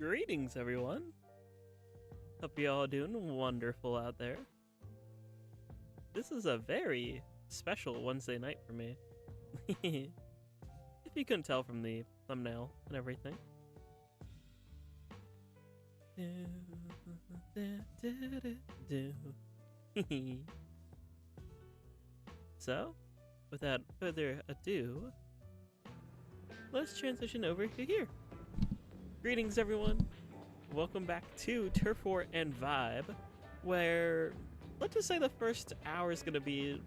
Greetings, everyone. Hope you all doing wonderful out there. This is a very special Wednesday night for me. If you couldn't tell from the thumbnail and everything. So, without further ado, let's transition over to here. Greetings, everyone. Welcome back to Turf War and Vibe, where let's just say the first hour is going to be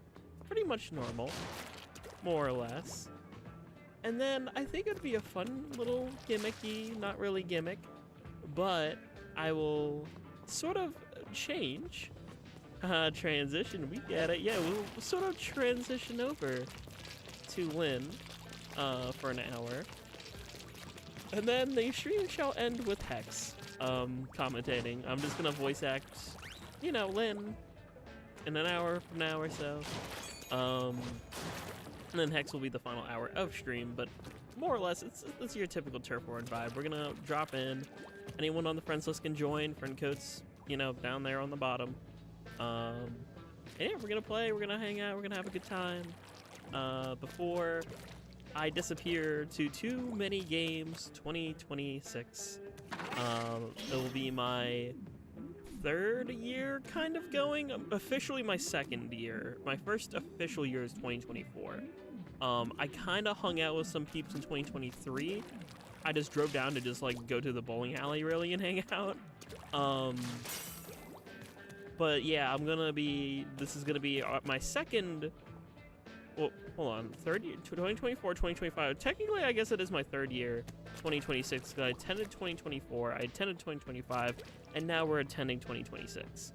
pretty much normal, more or less. And then I think it'd be a fun little gimmicky, not really gimmick, but I will sort of change, transition, we get it, yeah, we'll sort of transition over to Lyn for an hour. And then the stream shall end with Hex commentating. I'm just gonna voice act, you know, Lyn in an hour from now or so. And then Hex will be the final hour of stream, but more or less, it's your typical Turf War and Vibe. We're gonna drop in. Anyone on the friends list can join. Friend codes, you know, down there on the bottom. And yeah, we're gonna play, we're gonna hang out, we're gonna have a good time. Before I disappear to too many games 2026. It will be my third year kind of going, officially my second year. My first official year is 2024. I kind of hung out with some peeps in 2023. I just drove down to just like go to the bowling alley really and hang out. But yeah, this is gonna be my second, well, hold on, third year, 2024, 2025. Technically, I guess it is my third year, 2026, because I attended 2024, I attended 2025, and now we're attending 2026.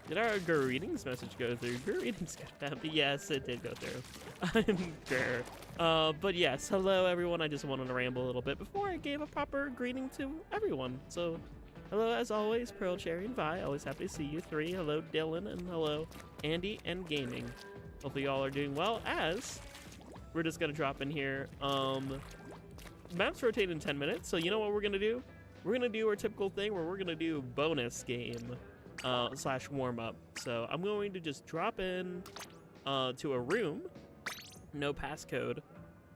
Did our greetings message go through? Greetings, yes, it did go through. I'm sure. But yes, hello everyone. I just wanted to ramble a little bit before I gave a proper greeting to everyone. So, hello as always, Pearl, Cherry, and Vi. Always happy to see you three. Hello, Dylan, and hello, Andy and Gaming. Hopefully y'all are doing well, as we're just gonna drop in here. Maps rotate in 10 minutes, so you know what we're gonna do? We're gonna do our typical thing where we're gonna do bonus game slash warm-up. So I'm going to just drop in to a room, no passcode.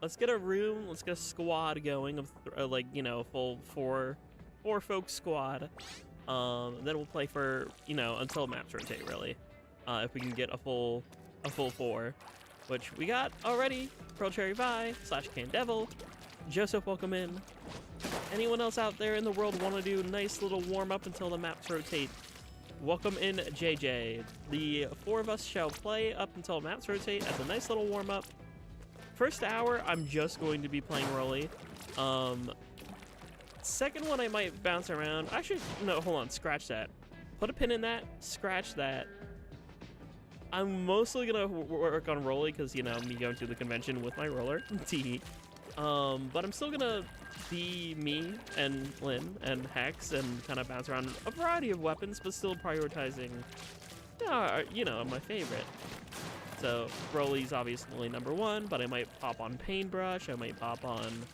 Let's get a room, let's get a squad going of like, you know, full four folk squad. Then we'll play for, you know, until maps rotate really. If we can get a full four, which we got already. Pearl Cherry Vi slash CantDevil. Joseph, welcome in. Anyone else out there in the world want to do a nice little warm up until the maps rotate? Welcome in, JJ. The four of us shall play up until maps rotate as a nice little warm up. First hour, I'm just going to be playing Rolly. Second one, I might bounce around. Actually, no, hold on, scratch that. Put a pin in that, scratch that. I'm mostly gonna work on Rolly because, you know, me going to the convention with my roller. But I'm still gonna be me and Lyn and Hex and kind of bounce around a variety of weapons, but still prioritizing, you know, my favorite. So Rolly's obviously number one, but I might pop on Paintbrush. I might pop on,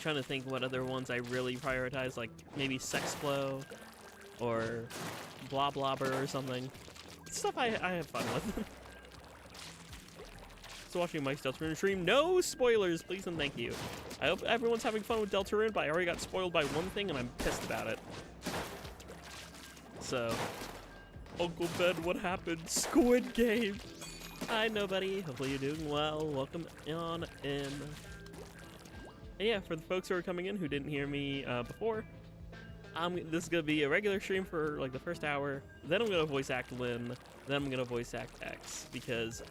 trying to think what other ones I really prioritize, like maybe Sexflow or Blah Blobber or something. Stuff I have fun with. So watching Mike's Deltarune stream. No spoilers, please and thank you. I hope everyone's having fun with Deltarune, but I already got spoiled by one thing and I'm pissed about it. So, Uncle Ben, what happened? Squid Game. Hi, nobody. Hopefully you're doing well. Welcome on in. And yeah, for the folks who are coming in who didn't hear me before, this is gonna be a regular stream for like the first hour. Then I'm gonna voice act Lyn. Then I'm gonna voice act Hex, because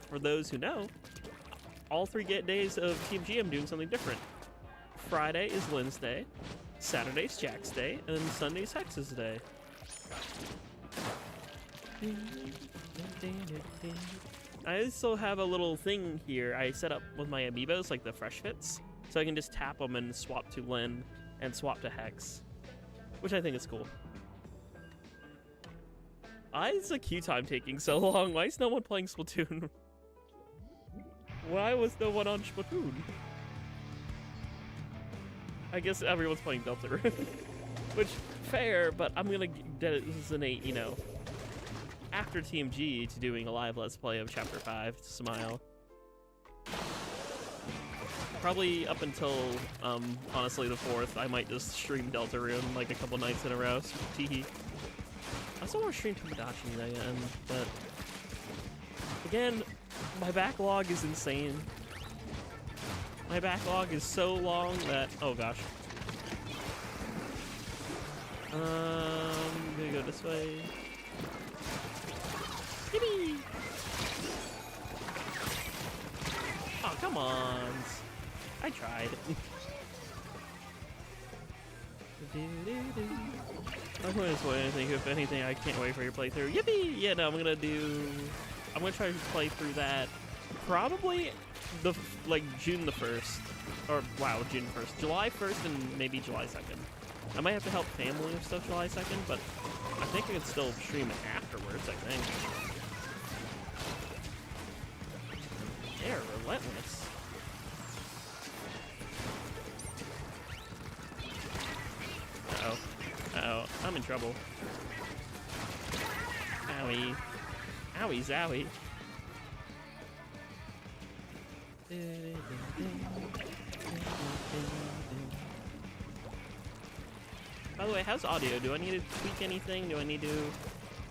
for those who know, all 3 days of TMG I'm doing something different. Friday is Lyn's day, Saturday's Jack's day, and then Sunday's Hex's day. I still have a little thing here I set up with my amiibos, like the fresh fits, so I can just tap them and swap to Lyn and swap to Hex, which I think is cool. Why is the queue time taking so long? Why is no one playing Splatoon? Why was no one on Splatoon? I guess everyone's playing Deltarune. Which, fair, but I'm gonna designate, you know, after TMG to doing a live Let's Play of Chapter 5 to Smile. Probably up until, honestly, the 4th, I might just stream Deltarune like a couple nights in a row. Teehee. I also want to stream Tomodachi again, but again, my backlog is insane. My backlog is so long that, oh gosh. Gonna go this way. Yippee! Oh, come on. I tried. I'm going to spoil anything. If anything, I can't wait for your playthrough. Yippee! Yeah, no, I'm gonna try to play through that probably June the 1st. Or, wow, June 1st. July 1st and maybe July 2nd. I might have to help family and stuff July 2nd, but I think I can still stream it afterwards, I think. They're relentless. Uh-oh. Uh-oh. I'm in trouble. Owie. Owie zowie. By the way, how's audio? Do I need to tweak anything? Do I need to,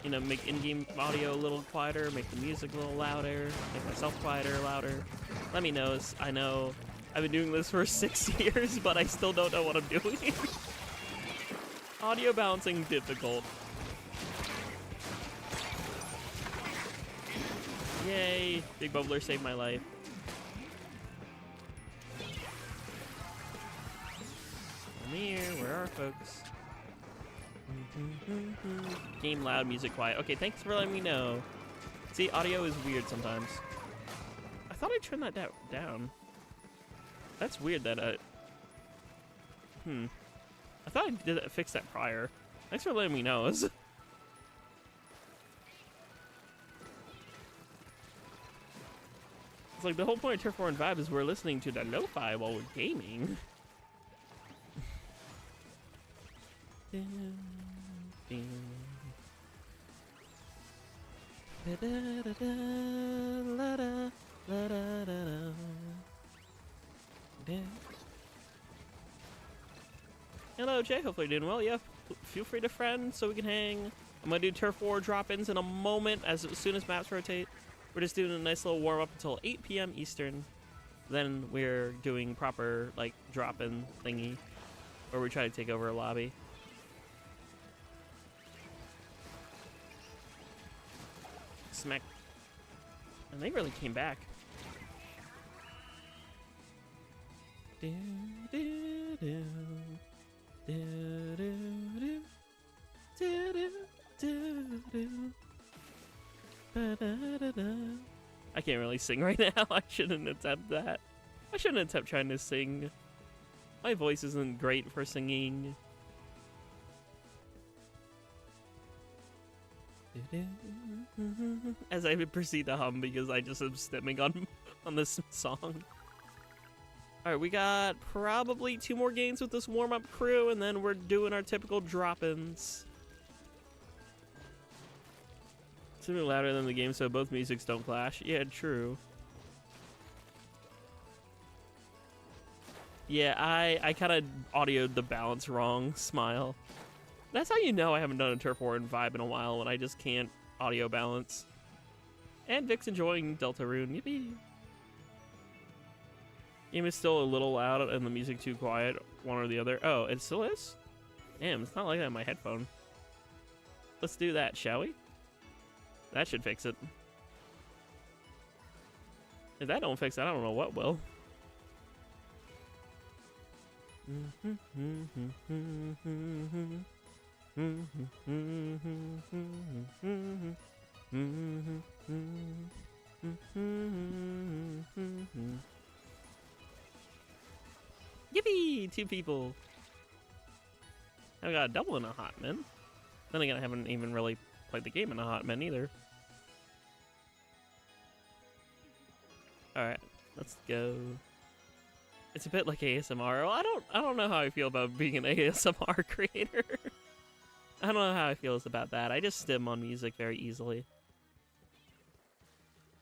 you know, make in-game audio a little quieter, make the music a little louder, make myself quieter, louder? Let me know. I know I've been doing this for 6 years, but I still don't know what I'm doing. Audio balancing difficult. Yay! Big Bubbler saved my life. Come here, where are folks? Game loud, music quiet. Okay, thanks for letting me know. See, audio is weird sometimes. I thought I turned that down. That's weird that I thought I did fix that prior. Thanks for letting me know. It's like the whole point of Turf War and Vibe is we're listening to the lo-fi while we're gaming. Hello, Jay. Hopefully you're doing well. Yeah, feel free to friend so we can hang. I'm gonna do Turf War drop-ins in a moment as soon as maps rotate. We're just doing a nice little warm-up until 8 p.m. Eastern. Then we're doing proper, like, drop-in thingy where we try to take over a lobby. Smack. And they really came back. Do, do, do. Do, do, do. Do, do, do, do. Da, da, da, da. I can't really sing right now. I shouldn't attempt that. I shouldn't attempt trying to sing. My voice isn't great for singing. As I proceed to hum because I just am stimming on this song. Alright, we got probably 2 more games with this warm-up crew, and then we're doing our typical drop-ins. Something louder than the game so both musics don't clash. Yeah, true. Yeah, I kind of audioed the balance wrong. Smile. That's how you know I haven't done a Turf War and Vibe in a while, when I just can't audio balance. And Vic's enjoying Deltarune. Yippee! Game is still a little loud and the music too quiet, one or the other. Oh, it still is? Damn, it's not like that in my headphone. Let's do that, shall we? That should fix it. If that don't fix it, I don't know what will. Yippee! 2 people. I got a double in a hot min. Then again, I haven't even really played the game in a hot min either. Alright, let's go. It's a bit like ASMR. Well, I don't know how I feel about being an ASMR creator. I don't know how I feel about that. I just stim on music very easily.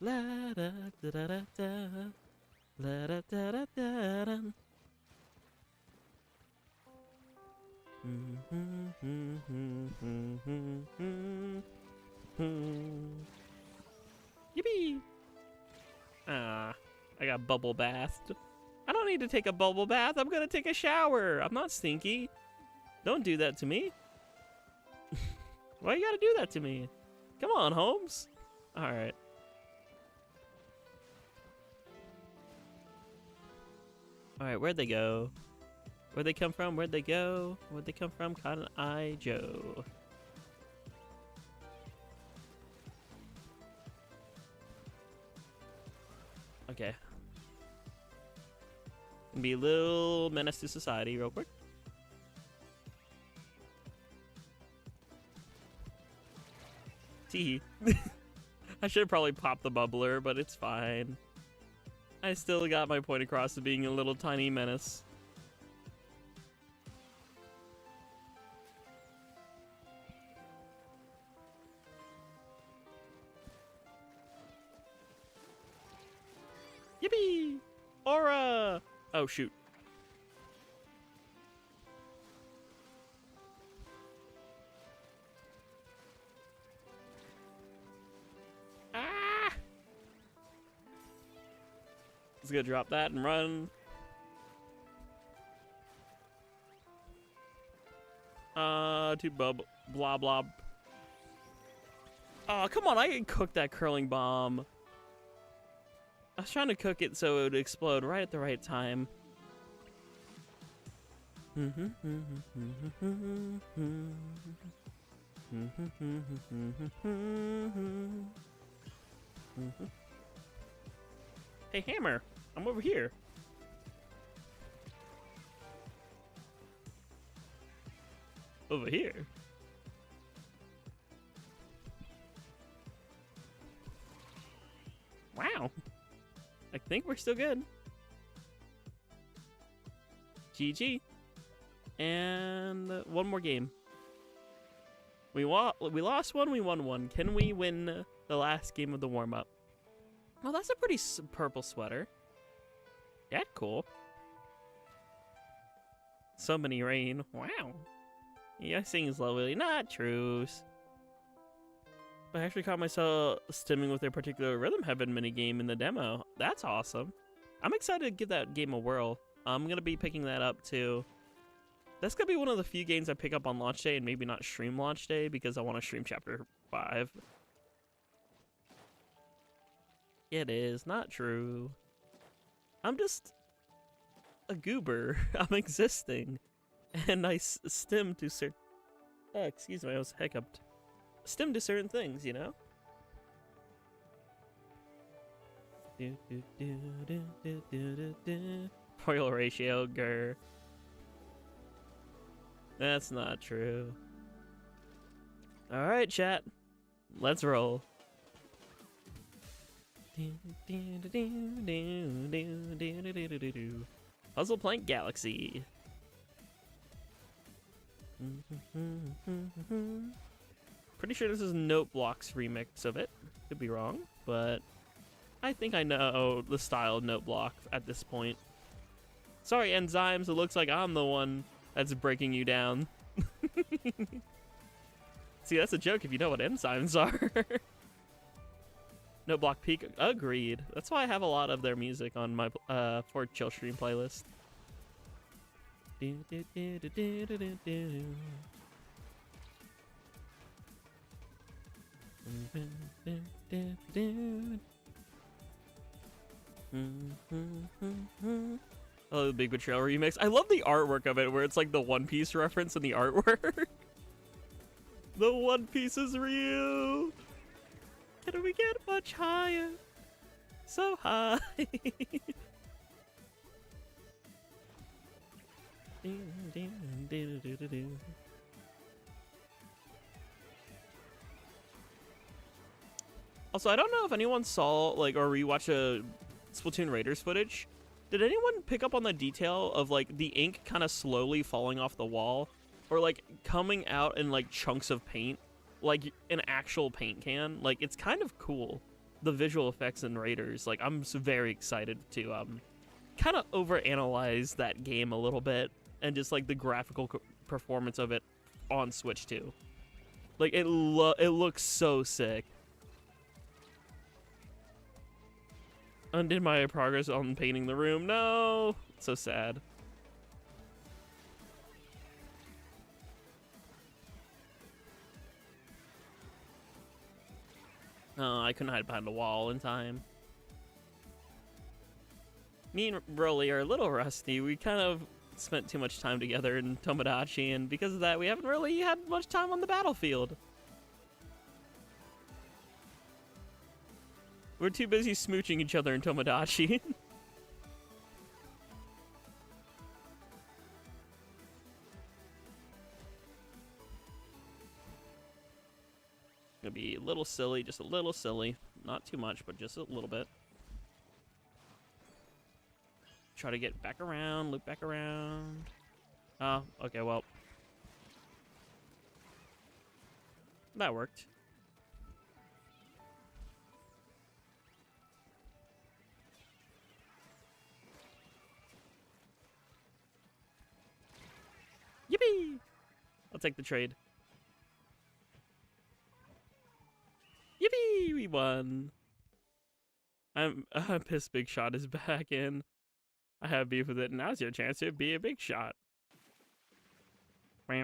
La da da da da da. La da da da da da. Yippee! Ah, I got bubble bathed. I don't need to take a bubble bath. I'm gonna take a shower. I'm not stinky. Don't do that to me. Why you gotta do that to me? Come on, Holmes. All right. All right, where'd they go? Where'd they come from? Where'd they go? Where'd they come from? Cotton Eye Joe. Okay. Be a little menace to society real quick. Tee. I should have probably popped the bubbler, but it's fine. I still got my point across to being a little tiny menace. Yippee! Aura! Oh, shoot. Ah! Just gonna drop that and run. To blah blah. Oh, come on, I can cook that curling bomb. I was trying to cook it so it would explode right at the right time. Hey, Hammer, I'm over here. Over here. Wow. I think we're still good. GG. And one more game. We lost one, we won one. Can we win the last game of the warm-up? Oh, that's a pretty purple sweater. Yeah, cool. So many rain. Wow. Yeah, sings lovely. Not truce. I actually caught myself stimming with a particular Rhythm Heaven minigame in the demo. That's awesome. I'm excited to give that game a whirl. I'm going to be picking that up too. That's going to be one of the few games I pick up on launch day and maybe not stream launch day because I want to stream chapter 5. It is not true. I'm just a goober. I'm existing. And I stim to certain... Oh, excuse me, I was hiccuped. Stim to certain things, you know? Oil ratio, grr. That's not true. Alright, chat. Let's roll. Puzzle Plank Galaxy. Pretty sure this is Note Block's remix of it. Could be wrong, but I think I know the style of Note Block at this point. Sorry, Enzymes, it looks like I'm the one that's breaking you down. See, that's a joke if you know what enzymes are. Note Block Peak, agreed. That's why I have a lot of their music on my for Chill Stream playlist. Oh, the Big Betrayal remix. I love the artwork of it, where it's like the One Piece reference in the artwork. The One Piece is real. Can we get much higher? So high. Also, I don't know if anyone saw, like, or rewatched a Splatoon Raiders footage, Did anyone pick up on the detail of, like, the ink kind of slowly falling off the wall? Or, like, coming out in, like, chunks of paint? Like, an actual paint can? Like, it's kind of cool. The visual effects in Raiders. Like, I'm very excited to, kind of overanalyze that game a little bit. And just, like, the graphical performance of it on Switch, too. Like, it looks so sick. Undid my progress on painting the room. No! So sad. Oh, I couldn't hide behind the wall in time. Me and Broly are a little rusty. We kind of spent too much time together in Tomodachi, and because of that, we haven't really had much time on the battlefield. We're too busy smooching each other in Tomodachi. Gonna be a little silly, just a little silly. Not too much, but just a little bit. Try to get back around, loop back around. Oh, okay, well. That worked. Yippee! I'll take the trade. Yippee! We won. I'm pissed Big Shot is back in. I have beef with it. Now's your chance to be a big shot. Sorry,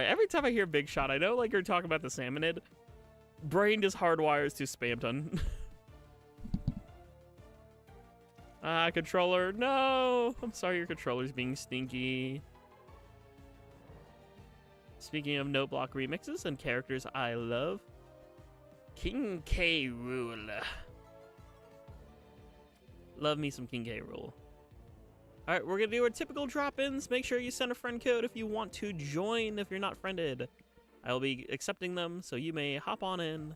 every time I hear Big Shot, I know like you're talking about the Salmonid. Brain just hardwires to spam ton. Controller, no! I'm sorry your controller's being stinky. Speaking of no block remixes and characters I love, King K. Rool. Love me some King K. Rool. Alright, we're gonna do our typical drop-ins. Make sure you send a friend code if you want to join if you're not friended. I will be accepting them, so you may hop on in.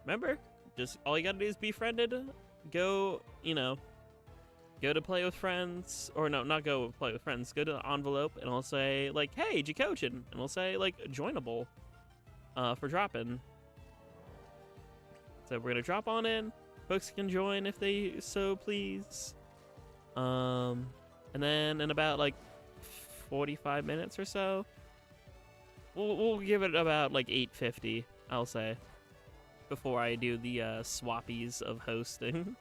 Remember, just all you gotta do is be friended. Go, you know, go to play with friends, or no, not go play with friends. Go to the envelope, and it'll say like, "Hey, Jackogień," and it'll say like, "Joinable," for dropping. So we're gonna drop on in. Folks can join if they so please. And then in about like 45 minutes or so, we'll give it about like 8:50, I'll say, before I do the swappies of hosting.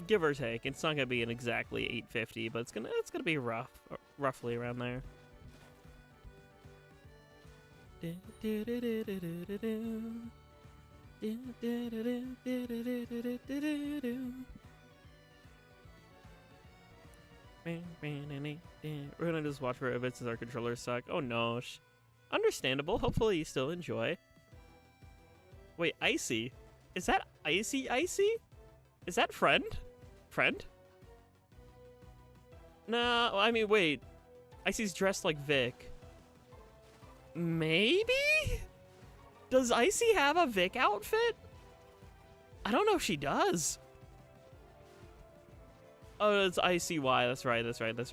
Give or take, it's not gonna be an exactly 8:50, but it's gonna be roughly around there. We're gonna just watch Rabbits as our controllers suck. Oh no. Understandable. Hopefully you still enjoy. Wait, Icy? Is that Icy? Is that friend? Friend? No, I mean, wait. Icy's dressed like Vic. Maybe? Does Icy have a Vic outfit? I don't know if she does. Oh, it's ICY. That's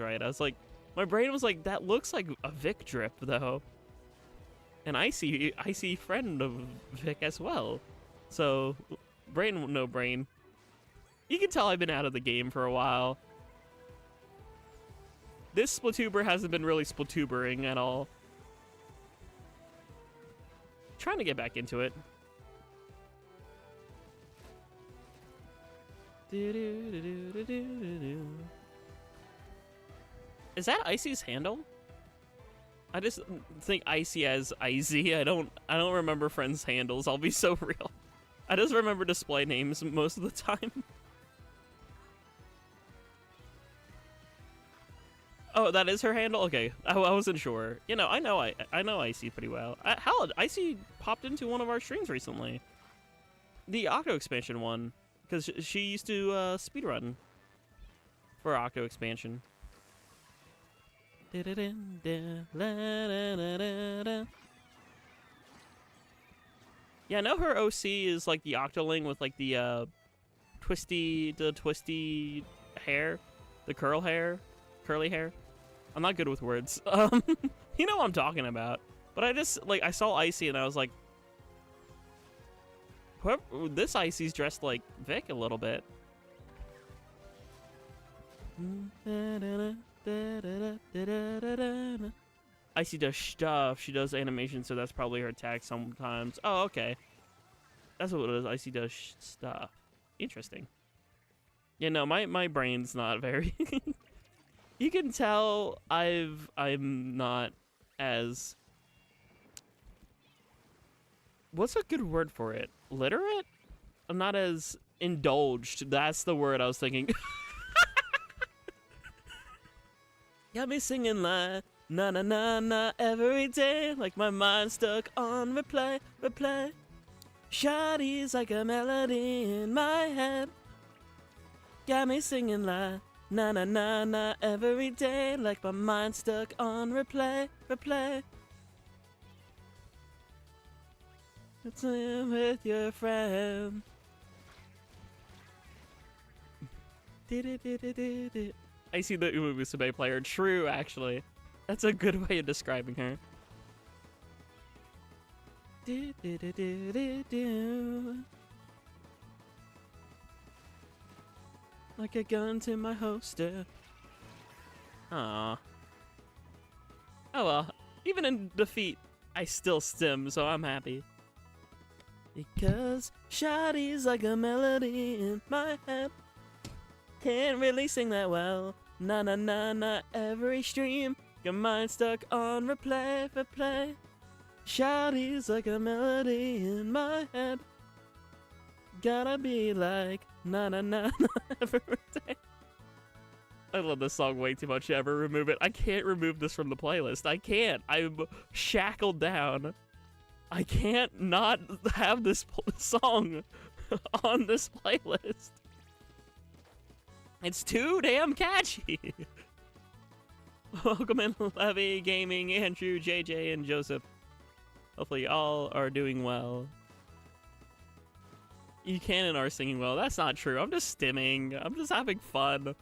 right. I was like, my brain was like, that looks like a Vic drip, though. And Icy friend of Vic as well. So, brain, no brain. You can tell I've been out of the game for a while. This Splatuber hasn't been really Splatubering at all. Trying to get back into it. Is that Icy's handle? I just think Icy as Icy. I don't remember friends' handles. I'll be so real. I just remember display names most of the time. Oh, that is her handle? Okay, I wasn't sure. I know Icy pretty well. Hell, Icy popped into one of our streams recently. The Octo expansion one, because she used to speedrun for Octo expansion. Yeah, I know her OC is like the Octoling with like the twisty hair, the curly hair. I'm not good with words. You know what I'm talking about. But I just I saw Icy and I was like, this Icy's dressed like Vic a little bit. Icy does stuff. She does animation, so that's probably her tag sometimes. Oh, okay. That's what it is. Icy does stuff. Interesting. Yeah, no, my brain's not very... You can tell I'm not as... What's a good word for it? Literate? I'm not as indulged. That's the word I was thinking. Got me singing like na na na na every day, like my mind stuck on replay. Shawty's like a melody in my head. Got me singing like na na na na every day, like my mind stuck on replay. It's with your friend. I see the Umu Musume player. True, actually. That's a good way of describing her. Like a gun to my holster. Aww. Oh well. Even in defeat, I still stim, so I'm happy. Because Shawty's like a melody in my head. Can't really sing that well. Na na na na every stream. Your mind stuck on replay. Shawty's like a melody in my head. Gotta be like na na na na every day. I love this song way too much to ever remove it. I can't remove this from the playlist. I can't. I'm shackled down. I can't not have this song on this playlist. It's too damn catchy. Welcome in, Levy, Gaming, Andrew, JJ, and Joseph. Hopefully all are doing well. You can and are singing well. That's not true. I'm just stimming. I'm just having fun.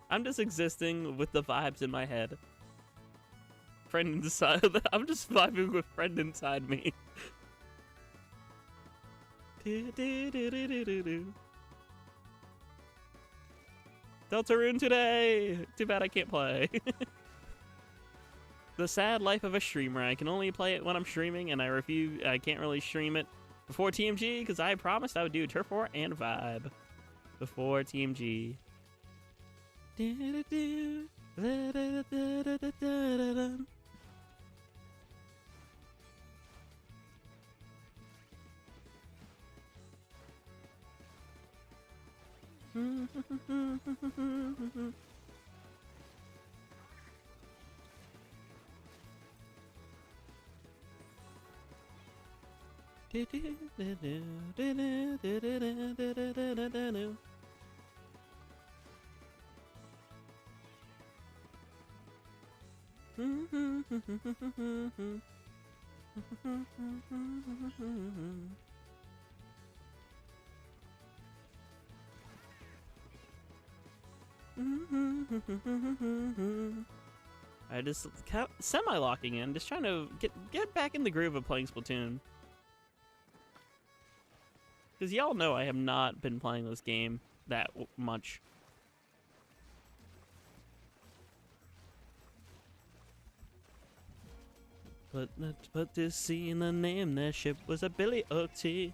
I'm just existing with the vibes in my head. Friend inside. I'm just vibing with friend inside me. Deltarune today! Too bad I can't play. The sad life of a streamer. I can only play it when I'm streaming, and I can't really stream it before TMG, because I promised I would do Turf War and Vibe before TMG. I just semi-locking in, just trying to get back in the groove of playing Splatoon. Because y'all know I have not been playing this game that much. But to see in the name, their ship was a Billy OT.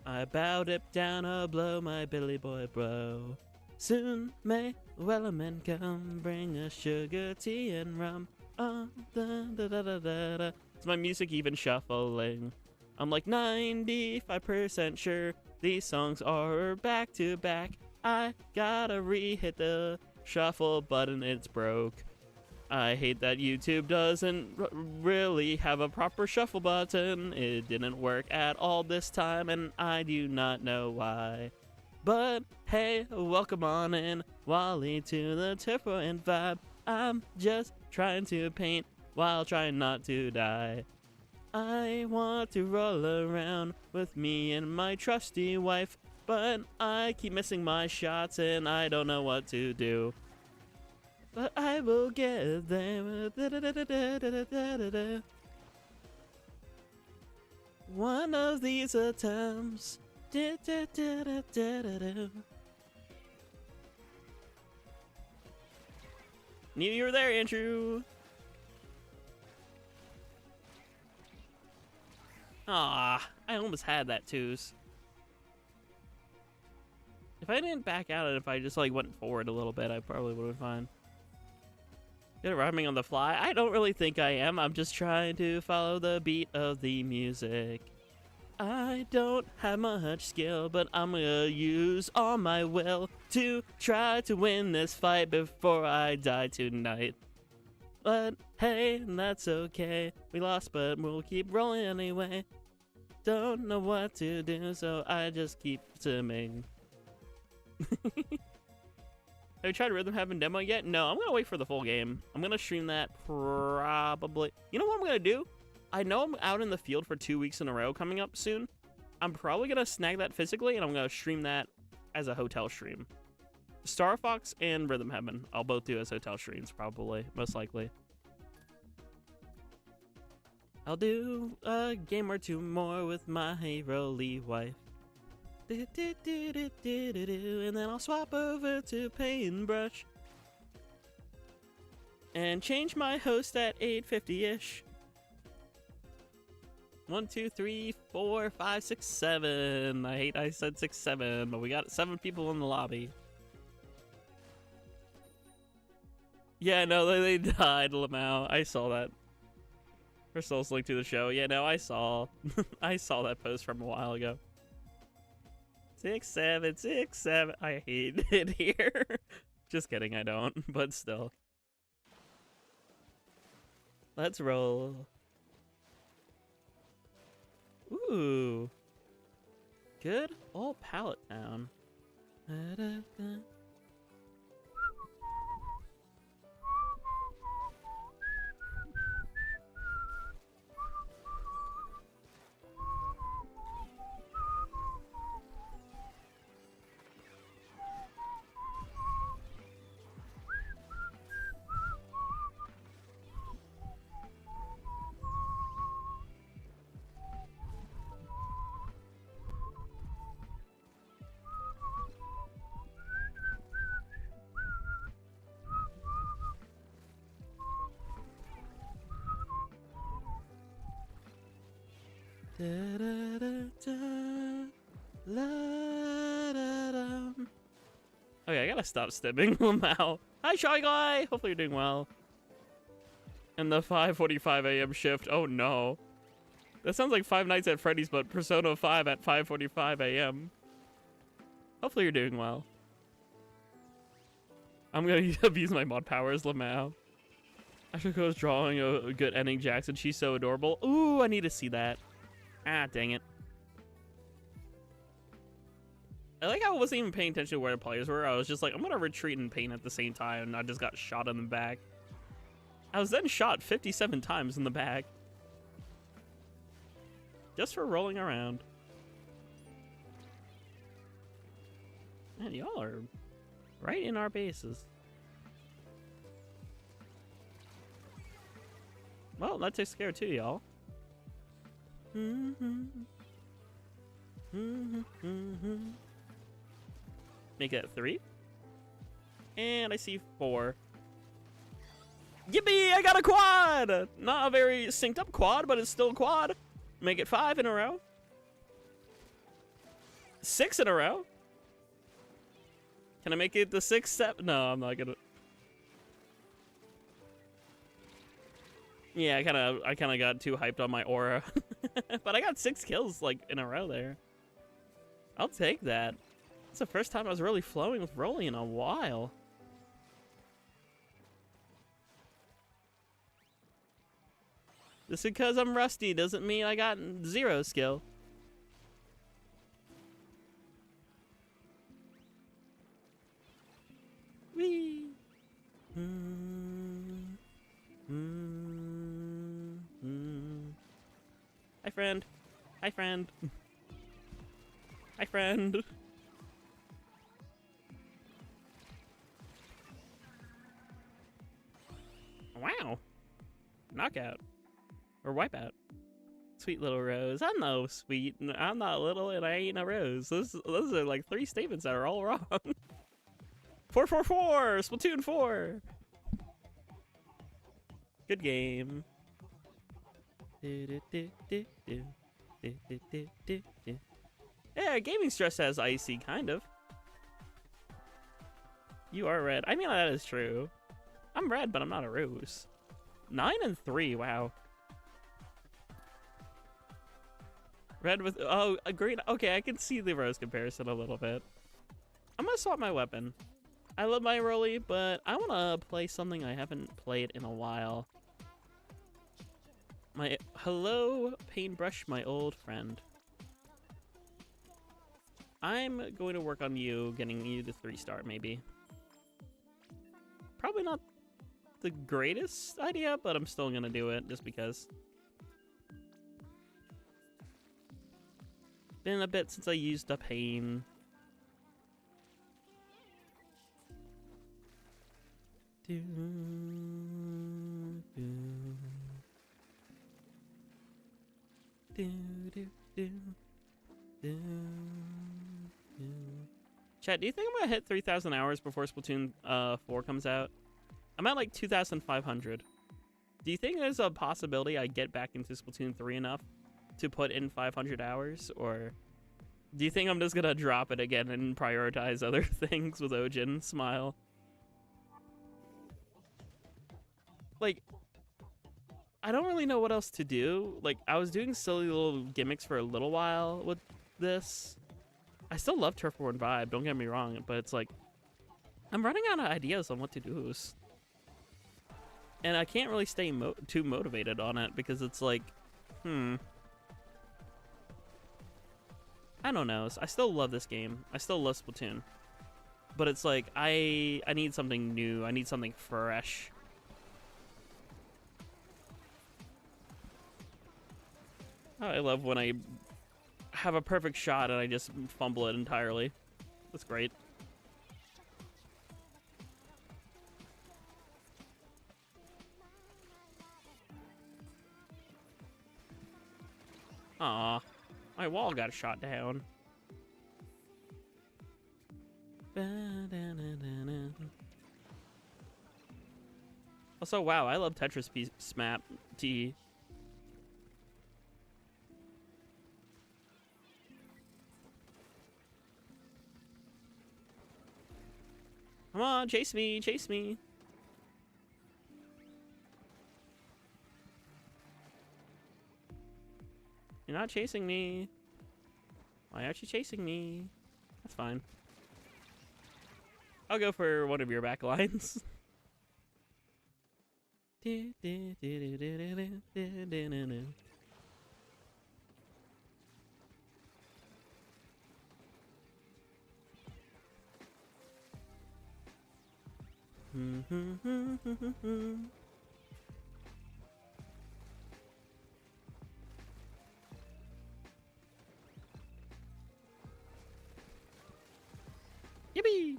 I bow dip down or blow my Billy boy bro. Soon may Wellerman come, bring us sugar, tea, and rum. Oh, da da da da da da. Is my music even shuffling? I'm like 95% sure these songs are back to back. I gotta re-hit the shuffle button, it's broke. I hate that YouTube doesn't really have a proper shuffle button. It didn't work at all this time, and I do not know why. But hey, welcome on in, Wally, to the Turbo and vibe. I'm just trying to paint while trying not to die. I want to roll around with me and my trusty wife, but I keep missing my shots and I don't know what to do. But I will get there. One of these attempts. Knew you were there, Andrew. Ah, I almost had that twos. If I didn't back out, if I just like went forward a little bit, I probably would have been fine. Good rhyming on the fly. I don't really think I am. I'm just trying to follow the beat of the music. I don't have much skill, but I'm gonna use all my will to try to win this fight before I die tonight. But hey, that's okay. We lost, but we'll keep rolling anyway. Don't know what to do, so I just keep simming. Have you tried Rhythm Heaven demo yet? No, I'm gonna wait for the full game. I'm gonna stream that probably. You know what I'm gonna do? I know I'm out in the field for 2 weeks in a row coming up soon. I'm probably gonna snag that physically, and I'm gonna stream that as a hotel stream. Star Fox and Rhythm Heaven, I'll both do as hotel streams, probably, most likely. I'll do a game or two more with my roly wife. And then I'll swap over to Paintbrush. And change my host at 8:50-ish. 1, 2, 3, 4, 5, 6, 7. I said 6, 7, but we got 7 people in the lobby. Yeah, no, they died, Lamau. I saw that. Crystal's link to the show. Yeah, no, I saw. I saw that post from a while ago. 6, 7, 6, 7. I hate it here. Just kidding, I don't, but still. Let's roll. Ooh. Good old pallet town. Okay, I gotta stop stimming Lamau. Hi, Shy Guy! Hopefully you're doing well. And the 5:45 a.m. shift. Oh no. That sounds like Five Nights at Freddy's, but Persona 5 at 5:45 a.m. Hopefully you're doing well. I'm gonna abuse my mod powers, Lamau. Ashiko's drawing a good ending Jackson. She's so adorable. Ooh, I need to see that. Ah, dang it. I like how I wasn't even paying attention to where the players were. I was just like, I'm gonna retreat and paint at the same time, and I just got shot in the back. I was then shot 57 times in the back. Just for rolling around. Man, y'all are right in our bases. Well, that takes care of two, y'all. Make that 3. And I see 4. Yippee! I got a quad! Not a very synced up quad, but it's still a quad. Make it 5 in a row. 6 in a row. Can I make it the 6, 7? No, I'm not gonna. Yeah, I kinda got too hyped on my aura. But I got 6 kills like in a row there. I'll take that. It's the first time I was really flowing with Rolly in a while. Just because I'm rusty doesn't mean I got 0 skill. Whee! Hi, friend. Hi, friend. Hi, friend. Wow. Knockout. Or wipeout. Sweet little rose. I'm no sweet. I'm not little and I ain't a rose. Those are like 3 statements that are all wrong. 444! Splatoon 4! Good game. Yeah, gaming stress has icy, kind of. You are red. I mean, that is true. I'm red, but I'm not a rose. 9 and 3, wow. Red with, oh, a green. Okay, I can see the rose comparison a little bit. I'm gonna swap my weapon. I love my Rolly, but I wanna play something I haven't played in a while. Hello, paintbrush, my old friend. I'm going to work on you, getting you to 3-star, maybe. Probably not the greatest idea, but I'm still gonna do it just because. Been a bit since I used a pain. Chat, do you think I'm gonna hit 3,000 hours before Splatoon 4 comes out? I'm at like 2,500. Do you think there's a possibility I get back into Splatoon 3 enough to put in 500 hours? Or do you think I'm just gonna drop it again and prioritize other things with Ojin? Smile. Like, I don't really know what else to do. Like, I was doing silly little gimmicks for a little while with this. I still love Turf War and Vibe, don't get me wrong, but it's like, I'm running out of ideas on what to do. And I can't really stay too motivated on it because it's like, I don't know. I still love this game. I still love Splatoon. But it's like, I need something new. I need something fresh. I love when I have a perfect shot and I just fumble it entirely. That's great. Aw, my wall got shot down. Also, wow, I love Tetris Smap T. Come on, chase me, chase me. You're not chasing me. Why aren't you chasing me? That's fine. I'll go for one of your back lines. Yippee!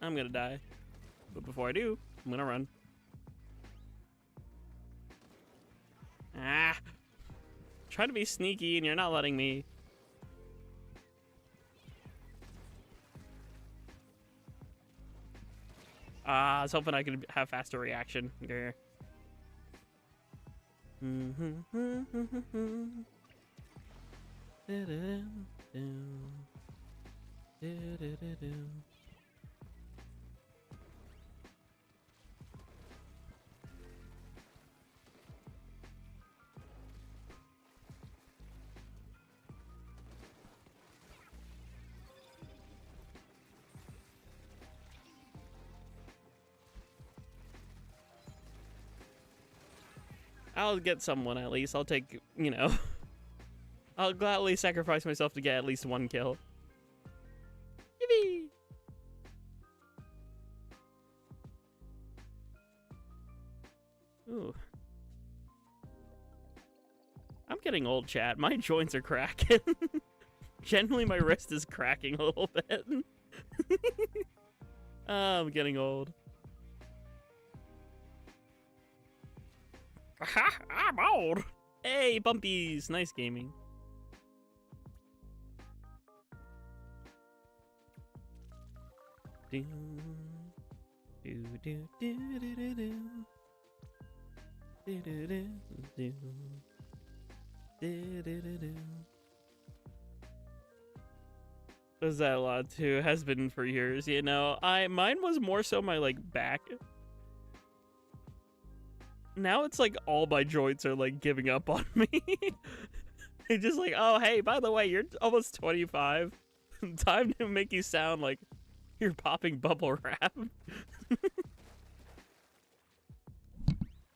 I'm gonna die. But before I do, I'm gonna run. Ah! Trying to be sneaky and you're not letting me. I was hoping I could have faster reaction. Grr. I'll get someone at least. I'll take, you know, I'll gladly sacrifice myself to get at least one kill. Yippee! Ooh. I'm getting old, chat. My joints are cracking. Generally, my wrist is cracking a little bit. I'm getting old. I'm old. Hey, bumpies. Nice gaming. Do, do, do, do, do, do, do. Do, do, do, do. Do, do, do, do. Does that a lot too? Has been for years, you know. Mine was more so my like back. Now it's like all my joints are like giving up on me. It's just like, oh hey, by the way, you're almost 25. Time to make you sound like you're popping bubble wrap.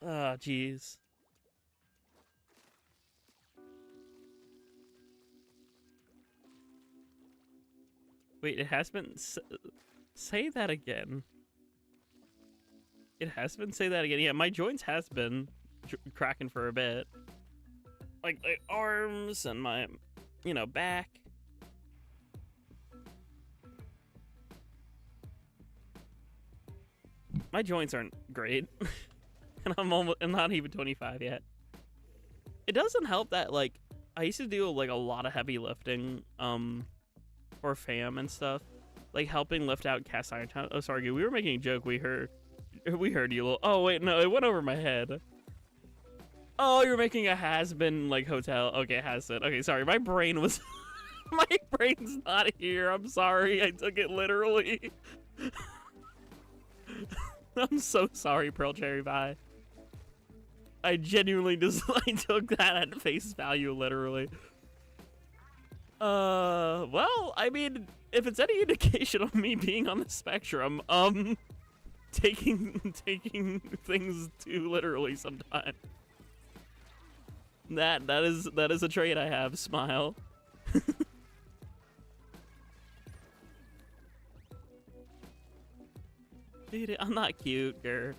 Ah, jeez. Wait, it has been. Say that again. It has been. Say that again. Yeah, my joints has been cracking for a bit. Like arms and my, you know, back. My joints aren't great. And I'm not even 25 yet. It doesn't help that, like, I used to do, like, a lot of heavy lifting, for fam and stuff. Like, helping lift out cast iron. Oh, sorry, we were making a joke. We heard you little. Oh, wait, no, it went over my head. Oh, you're making a has-been, like, hotel. Okay, has-been. Okay, sorry, my brain was... my brain's not here. I'm sorry, I took it literally. I'm so sorry, Pearl Cherry Pie. I genuinely just I took that at face value, literally. Well, I mean, if it's any indication of me being on the spectrum, taking things too literally sometimes. That is a trait I have. Smile. Dude, I'm not cute, girl.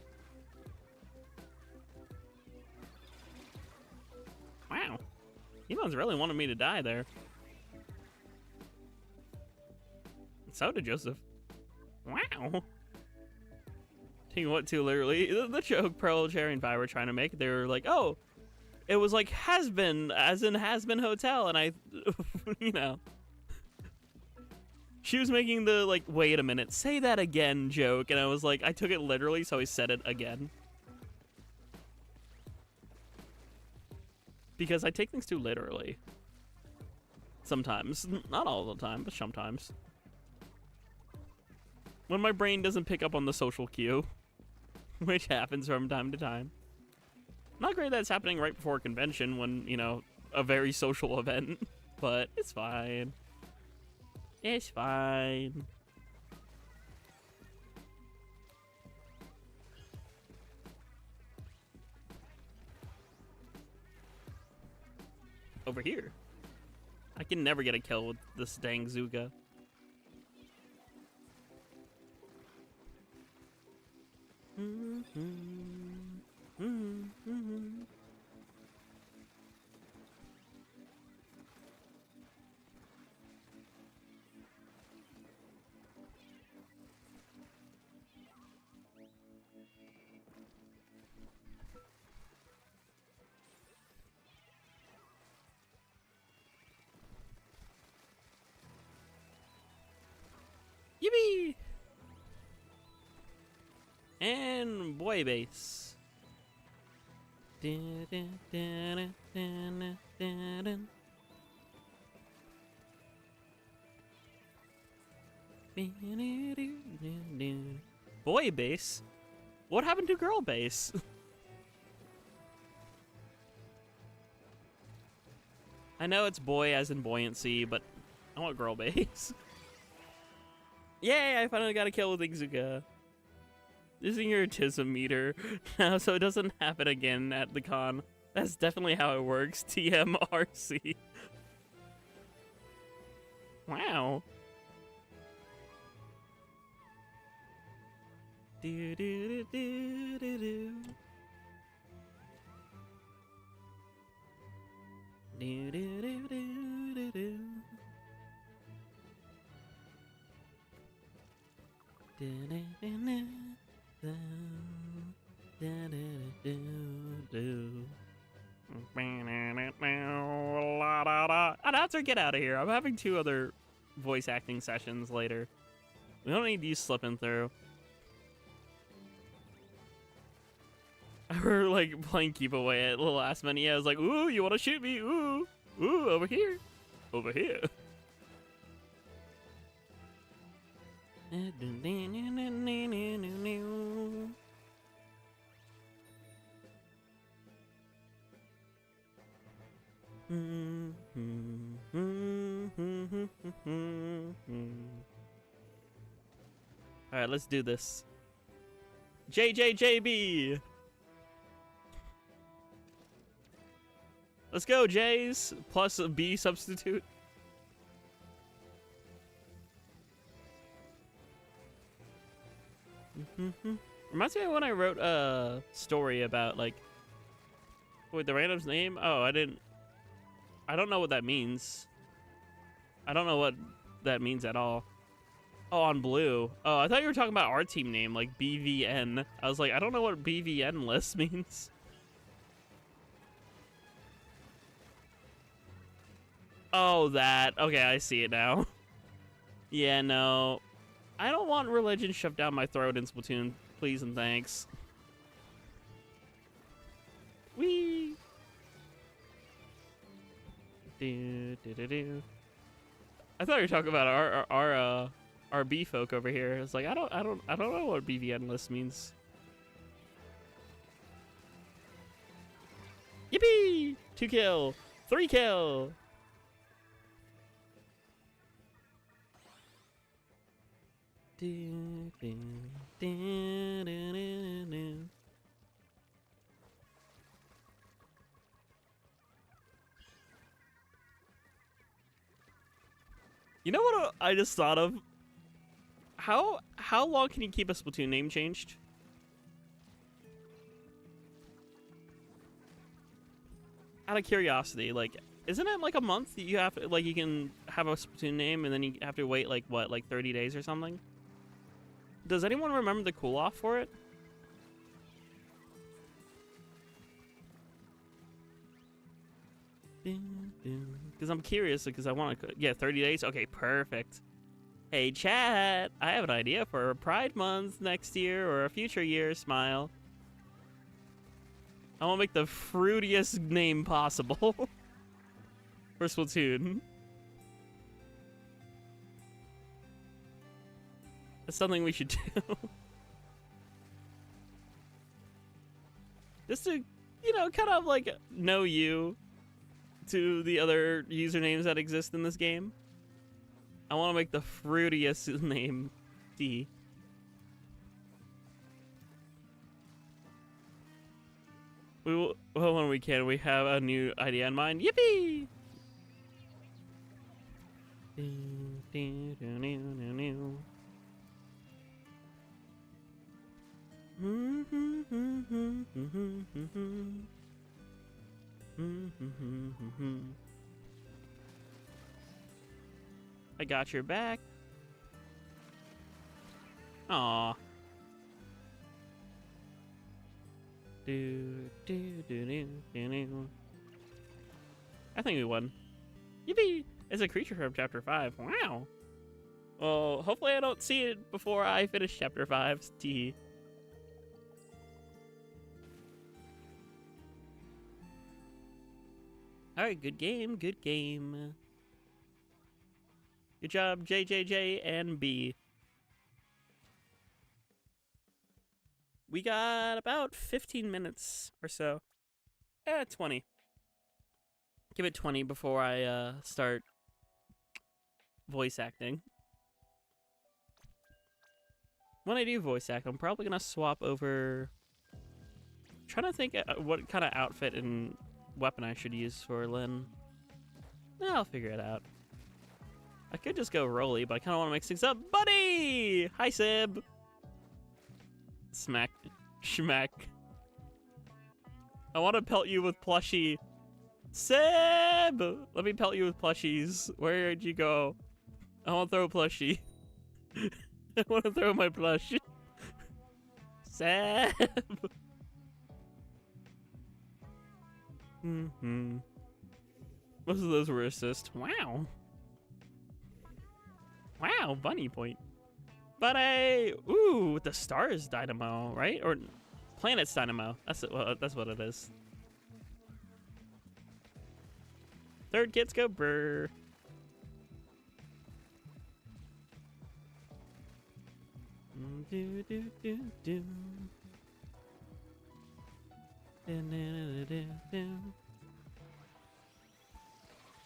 Wow. Emon's really wanted me to die there. So did Joseph. Wow. Taking what too literally. The joke Pearl, Cherry, and Vi were trying to make, they were like, oh, it was like has been, as in has been hotel, and I, you know. She was making the, like, wait a minute, say that again joke, and I was like, I took it literally, so I said it again. Because I take things too literally. Sometimes. Not all the time, but sometimes. When my brain doesn't pick up on the social cue. Which happens from time to time. Not great that it's happening right before a convention when, you know, a very social event. But it's fine. It's fine. Over here. I can never get a kill with this dang Zuga. Yippee! And boy base. Boy base? What happened to girl base? I know it's boy as in buoyancy, but I want girl base. Yay, I finally got a kill with Ixuga. Using your autism meter now so it doesn't happen again at the con. That's definitely how it works. TMRC. Wow. Do do do do do do. Do do do do do do. Da da da da da da da do. Announcer, get out of here. I'm having 2 other voice acting sessions later. We don't need you slipping through. We're like playing keep away at the last minute. Yeah, I was like, ooh, you want to shoot me? Ooh, ooh, over here. Over here. All right, let's do this. JJJB. Let's go, J's plus a B substitute. Reminds me of when I wrote a story about like, wait, the random's name? Oh, I don't know what that means. I don't know what that means at all. Oh, on blue. Oh, I thought you were talking about our team name, like BVN. I was like, I don't know what BVN list means. Oh, that. Okay, I see it now. Yeah, no. I don't want religion shoved down my throat in Splatoon. Please and thanks. Whee! Do, do, do, do. I thought you were talking about our B folk over here. It's like I don't know what BVN list means. Yippee! 2 kill, 3 kill. Do, do, do, do, do, do. You know what I just thought of? How long can you keep a Splatoon name changed? Out of curiosity, like, isn't it like a month that you have to, like, you can have a Splatoon name and then you have to wait like what, like 30 days or something? Does anyone remember the cool off for it? Because I'm curious, because I want to. Yeah, 30 days. Okay, perfect. Hey, chat. I have an idea for Pride Month next year or a future year. Smile. I want to make the fruitiest name possible for Splatoon. That's something we should do. Just to, you know, kind of like know you to the other usernames that exist in this game. I want to make the fruitiest name D. We will, well, when we can, we have a new idea in mind. Yippee! I got your back. Aw. I think we won. Yippee! It's a creature from Chapter 5. Wow. Well, hopefully I don't see it before I finish Chapter 5. Tee. Alright, good game, good game. Good job, JJJ and B. We got about 15 minutes or so. 20. Give it 20 before I start voice acting. When I do voice act, I'm probably gonna swap over. I'm trying to think what kind of outfit and weapon I should use for Lyn. I'll figure it out. I could just go Rolly, but I kind of want to mix things up. Buddy! Hi, Sib! Smack. Schmack. I want to pelt you with plushie. Sib! Let me pelt you with plushies. Where'd you go? I want to throw a plushie. I want to throw my plush. Sib! Most of those were assist. Wow. Wow, bunny point. Buddy! Ooh, with the stars dynamo, right? Or planets dynamo. That's it. Well, that's what it is. Third kids go brr. Do do do do.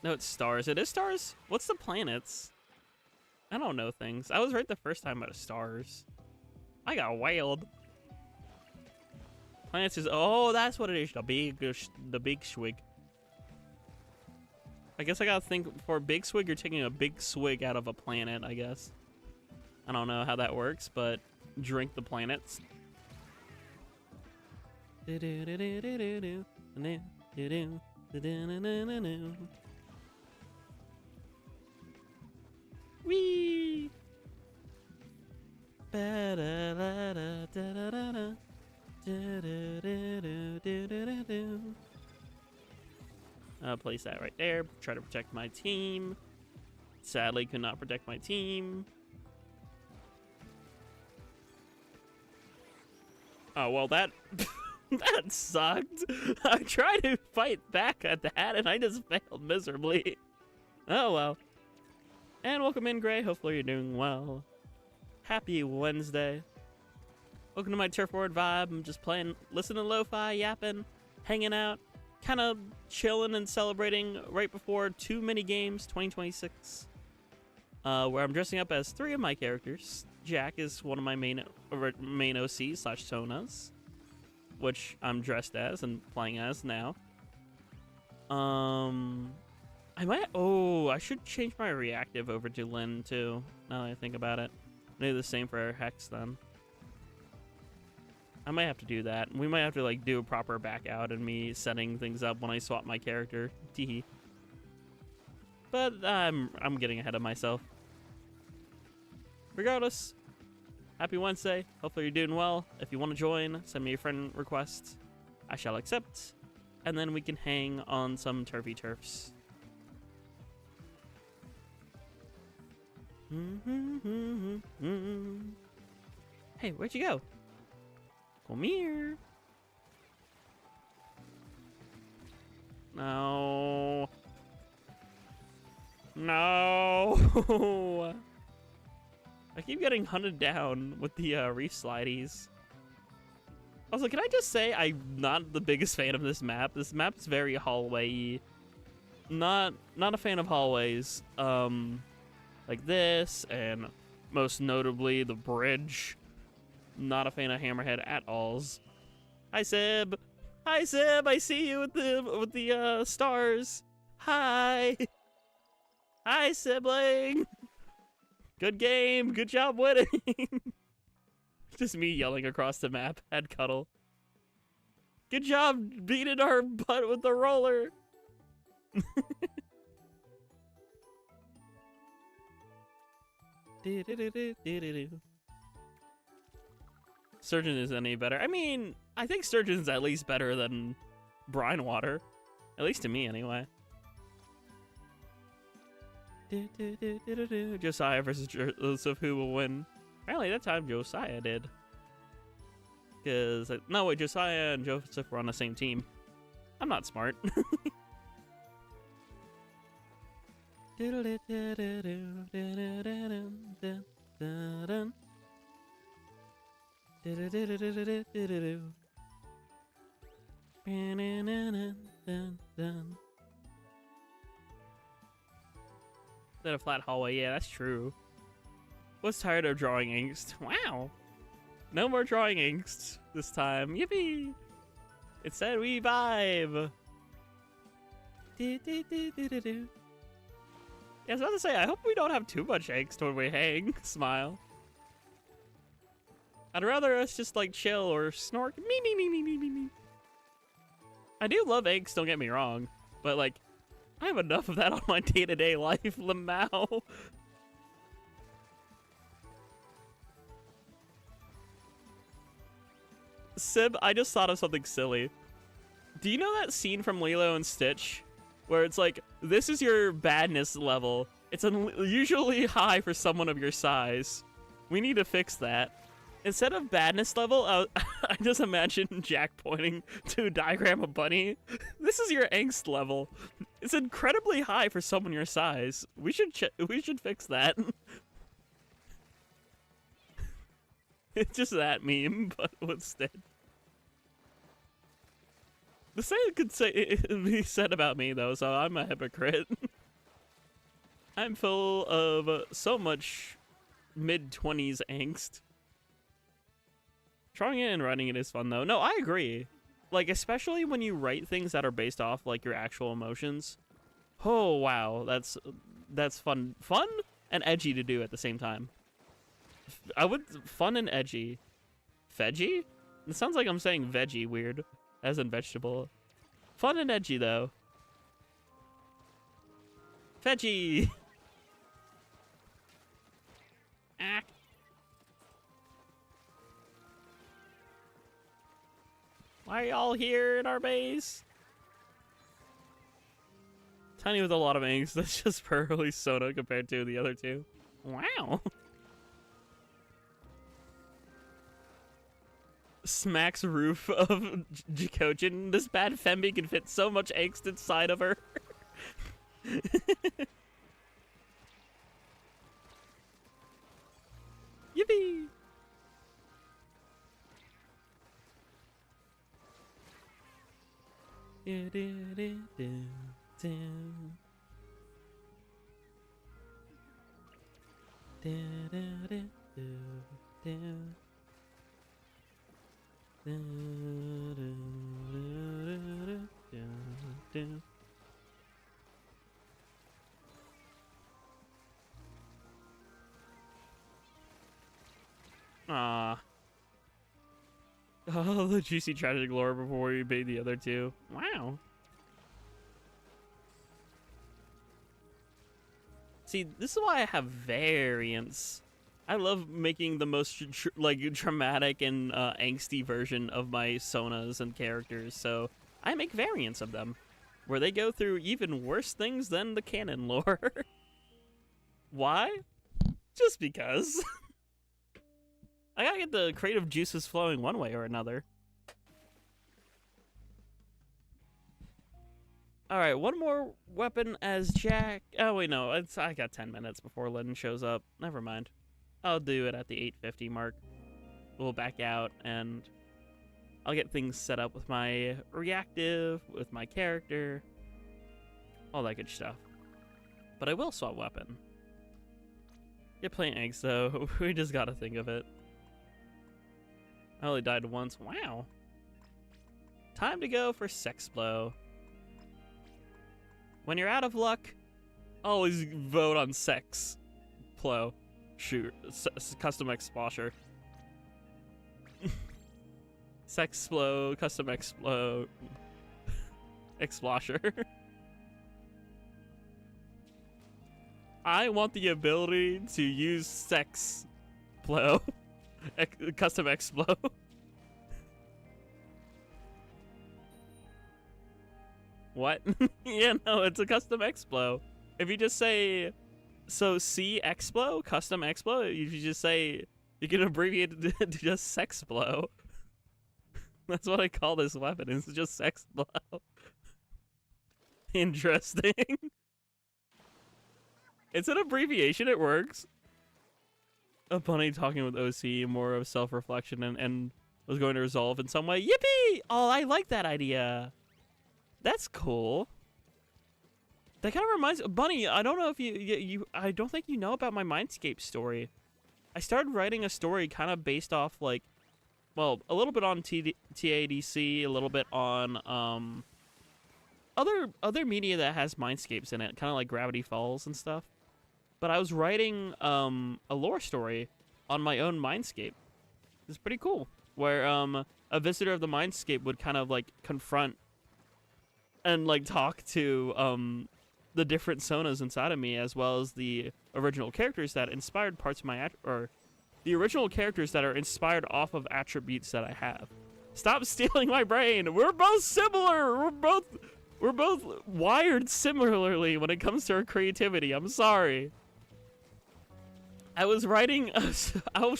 No, it's stars. It is stars? What's the planets? I don't know things. I was right the first time about stars. I got wild. Planets is... Oh, that's what it is. The big swig. I guess I gotta think, for a big swig, you're taking a big swig out of a planet, I guess. I don't know how that works, but drink the planets. Wee! I'll place that right there. Try to protect my team. Sadly, could not protect my team. Oh, well, that that sucked. I tried to fight back at that, and I just failed miserably. Oh, well. And welcome in, Gray. Hopefully you're doing well. Happy Wednesday. Welcome to my Turf Forward vibe. I'm just playing, listening to lo-fi, yapping, hanging out, kind of chilling and celebrating right before 2 mini games 2026, where I'm dressing up as 3 of my characters. Jack is one of my main OCs / Sonas, which I'm dressed as and playing as now. I might... Oh, I should change my reactive over to Lyn, too, now that I think about it. Maybe the same for Hex, then. I might have to do that. We might have to, like, do a proper back out and me setting things up when I swap my character. Teehee. But I'm getting ahead of myself. Regardless, happy Wednesday. Hopefully you're doing well. If you want to join, send me a friend request. I shall accept. And then we can hang on some turfy turfs. Hey, where'd you go? Come here. No. No. I keep getting hunted down with the reef slideys. Also, can I just say I'm not the biggest fan of this map. This map's very hallway-y. Not a fan of hallways. Like this, and most notably the bridge. Not a fan of Hammerhead at alls. Hi, Sib. Hi, Sib. I see you with the stars. Hi. Hi, sibling. Good game. Good job winning. Just me yelling across the map. Head cuddle. Good job beating our butt with the roller. Surgeon is any better? I mean, I think Surgeon's at least better than Brine Water. At least to me, anyway. Josiah versus Joseph, who will win? Apparently that time Josiah did. Because, no wait, Josiah and Joseph were on the same team. I'm not smart. That a flat hallway? Yeah, that's true. Was tired of drawing angst. Wow. No more drawing angst this time. Yippee! It said we vibe. Yeah, I was about to say, I hope we don't have too much angst when we hang. Smile. I'd rather us just like chill or snork. Me. I do love angst, don't get me wrong, but like, I have enough of that on my day-to-day life. Lamau. Sib, I just thought of something silly. Do you know that scene from Lilo and Stitch where it's like, this is your badness level. It's unusually high for someone of your size. We need to fix that. Instead of badness level, I just imagine Jack pointing to a diagram of Bunny. This is your angst level. It's incredibly high for someone your size. We should fix that. It's just that meme, but instead. The same could be said about me though, so I'm a hypocrite. I'm full of so much mid-20s angst. Drawing it and writing it is fun though. No, I agree. Like, especially when you write things that are based off like your actual emotions. Oh wow, that's fun and edgy to do at the same time. Fun and edgy. Veggie? It sounds like I'm saying veggie weird, as in vegetable. Fun and edgy though. Veggie. Ah. Why are y'all here in our base? Tiny with a lot of angst. That's just purely Sona compared to the other two. Wow. Smacks roof of Jackogień. This bad femby can fit so much angst inside of her. Yippee! Ah. Oh, the juicy tragic lore before we made the other two. Wow. See, this is why I have variants. I love making the most like traumatic and angsty version of my sonas and characters, so I make variants of them, where they go through even worse things than the canon lore. Why? Just because. I gotta get the creative juices flowing one way or another. Alright, one more weapon as Jack. Oh, wait, no. I got 10 minutes before Lyn shows up. Never mind. I'll do it at the 8:50 mark. We'll back out, and I'll get things set up with my reactive, with my character, all that good stuff. But I will swap weapon. Get playing eggs, though. We just gotta think of it. I only died once. Wow. Time to go for Sex Blow. When you're out of luck, always vote on Sex Blow. Shoot. Custom Explosion. Sex Blow, Custom Explosion. Explosion. I want the ability to use Sex Blow. Custom Explo. What? Yeah, no, it's a custom Explo. If you just say, so C Explo, custom Explo, you just say, you can abbreviate it to just Sexplo. That's what I call this weapon, it's just Sexplo. Interesting. It's an abbreviation, it works. A bunny talking with OC, more of self-reflection and was going to resolve in some way. Yippee! Oh, I like that idea. That's cool. That kind of reminds Bunny, I don't know if I don't think you know about my Mindscape story. I started writing a story kind of based off like, well, a little bit on TADC, a little bit on other media that has mindscapes in it, kind of like Gravity Falls and stuff. But I was writing a lore story on my own mindscape. It's pretty cool, where a visitor of the mindscape would kind of like confront and like talk to the different sonas inside of me, as well as the original characters that inspired parts of my or the original characters that are inspired off of attributes that I have. Stop stealing my brain. We're both similar. We're both wired similarly when it comes to our creativity. I'm sorry. I was writing. I'll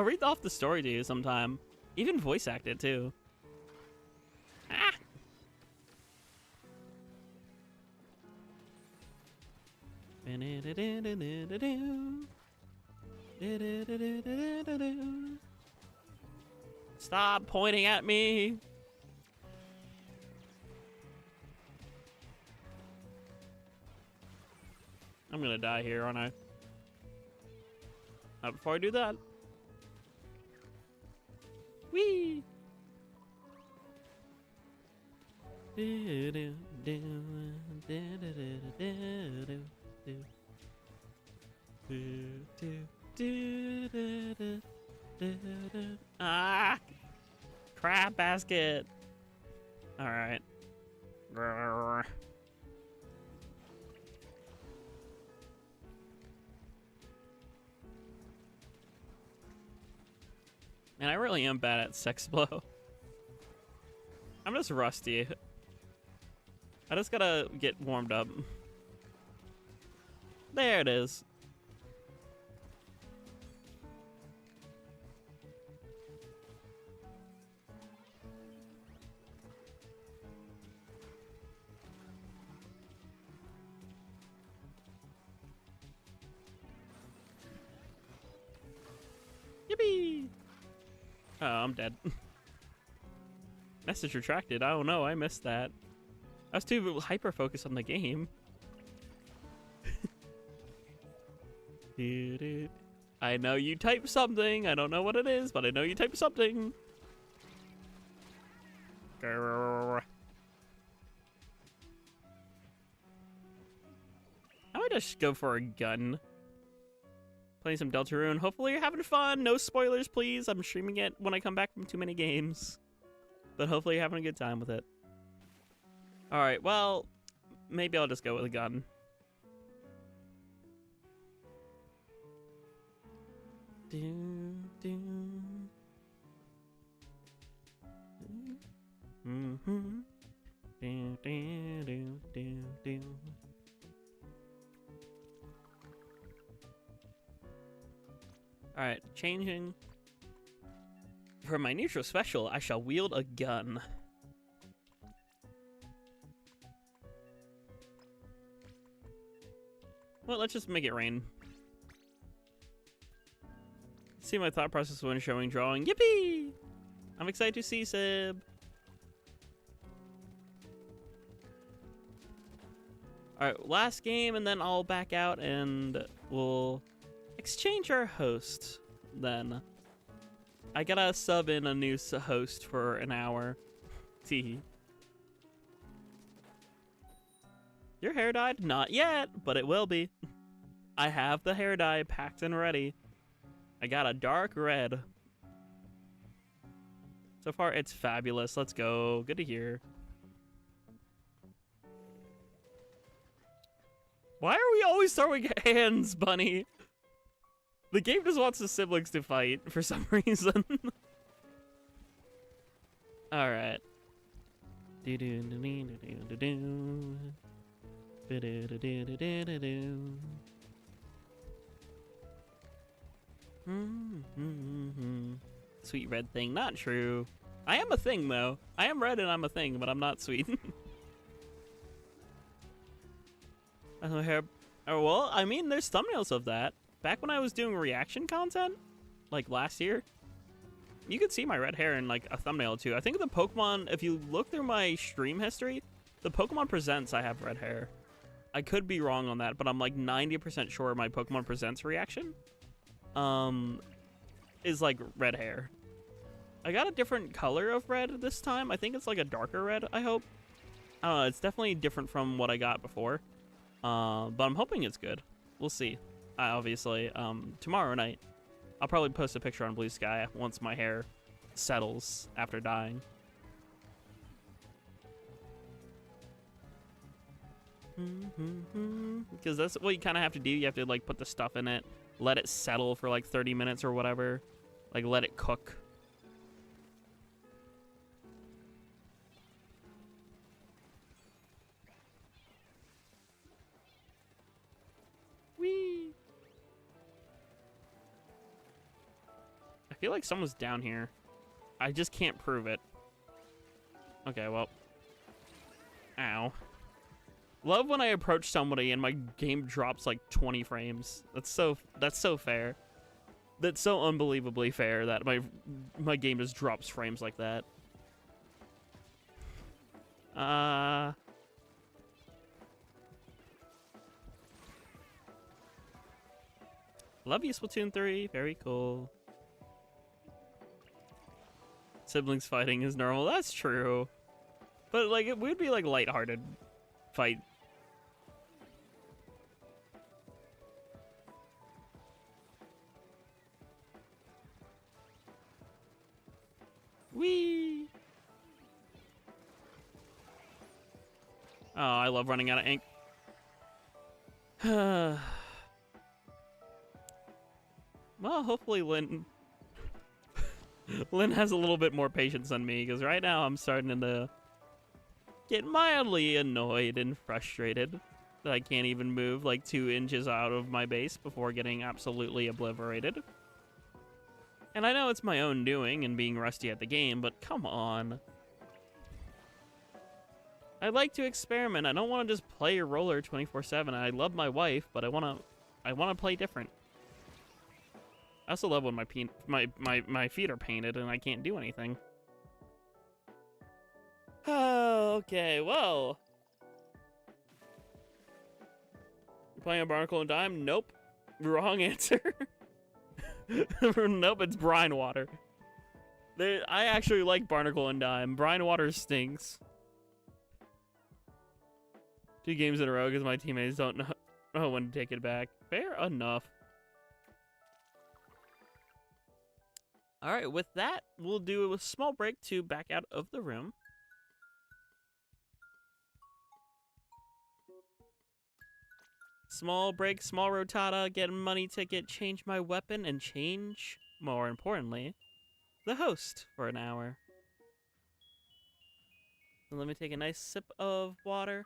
read off the story to you sometime. Even voice act it too. Ah. Stop pointing at me. I'm gonna die here, aren't I? Before I do that. Whee! Ah! Crap basket. All right. And I really am bad at sex blow. I'm just rusty. I just gotta get warmed up. There it is. Yippee! Oh, I'm dead. Message retracted. I don't know. I missed that. I was too hyper-focused on the game. I know you typed something. I don't know what it is, but I know you typed something. I might just go for a gun. Playing some Deltarune. Hopefully you're having fun. No spoilers, please. I'm streaming it when I come back from too many games. But hopefully you're having a good time with it. Alright, well, maybe I'll just go with a gun. Alright, changing. For my neutral special, I shall wield a gun. Well, let's just make it rain. See my thought process when showing drawing. Yippee! I'm excited to see Sib. Alright, last game, and then I'll back out and we'll exchange our host then. I gotta sub in a new host for an hour. Tee. Your hair dyed? Not yet, but it will be. I have the hair dye packed and ready. I got a dark red. So far, it's fabulous. Let's go. Good to hear. Why are we always throwing hands, Bunny? The game just wants the siblings to fight for some reason. Alright. Sweet red thing. Not true. I am a thing, though. I am red and I'm a thing, but I'm not sweet. Well, I mean, there's thumbnails of that. Back when I was doing reaction content, like last year, you could see my red hair in like a thumbnail too. I think the Pokemon, if you look through my stream history, the Pokemon Presents I have red hair. I could be wrong on that, but I'm like 90% sure my Pokemon Presents reaction is like red hair. I got a different color of red this time. I think it's like a darker red, I hope. I don't know, it's definitely different from what I got before. But I'm hoping it's good. We'll see. Obviously, tomorrow night, I'll probably post a picture on Blue Sky once my hair settles after dyeing. Because that's what you kind of have to do. You have to like put the stuff in it, let it settle for like 30 minutes or whatever, like let it cook. Whee! I feel like someone's down here. I just can't prove it. Okay, well. Ow. Love when I approach somebody and my game drops like 20 frames. That's so fair. That's so unbelievably fair that my game just drops frames like that. Love you, Splatoon 3. Very cool. Siblings fighting is normal. That's true. But like it would be like lighthearted fight. Whee! Oh, I love running out of ink. Well, hopefully Lyn has a little bit more patience than me, because right now I'm starting to get mildly annoyed and frustrated that I can't even move like 2 inches out of my base before getting absolutely obliterated. And I know it's my own doing and being rusty at the game, but come on. I like to experiment. I don't want to just play roller 24/7. I love my wife, but I want to play different. I also love when my feet are painted and I can't do anything. Oh, okay, well. You playing a Barnacle and Dime? Nope. Wrong answer. Nope, it's brine water. I actually like Barnacle and Dime. Brine water stinks. 2 games in a row because my teammates don't know when to take it back. Fair enough. Alright, with that, we'll do a small break to back out of the room. Small break, small rotata, get a money ticket, change my weapon, and change, more importantly, the host for an hour. So let me take a nice sip of water.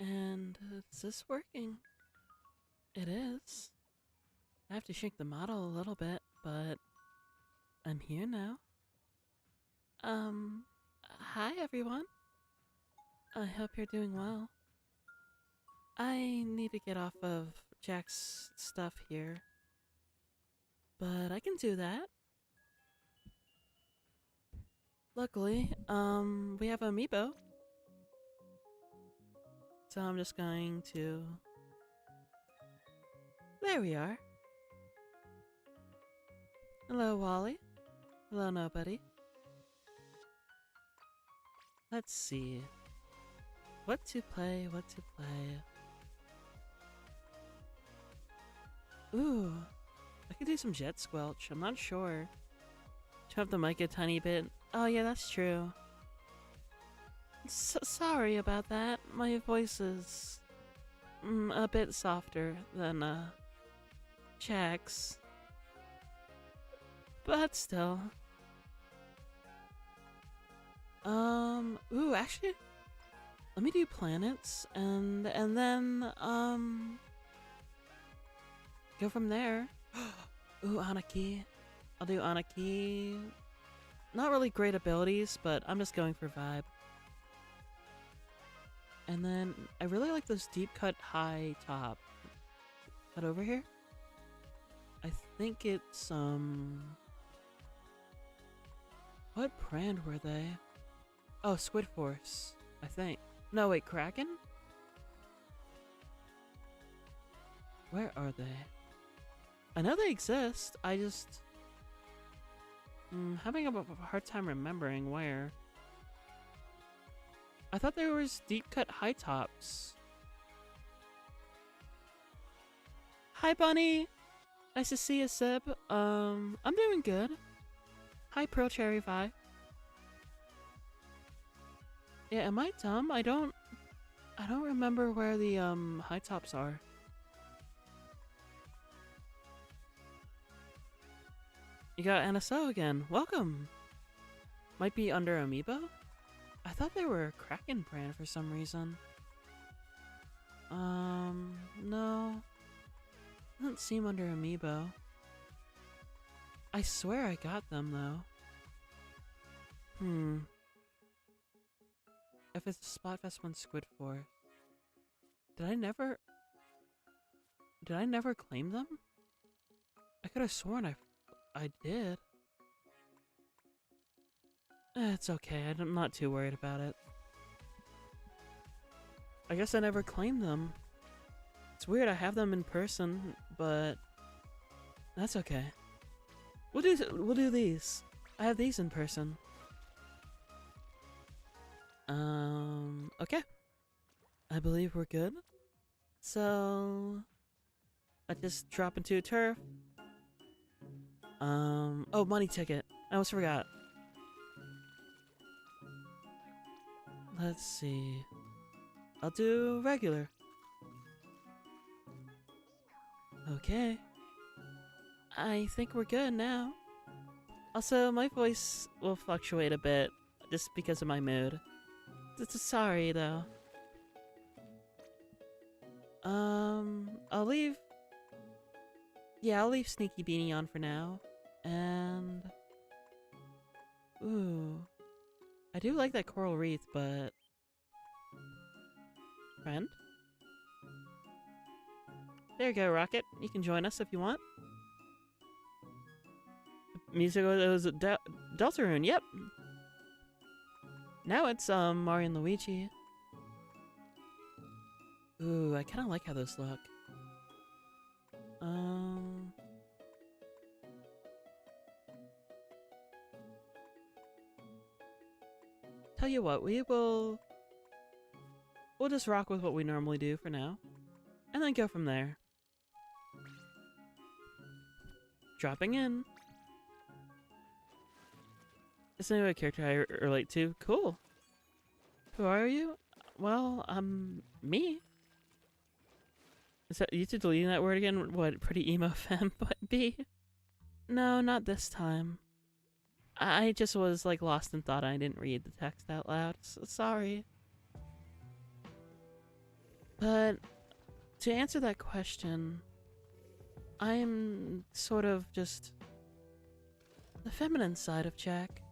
And is this working? It is. I have to shrink the model a little bit, but I'm here now. Hi everyone. I hope you're doing well. I need to get off of Jack's stuff here, but I can do that. Luckily, we have Amiibo. So I'm just going to... There we are. Hello, Wally. Hello, nobody. Let's see. What to play, what to play. Ooh. I could do some Jet Squelch. I'm not sure. Turn up the mic a tiny bit. Oh yeah, that's true. Sorry about that. My voice is a bit softer than Jack's. But still. Ooh, actually, let me do planets and then go from there. Ooh, Anarchy. I'll do Anarchy. Not really great abilities, but I'm just going for vibe. And then I really like this deep cut high top. Head over here. I think it's, what brand were they? Oh, Squid Force, I think. No, wait, Kraken? Where are they? I know they exist, I just... having a hard time remembering where. I thought there was deep cut high tops. Hi, Bunny! Nice to see you, Sib. I'm doing good. Hi, Pearl Cherry Vi. Yeah, am I dumb? I don't remember where the high tops are. You got NSO again. Welcome. Might be under Amiibo? I thought they were a Kraken brand for some reason. No. Doesn't seem under Amiibo. I swear I got them though. If it's a Splatfest 1 Squid Force. Did I never claim them? I could have sworn I did. It's okay, I'm not too worried about it. I guess I never claimed them. It's weird, I have them in person, but that's okay. We'll do these. I have these in person. Okay. I believe we're good. So I just drop into a turf. Oh, money ticket. I almost forgot. Let's see. I'll do regular. Okay. I think we're good now. Also, my voice will fluctuate a bit just because of my mood. Sorry, though. I'll leave... Yeah, I'll leave Sneaky Beanie on for now. And... Ooh. I do like that coral wreath, but... Friend? There you go, Rocket. You can join us if you want. Music was Deltarune, yep. Now it's Mario and Luigi. Ooh, I kinda like how those look. Tell you what, we'll just rock with what we normally do for now. And then go from there. Dropping in. Is there a character I relate to? Cool. Who are you? Well, me. Is that you two deleting that word again? What, pretty emo femme but B? No, not this time. I just was like lost in thought. I didn't read the text out loud. So sorry. But to answer that question, I'm sort of just the feminine side of Jack.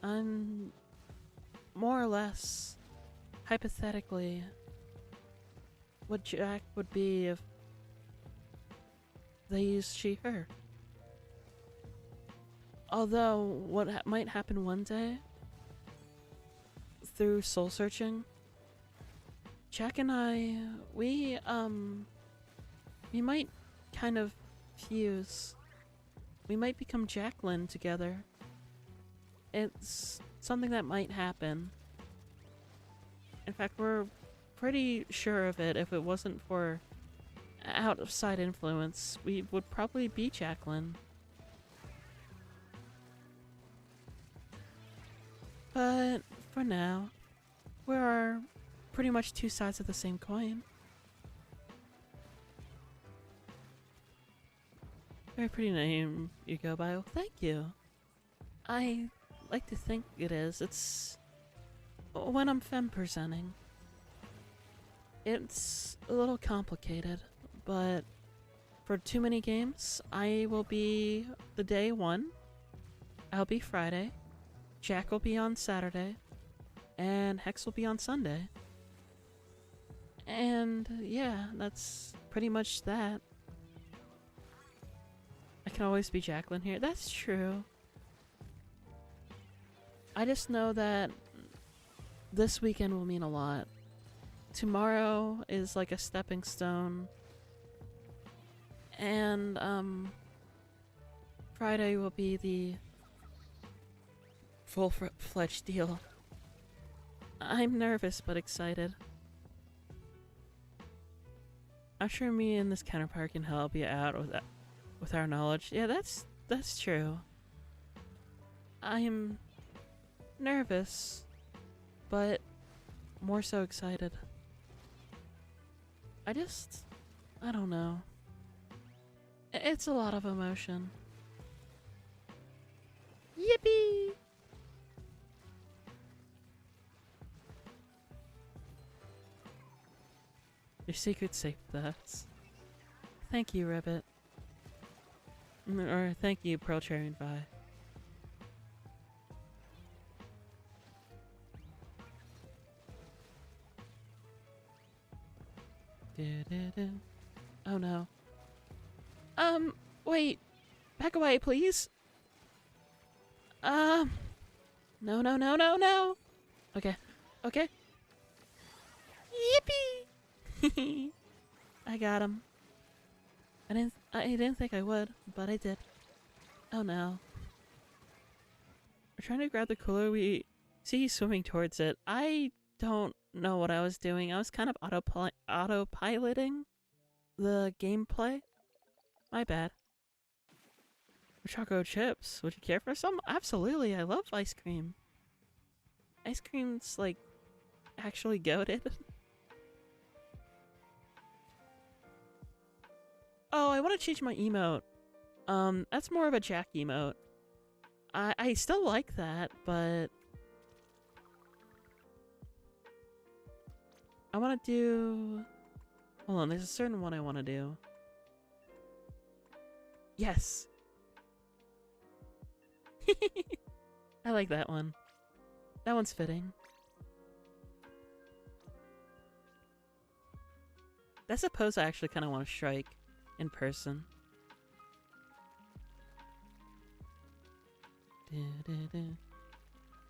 I'm more or less, hypothetically, what Jack would be if they used she, her. Although, what might happen one day, through soul searching, Jack and I, we might kind of fuse. We might become Jacqueline together. It's something that might happen. In fact, we're pretty sure of it. If it wasn't for outside influence, we would probably be Jacqueline. But for now, we're pretty much two sides of the same coin. Very pretty name you go by. Well, thank you. I like to think it is. It's when I'm femme presenting. It's a little complicated, but for too many games, I will be the day one. I'll be Friday. Jack will be on Saturday. And Hex will be on Sunday. And yeah, that's pretty much that. I can always be Jacqueline here. That's true. I just know that this weekend will mean a lot. Tomorrow is like a stepping stone. And, Friday will be the full-fledged deal. I'm nervous but excited. I'm sure me and this counterpart can help you out with our knowledge. Yeah, that's true. I'm nervous, but more so excited. I don't know. It's a lot of emotion. Yippee! Your secret's safe with us. Thank you, Ribbit. Or thank you, Pearl Cherry and Vi. Oh no. Wait. Back away, please. No, no, no, no, no. Okay. Okay. Yippee! I got him. I didn't think I would, but I did. Oh no. We're trying to grab the cooler. We see he's swimming towards it. I don't know what I was doing. I was kind of autopiloting the gameplay. My bad. Choco chips. Would you care for some? Absolutely. I love ice cream. Ice cream's like actually goated. Oh, I want to change my emote. That's more of a Jack emote. I still like that, but I want to do... Hold on, there's a certain one I want to do. Yes! I like that one. That one's fitting. That's a pose I actually kind of want to strike in person.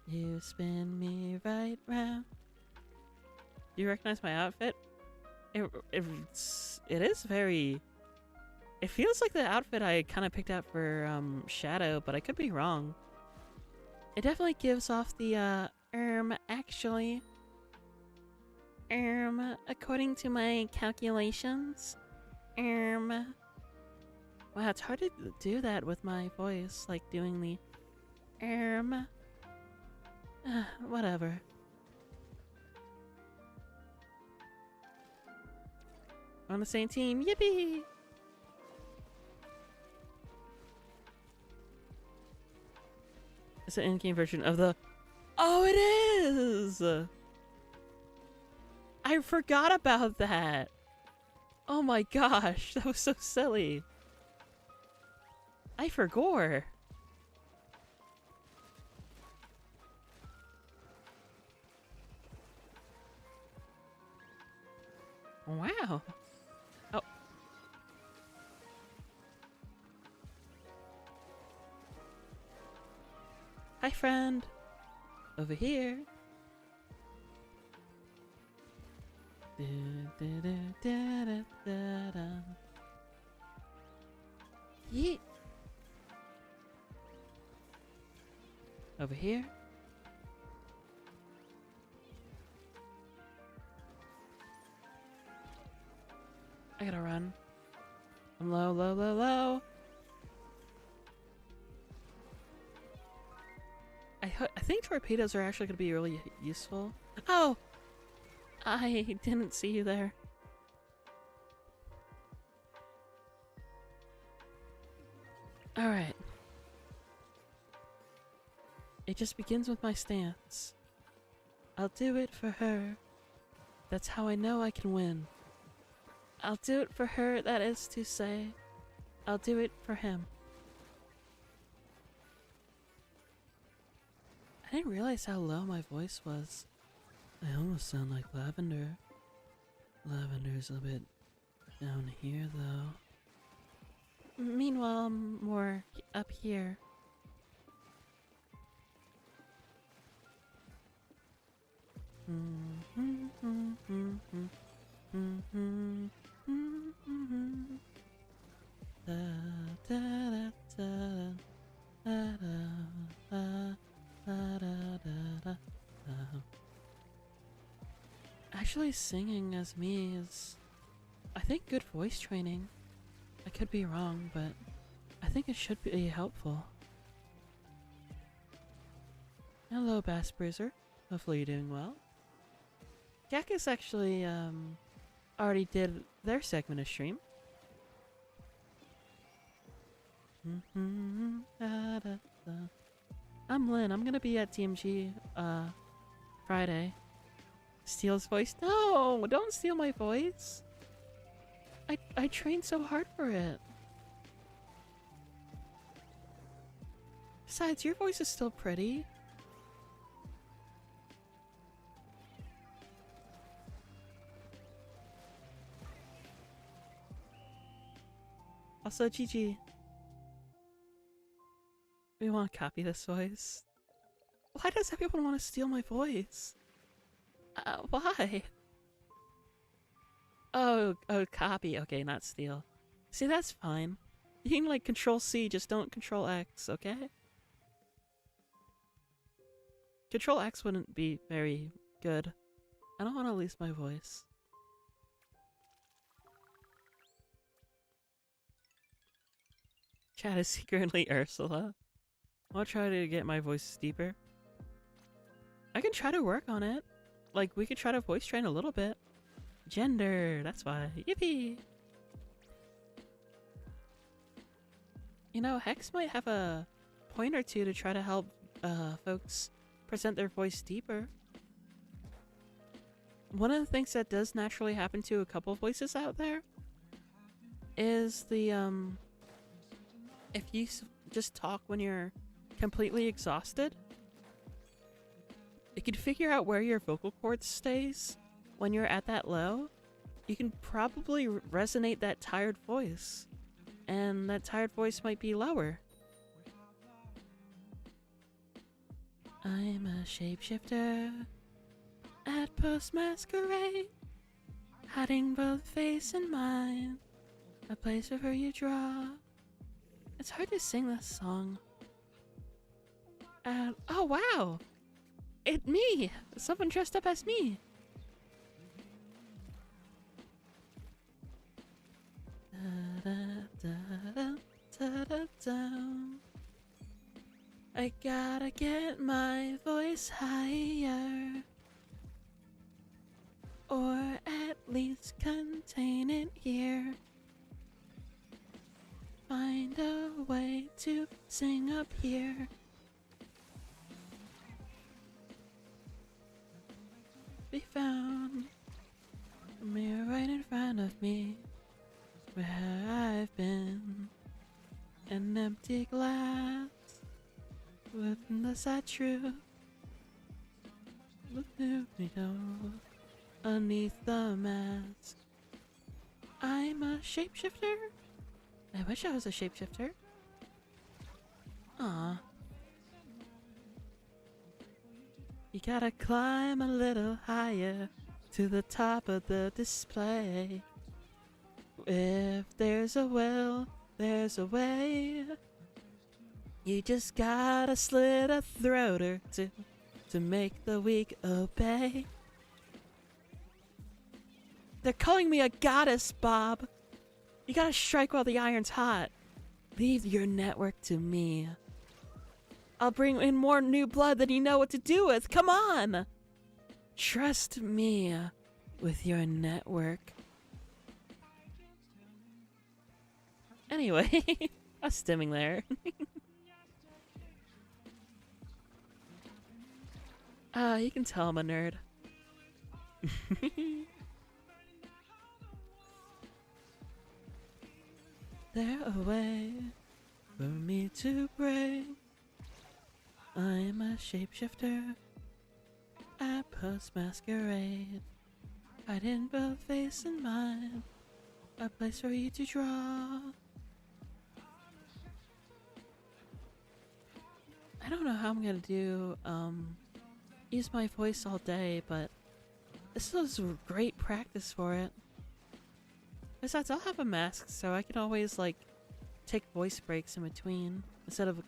You spin me right round. Do you recognize my outfit? It is very... It feels like the outfit I kind of picked out for Shadow, but I could be wrong. It definitely gives off the actually. According to my calculations. Wow, it's hard to do that with my voice, like doing the whatever. We're on the same team, yippee! It's an in-game version of the... Oh, it is! I forgot about that! Oh my gosh, that was so silly. I forgot. Wow. Oh. Hi, friend. Over here. Yeet. Over here. I gotta run. I'm low, low, low, low. I think torpedoes are actually gonna be really useful. Oh! I didn't see you there. Alright. It just begins with my stance. I'll do it for her. That's how I know I can win. I'll do it for her, that is to say. I'll do it for him. I didn't realize how low my voice was. I almost sound like Lavender. Lavender's a bit Down here, though. Meanwhile, I'm more up here. Actually, singing as me is, I think, good voice training. I could be wrong, but I think it should be helpful. Hello, Bass Bruiser. Hopefully you're doing well. Jackogień actually already did their segment of stream. I'm Lyn. I'm gonna be at TMG Friday. Steal his voice? No! Don't steal my voice! I trained so hard for it. Besides, your voice is still pretty. Also, GG. We want to copy this voice. Why does everyone want to steal my voice? Why? Oh, copy. Okay, not steal. See, that's fine. You can, like, Control C, just don't Control X, okay? Control X wouldn't be very good. I don't want to lose my voice. Chat is secretly Ursula. I'll try to get my voice deeper. I can try to work on it. Like, we could try to voice train a little bit. Gender, that's why. Yippee! You know, Hex might have a point or two to try to help folks present their voice deeper. One of the things that does naturally happen to a couple voices out there is the, if you just talk when you're completely exhausted, you can figure out where your vocal cord stays when you're at that low. You can probably resonate that tired voice, and that tired voice might be lower. I'm a shapeshifter at post-masquerade, hiding both face and mind, a place where you draw. It's hard to sing this song. Oh wow! It's me! Someone dressed up as me! I gotta get my voice higher, or at least contain it here. Find a way to sing up here. Be found. A mirror right in front of me, where I've been. An empty glass with the sad truth. Look through me door, underneath the mask. I'm a shapeshifter. I wish I was a shapeshifter. Aw. You gotta climb a little higher to the top of the display. If there's a will, there's a way. You just gotta slit a throat or two to make the weak obey. They're calling me a goddess, Bob. You gotta strike while the iron's hot. Leave your network to me. I'll bring in more new blood than you know what to do with. Come on! Trust me with your network. Anyway, I was stimming there. You can tell I'm a nerd. There a way for me to break? I'm a shapeshifter at post-masquerade, hiding both face and mind, A place for you to draw. I don't know how I'm gonna do, use my voice all day, but this is great practice for it. Besides, I'll have a mask, so I can always, like, take voice breaks in between, instead of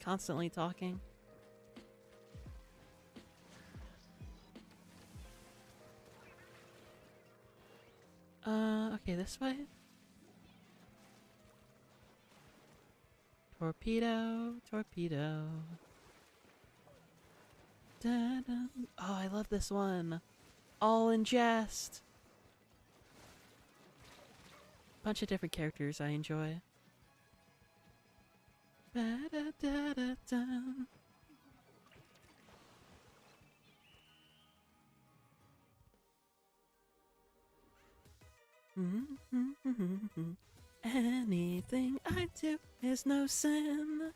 constantly talking. Okay, this way? Torpedo, torpedo. Da-da. Oh, I love this one. All in jest. Bunch of different characters I enjoy. Ba-da-da-da-da. Anything I do is no sin.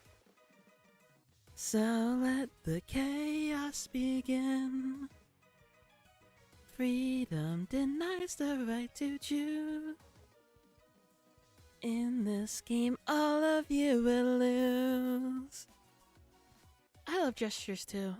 So let the chaos begin. Freedom denies the right to choose. In this game, all of you will lose. I love gestures too.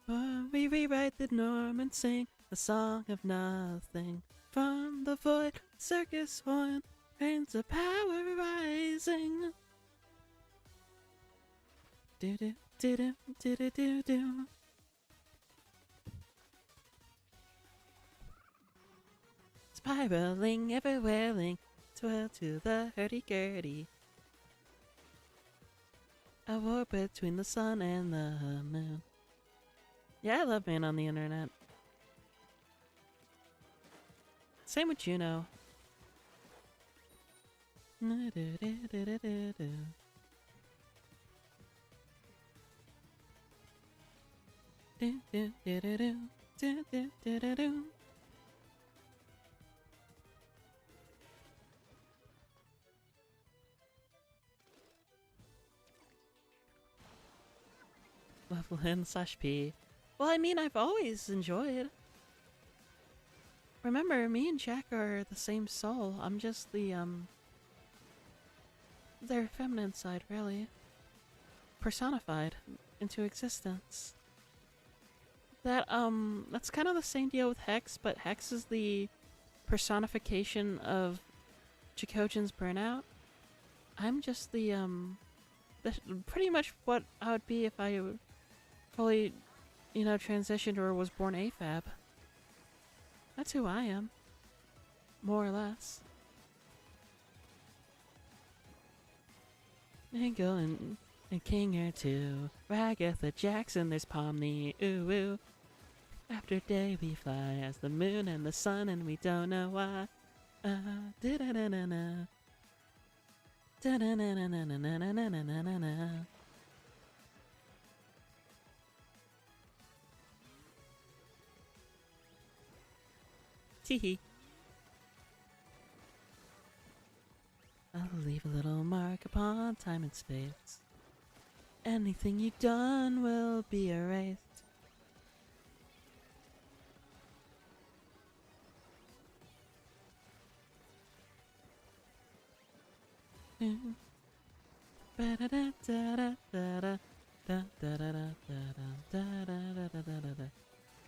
But we rewrite the norm and sing a song of nothing. From the void, circus horn, reigns of power rising. Do do do do do do do do. Spiraling, ever whirling, twirl to the hurdy-gurdy. A war between the sun and the moon. Yeah, I love Man on the Internet. Same with Juno. Level N/P. Well, I mean, I've always enjoyed. Remember, me and Jack are the same soul. I'm just the, their feminine side, really. Personified into existence. That's kind of the same deal with Hex, but Hex is the personification of Jackogyen's burnout. I'm just the, pretty much what I would be if I fully, you know, transitioned or was born AFAB. That's who I am. More or less. And going and King or two. Ragatha Jackson, there's Pomni, ooh ooh. After day we fly as the moon and the sun and we don't know why. Da-da-da-da-da. Da-da-da-da-da-da-da-da-da-da-da. Teehee. I'll leave a little mark upon time and space. Anything you've done will be erased.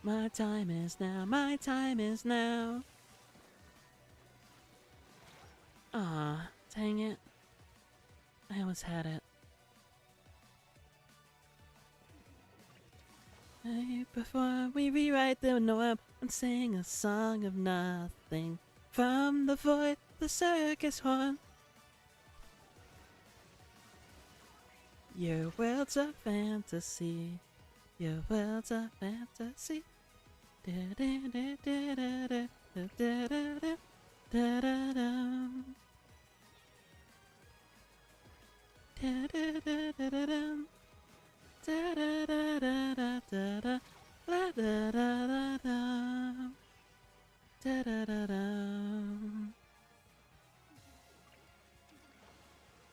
My time is now, my time is now. Ah, dang it. I almost had it. Hey, before we rewrite the norm and sing a song of nothing. From the void, the circus horn. Your world's a fantasy. Your world's a fantasy.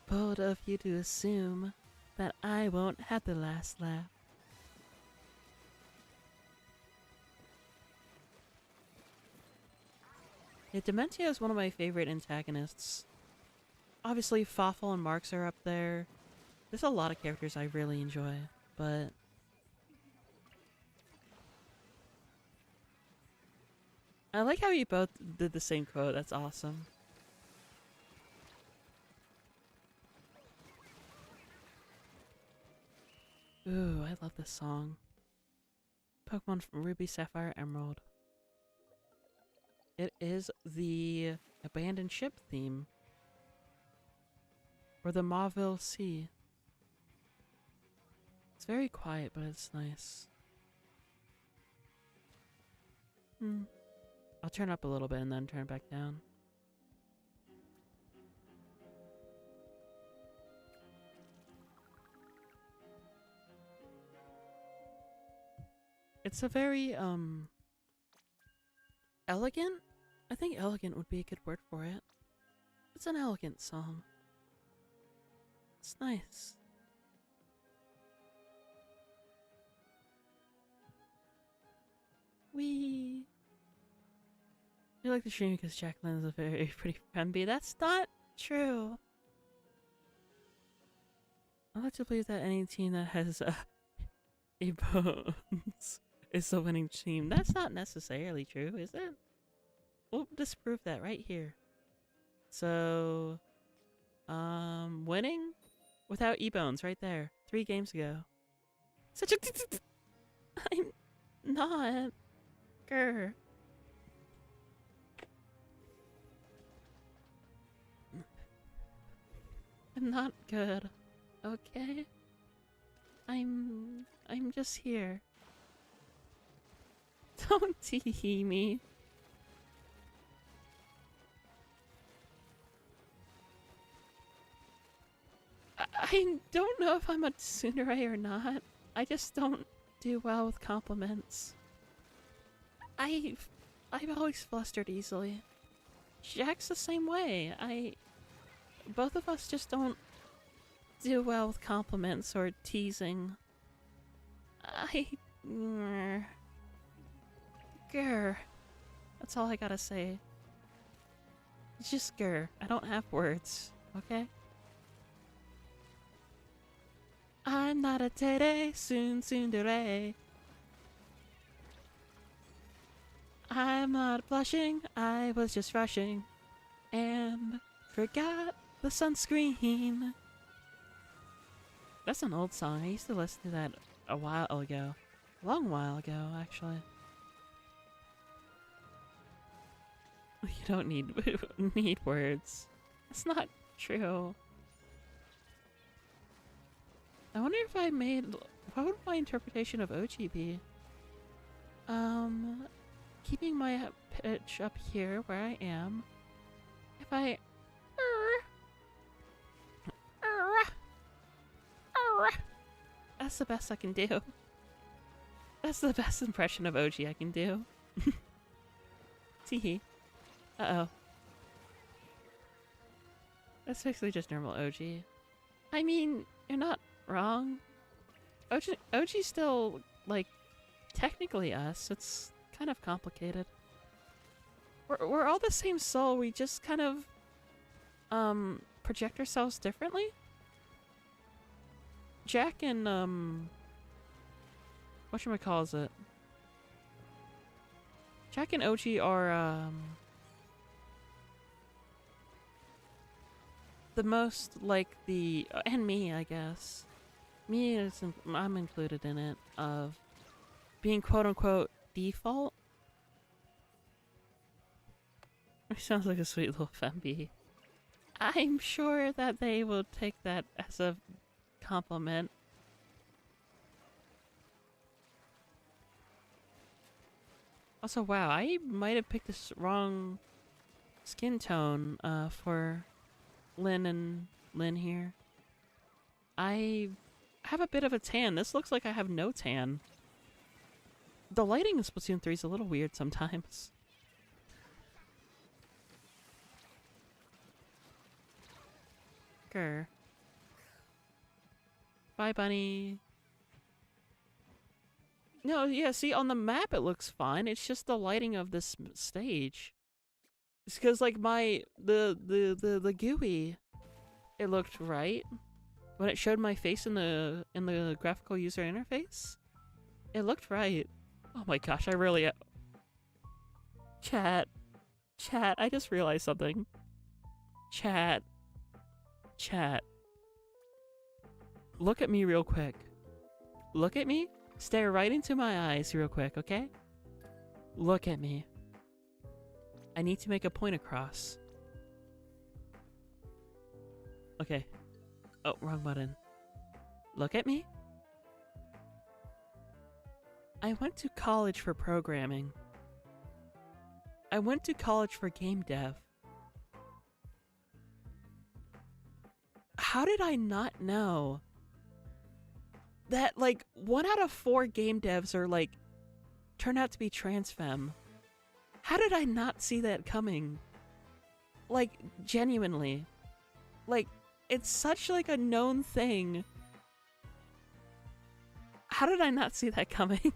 Bold of you to assume that I won't have the last laugh. Yeah, Dementio is one of my favorite antagonists. Obviously, Fawful and Marks are up there. There's a lot of characters I really enjoy, but... I like how you both did the same quote. That's awesome. Ooh, I love this song. Pokemon Ruby, Sapphire, Emerald. It is the abandoned ship theme. Or the Mauville Sea. It's very quiet, but it's nice. I'll turn up a little bit and then turn it back down. It's a very, elegant? I think elegant would be a good word for it. It's an elegant song. It's nice. Wee. You like the stream because Jacqueline is a very pretty femby. That's not true. I like to believe that any team that has a bones is the winning team. That's not necessarily true, is it? We'll disprove that right here. So, winning without E-Bones right there. 3 games ago. Such a... I'm not. Grr. I'm not good. Okay? I'm just here. Don't tee me. I don't know if I'm a tsundere or not. I just don't do well with compliments. I'm always flustered easily. Jack's the same way. Both of us just don't do well with compliments or teasing. Grr. That's all I gotta say. It's just grr. I don't have words, okay? I'm not a tere, tsundere. I'm not blushing, I was just rushing. And forgot the sunscreen. That's an old song. I used to listen to that a while ago. A long while ago, actually. You don't need words. That's not true. I wonder if I made... What would my interpretation of OG be? Keeping my pitch up here where I am. If I... That's the best I can do. That's the best impression of OG I can do. Teehee. Uh-oh. That's basically just normal OG. I mean, you're not wrong. OG's still, like, technically us. It's kind of complicated. We're all the same soul. We just kind of, project ourselves differently. Jack and, whatchamacallit? Jack and OG are, the most like the... and me, I guess. Me is... I'm included in it, of being quote-unquote default. It sounds like a sweet little femby. I'm sure that they will take that as a compliment. Also, wow, I might have picked this wrong skin tone for Lyn here. I have a bit of a tan. This looks like I have no tan. The lighting in Splatoon 3 is a little weird sometimes. Grr. Bye, bunny. No, yeah, see, on the map it looks fine. It's just the lighting of this stage. It's because like the GUI, it looked right when it showed my face in the graphical user interface. It looked right. Oh my gosh, I really chat, I just realized something. Chat. Look at me real quick. Look at me. Stare right into my eyes real quick, okay? Look at me. I need to make a point across. Okay. Oh, wrong button. Look at me. I went to college for programming. I went to college for game dev. How did I not know that, like, 1 out of 4 game devs are, like, turn out to be trans femme? How did I not see that coming? Like, genuinely. Like, it's such, like, a known thing. How did I not see that coming?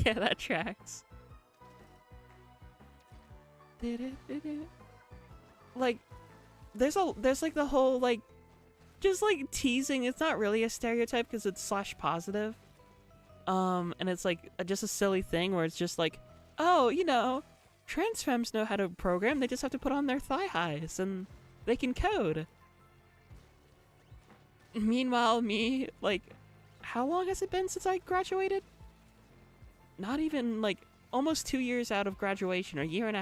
Yeah, that tracks. Like, there's like the whole, like, just like teasing. It's not really a stereotype because it's / positive. And it's like just a silly thing where it's just like, oh, you know, trans femmes know how to program. They just have to put on their thigh highs and they can code. Meanwhile, me, like, how long has it been since I graduated? Not even, like, almost 2 years out of graduation, or 1.5 years.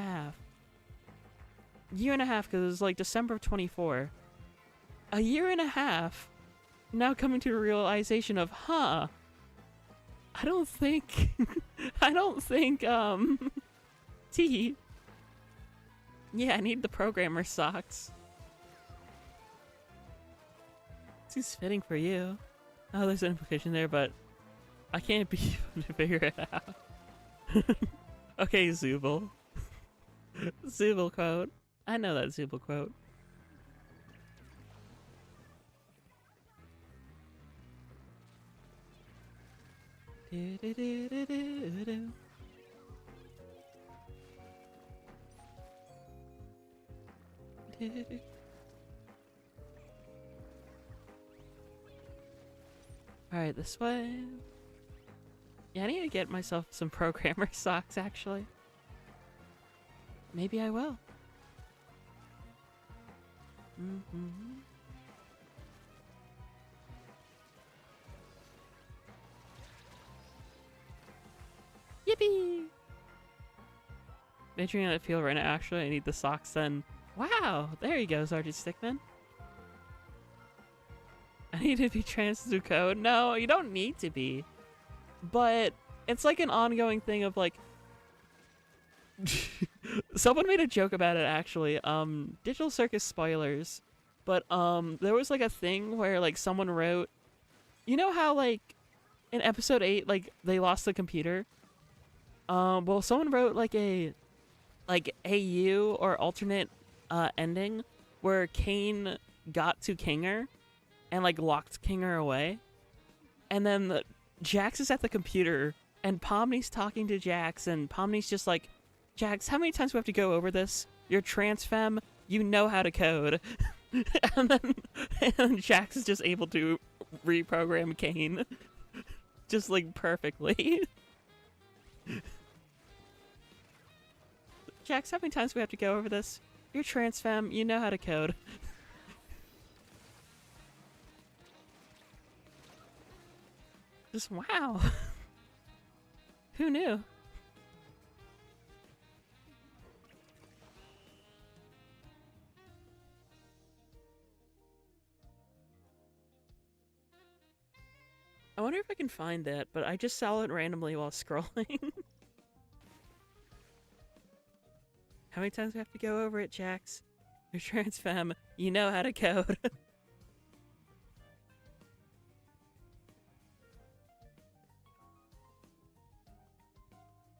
1.5 years, because it was like December of 24. 1.5 years now coming to the realization of, huh, I don't think T. Yeah, I need the programmer socks. Seems fitting for you. Oh, there's an implication there, but I can't be able to figure it out. Okay, Zooble. Zooble quote. I know that Zooble quote. Do, do, do, do, do, do. Do, do. Alright, this way. Yeah, I need to get myself some programmer socks, actually. Maybe I will. Yippee! Majoring on that field right now, actually, I need the socks then. Wow! There you go, Sergeant Stickman. I need to be trans to do code. No, you don't need to be. But it's like an ongoing thing of like someone made a joke about it actually. Digital Circus spoilers. But there was like a thing where like someone wrote, you know how like in episode 8 like they lost the computer? Well someone wrote like a AU or alternate ending where Kane got to Kinger and like locked Kinger away. And then Jax is at the computer, and Pomni's talking to Jax, and Pomni's just like, Jax, how many times do we have to go over this? You're trans femme, you know how to code. and Jax is just able to reprogram Kane. Just like perfectly. Jax, how many times do we have to go over this? You're trans femme, you know how to code. Just wow. Who knew? I wonder if I can find that, but I just saw it randomly while scrolling. How many times do we have to go over it, Jax? You're trans femme, you know how to code.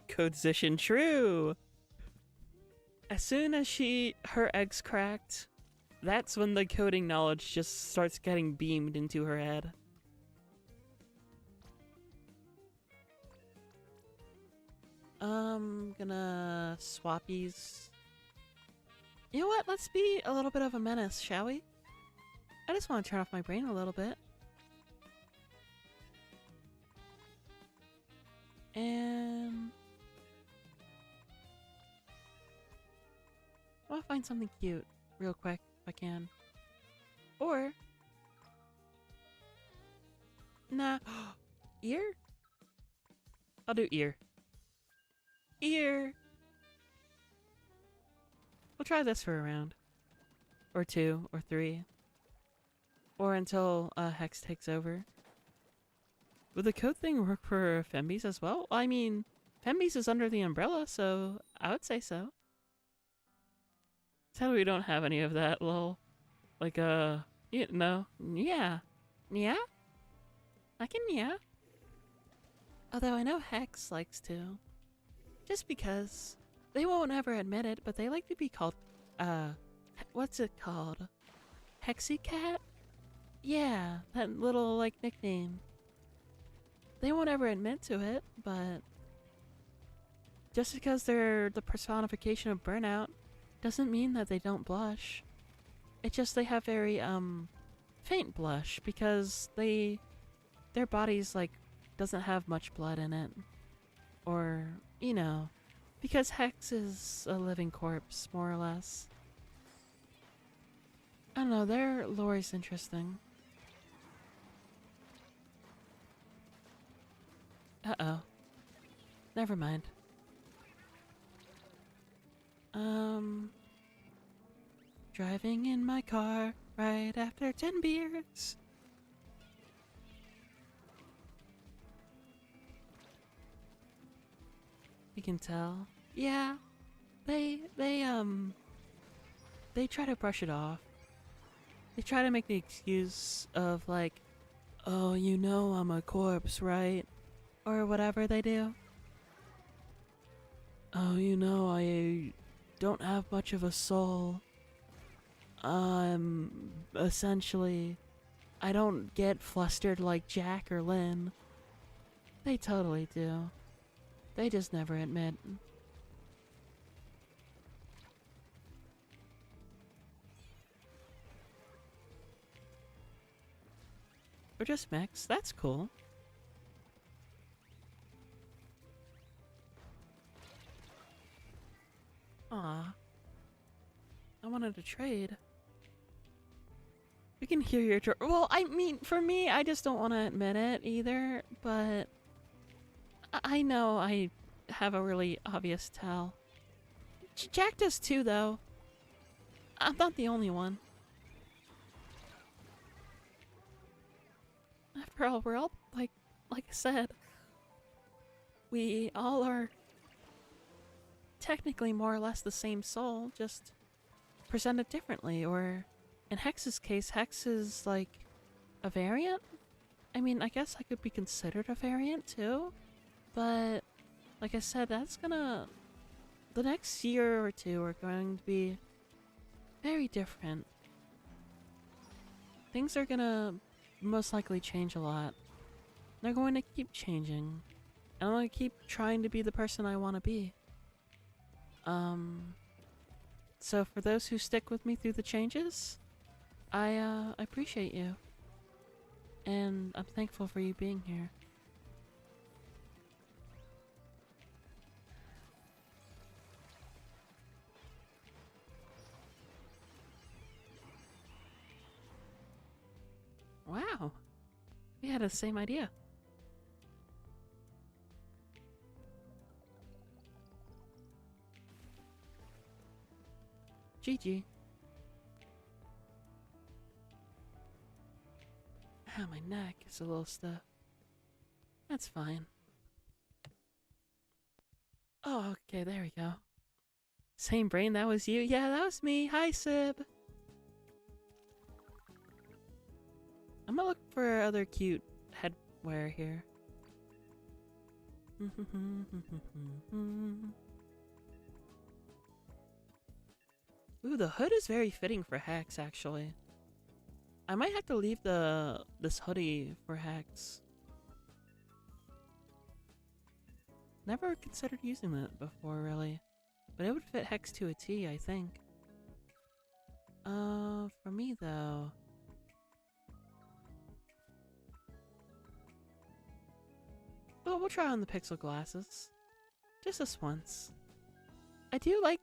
Codezition true. As soon as her eggs cracked, That's when the coding knowledge just starts getting beamed into her head. Gonna swappies. You know what? Let's be a little bit of a menace, shall we? I just want to turn off my brain a little bit. And I want to find something cute real quick if I can. Or nah. Ear? I'll do ear. Ear! We'll try this for a round. Or 2, or 3. Or until Hex takes over. Would the code thing work for Fembies as well? I mean, Fembies is under the umbrella, so I would say so. Tell we don't have any of that little, like, you know, yeah. Yeah? I can, yeah. Although I know Hex likes to. Just because. They won't ever admit it, but they like to be called, what's it called? Hexy Cat? Yeah, that little, like, nickname. They won't ever admit to it, but just because they're the personification of burnout doesn't mean that they don't blush. It's just they have very, faint blush because their bodies, like, doesn't have much blood in it. Or, you know, because Hex is a living corpse, more or less. I don't know, their lore is interesting. Uh-oh. Never mind. Driving in my car right after 10 beers. You can tell. Yeah. They try to brush it off. They try to make the excuse of like, oh, you know I'm a corpse, right? Or whatever they do. Oh, you know, I don't have much of a soul. Essentially, I don't get flustered like Jack or Lyn. They totally do. They just never admit. Or just mix. That's cool. Aw. I wanted to trade. We can hear your well, I mean, for me, I just don't want to admit it either, but I know I have a really obvious tell. Jack does too, though. I'm not the only one. After all, we're all, like I said, we all are technically more or less the same soul, just presented differently, or in Hex's case, Hex is like a variant? I mean, I guess I could be considered a variant too, but like I said, that's gonna... the next year or two are going to be very different. Things are gonna most likely change a lot. They're going to keep changing. And I'm gonna keep trying to be the person I want to be. So for those who stick with me through the changes, I appreciate you. And I'm thankful for you being here. Wow. We had the same idea. GG. Ah, my neck is a little stiff. That's fine. Oh, okay, there we go. Same brain, that was you? Yeah, that was me. Hi, Sib. I'm gonna look for other cute headwear here. Ooh, the hood is very fitting for Hex, actually. I might have to leave this hoodie for Hex. Never considered using that before, really. But it would fit Hex to a T, I think. For me, though... Well, we'll try on the pixel glasses. Just this once. I do like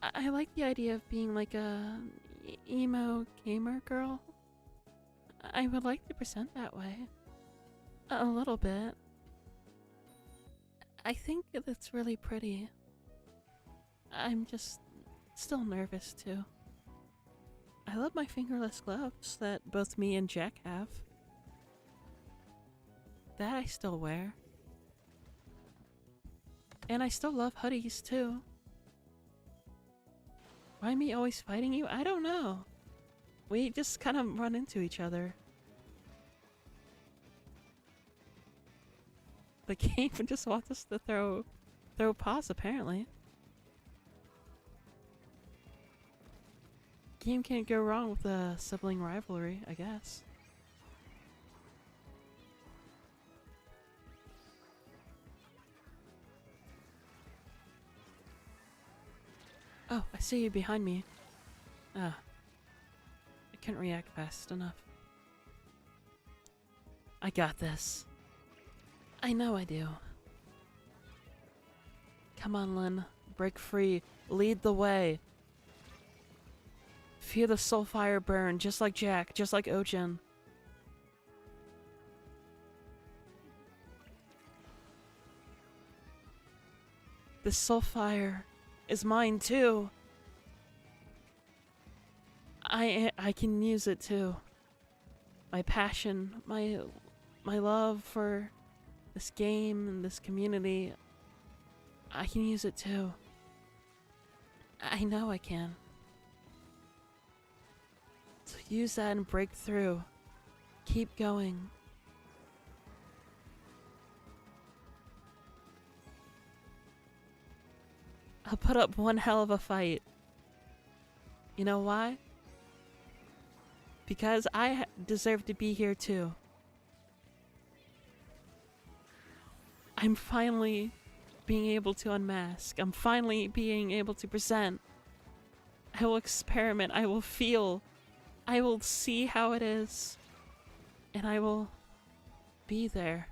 I like the idea of being like a emo gamer girl. I would like to present that way. A little bit. I think it's really pretty. I'm just still nervous too. I love my fingerless gloves that both me and Jack have. That I still wear. And I still love hoodies too. Why me always fighting you? I don't know. We just kind of run into each other. The game just wants us to throw paws, apparently. Game can't go wrong with a sibling rivalry, I guess. Oh, I see you behind me. Ah. I couldn't react fast enough. I got this. I know I do. Come on, Lyn. Break free. Lead the way. Feel the soul fire burn, just like Jack, just like Jackogień. The soul fire is mine too. I can use it too. My passion, my love for this game and this community, I can use it too. I know I can. So use that and break through. Keep going. I'll put up one hell of a fight. You know why? Because I deserve to be here too. I'm finally being able to unmask. I'm finally being able to present. I will experiment. I will feel. I will see how it is. And I will be there.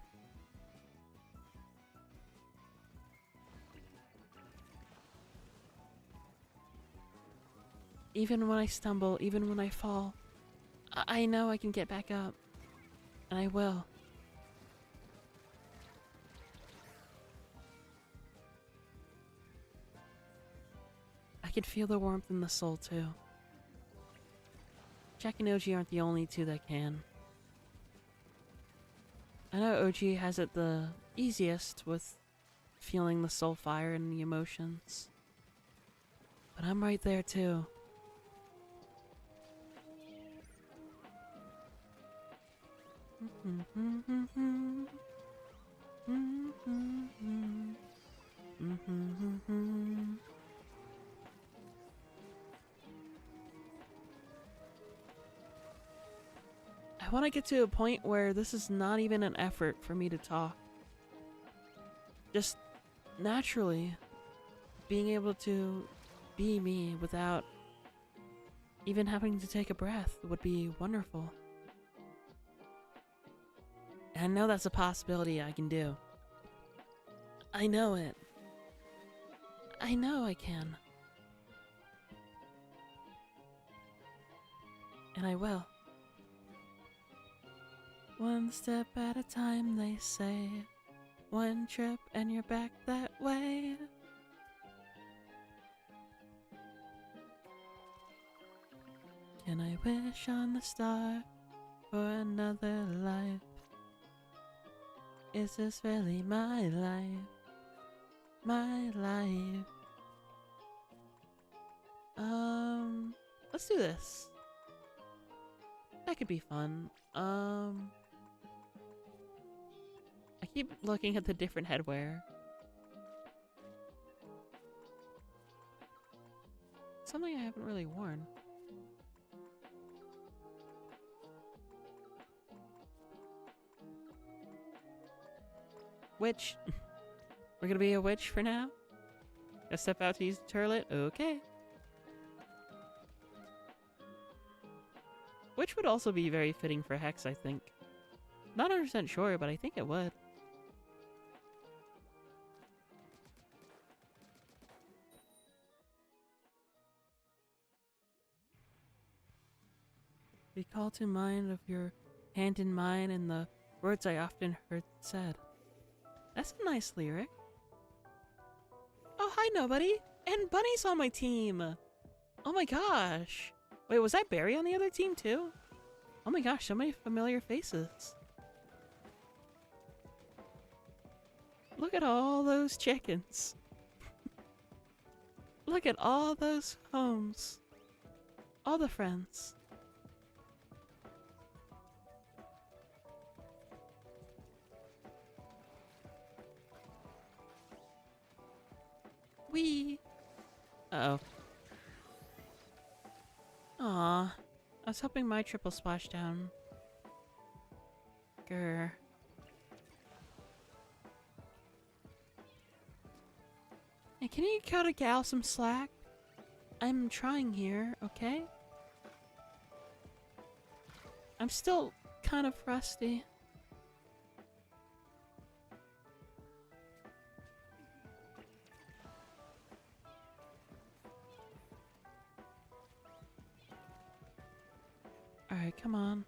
Even when I stumble, even when I fall, I know I can get back up. And I will. I can feel the warmth in the soul too. Jack and OG aren't the only two that can. I know OG has it the easiest with feeling the soul fire and the emotions. But I'm right there too. I want to get to a point where this is not even an effort for me to talk. Just naturally being able to be me without even having to take a breath would be wonderful. And I know that's a possibility I can do. I know it. I know I can. And I will. One step at a time, they say. One trip and you're back that way. Can I wish on a star for another life? Is this really my life? My life. Let's do this. That could be fun. I keep looking at the different headwear. Something I haven't really worn. Witch. We're gonna be a witch for now? Gotta step out to use the turlet? Okay. Witch would also be very fitting for Hex, I think. Not 100% sure, but I think it would. Recall to mind of your hand in mine and the words I often heard said. That's a nice lyric. Oh, hi, nobody. And Bunny's on my team. Oh my gosh. Wait, was that Barry on the other team too? Oh my gosh, so many familiar faces. Look at all those chickens. Look at all those homes. All the friends. Wee. Uh-oh. Aw. I was hoping my triple splashdown. Grr. Hey, can you cut a gal some slack? I'm trying here, okay? I'm still kind of rusty. Alright, come on.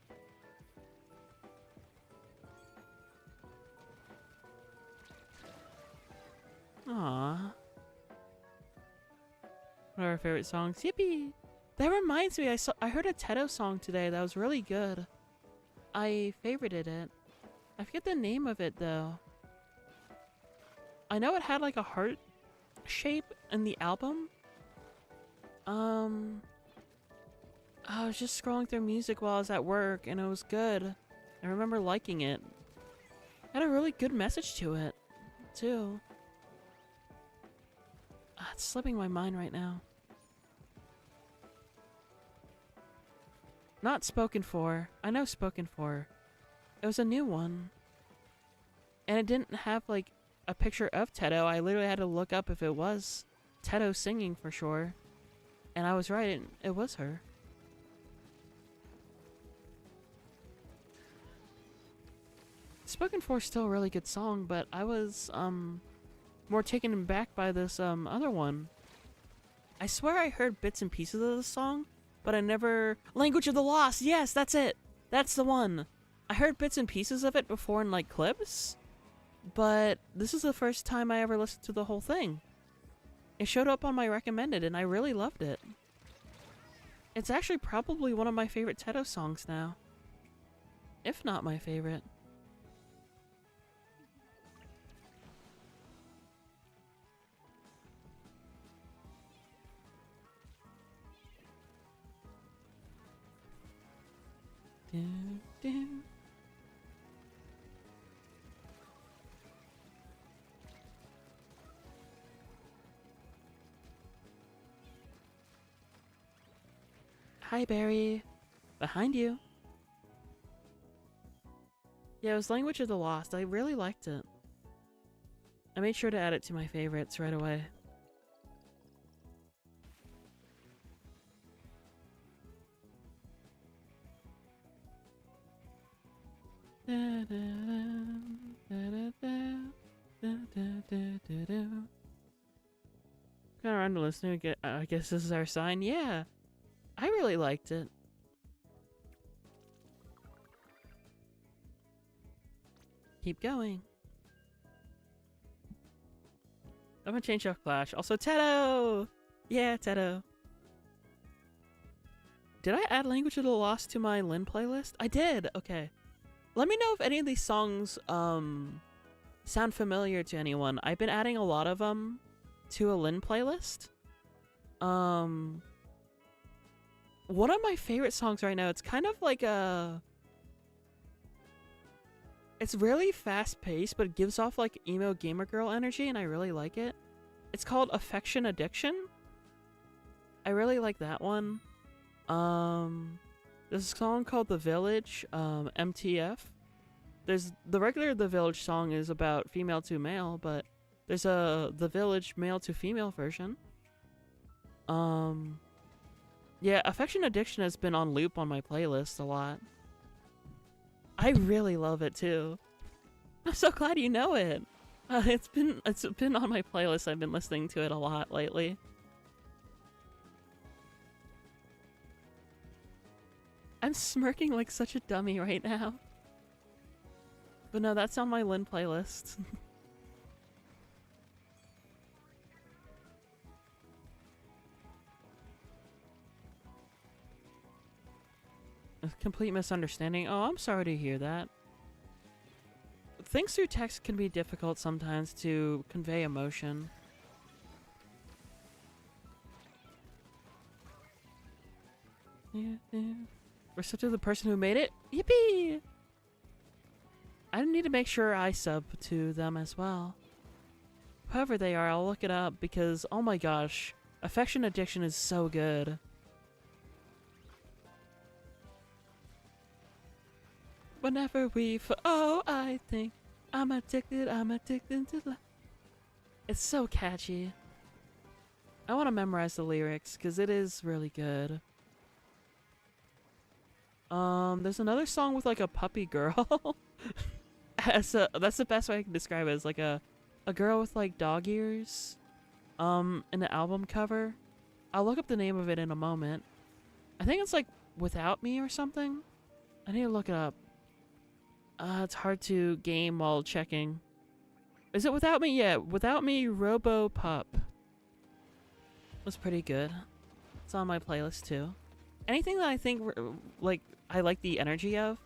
Aww. One of our favorite songs. Yippee! That reminds me, I heard a Tedo song today that was really good. I favorited it. I forget the name of it though. I know it had like a heart shape in the album. I was just scrolling through music while I was at work and it was good. I remember liking it. It had a really good message to it, too. It's slipping my mind right now. Not Spoken For. I know Spoken For. It was a new one. And it didn't have, like, a picture of Tedo. I literally had to look up if it was Tedo singing for sure. And I was right, it was her. Spoken For is still a really good song, but I was, more taken aback by this, other one. I swear I heard bits and pieces of the song, but I never... Language of the Lost! Yes, that's it! That's the one! I heard bits and pieces of it before in, like, clips, but this is the first time I ever listened to the whole thing. It showed up on my recommended, and I really loved it. It's actually probably one of my favorite Tedo songs now. If not my favorite. Do, do. Hi, Barry. Behind you. Yeah, it was Language of the Lost. I really liked it. I made sure to add it to my favorites right away. Going around to listen to I guess this is our sign. Yeah, I really liked it. Keep going. I'm gonna change up Clash. Also, Tedo! Yeah, Tedo. Did I add Language of the Lost to my Lyn playlist? I did! Okay. Let me know if any of these songs, sound familiar to anyone. I've been adding a lot of them to a Lyn playlist. One of my favorite songs right now, it's kind of like a... It's really fast paced, but it gives off like emo gamer girl energy, and I really like it. It's called Affection Addiction. I really like that one. There's a song called The Village, MTF. There's the regular The Village song is about female to male, but there's a The Village male to female version. Yeah, Affection Addiction has been on loop on my playlist a lot. I really love it too. I'm so glad you know it. It's been on my playlist. I've been listening to it a lot lately. I'm smirking like such a dummy right now. But no, that's on my Lyn playlist. A complete misunderstanding. Oh, I'm sorry to hear that. Things through text can be difficult sometimes to convey emotion. We're such to the person who made it. Yippee! I need to make sure I sub to them as well. Whoever they are, I'll look it up because, oh my gosh, Affection Addiction is so good. Whenever oh, I think I'm addicted to life. It's so catchy. I want to memorize the lyrics because it is really good. There's another song with like a puppy girl. That's the best way I can describe it. It's like a girl with like dog ears. In the album cover. I'll look up the name of it in a moment. I think it's like Without Me or something. I need to look it up. It's hard to game while checking. Is it Without Me? Yeah, Without Me, Robo Pup. Was pretty good. It's on my playlist too. Anything that I think like I like the energy of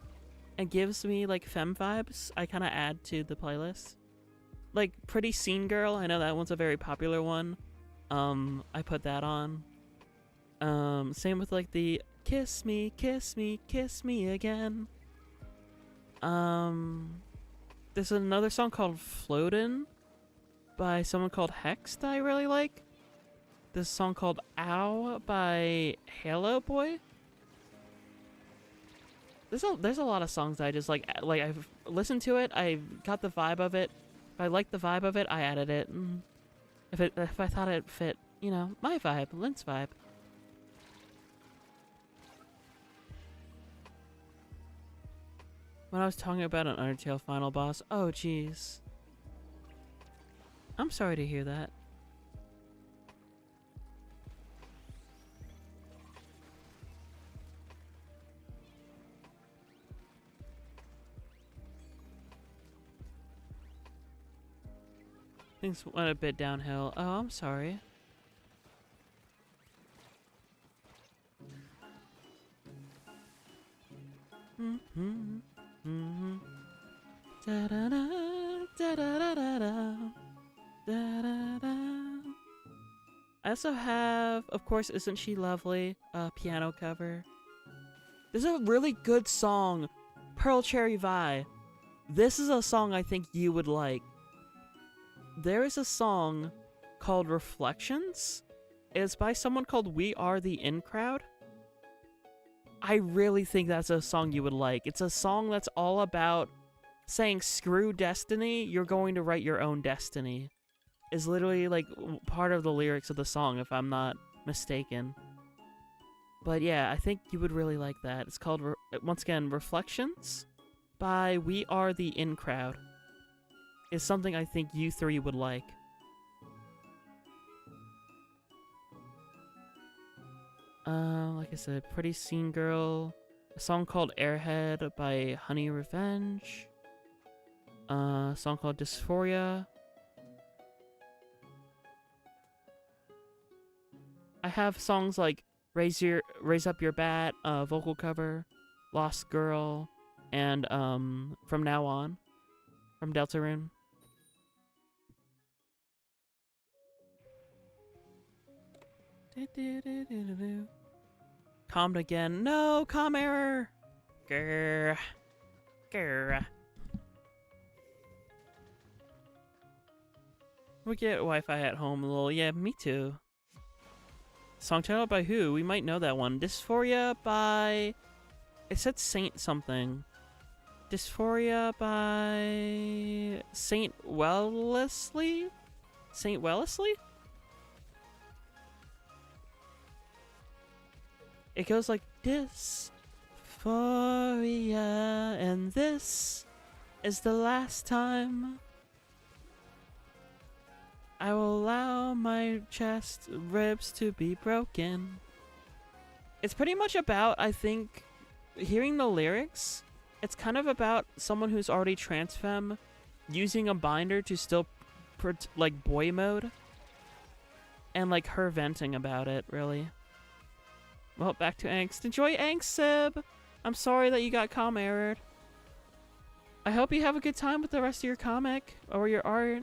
and gives me like femme vibes, I kind of add to the playlist. Like Pretty Scene Girl, I know that one's a very popular one. I put that on. Same with like the Kiss Me, Kiss Me, Kiss Me Again. There's another song called Floatin' by someone called Hex that I really like. This song called Ow by Halo Boy. There's a lot of songs that I just like I've listened to it, I got the vibe of it. If I liked the vibe of it, I added it. And if I thought it fit, you know, my vibe, Lyn's vibe. When I was talking about an Undertale final boss, oh jeez. I'm sorry to hear that. Things went a bit downhill. Oh, I'm sorry. Da da da da da da da da da. I also have, of course, Isn't She Lovely? Piano cover. This is a really good song, Pearl Cherry Vi. This is a song I think you would like. There is a song called Reflections. It's by someone called We Are the In Crowd. I really think that's a song you would like. It's a song that's all about saying screw destiny, you're going to write your own destiny. Is literally like part of the lyrics of the song, if I'm not mistaken. But yeah, I think you would really like that. It's called, once again, Reflections by We Are the In Crowd. Is something I think you three would like. Like I said, Pretty Scene Girl. A song called Airhead by Honey Revenge. A song called Dysphoria. I have songs like Raise Up Your Bat, vocal cover, Lost Girl, and From Now On, from Deltarune. Calmed again. No, calm error. Grr. Grr. We get Wi-Fi at home, lol. Yeah, me too. Song title by who? We might know that one. Dysphoria by... It said Saint something. Dysphoria by... Saint Wellesley? Saint Wellesley? It goes like Dysphoria, and this is the last time I will allow my chest ribs to be broken. It's pretty much about, I think, hearing the lyrics, it's kind of about someone who's already trans femme using a binder to still, like, boy mode. And, like, her venting about it, really. Well, back to angst. Enjoy angst, Sib! I'm sorry that you got com errored. I hope you have a good time with the rest of your comic, or your art.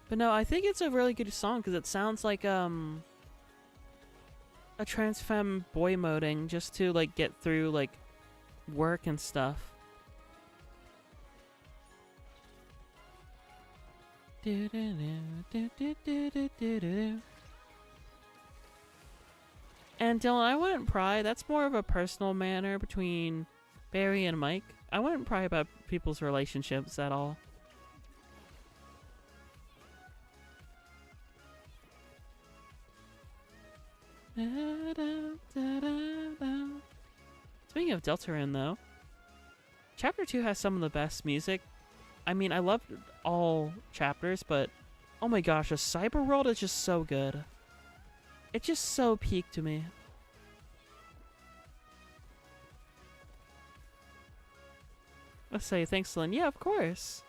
But no, I think it's a really good song because it sounds like a trans femme boy moding just to like get through like work and stuff. And Dylan, I wouldn't pry. That's more of a personal matter between Barry and Mike. I wouldn't pry about people's relationships at all. Speaking of Deltarune, though, Chapter 2 has some of the best music. I mean, I loved all chapters, but oh my gosh, a Cyber World is just so good. It just so peaked to me. Let's say thanks, Lyn. Yeah, of course.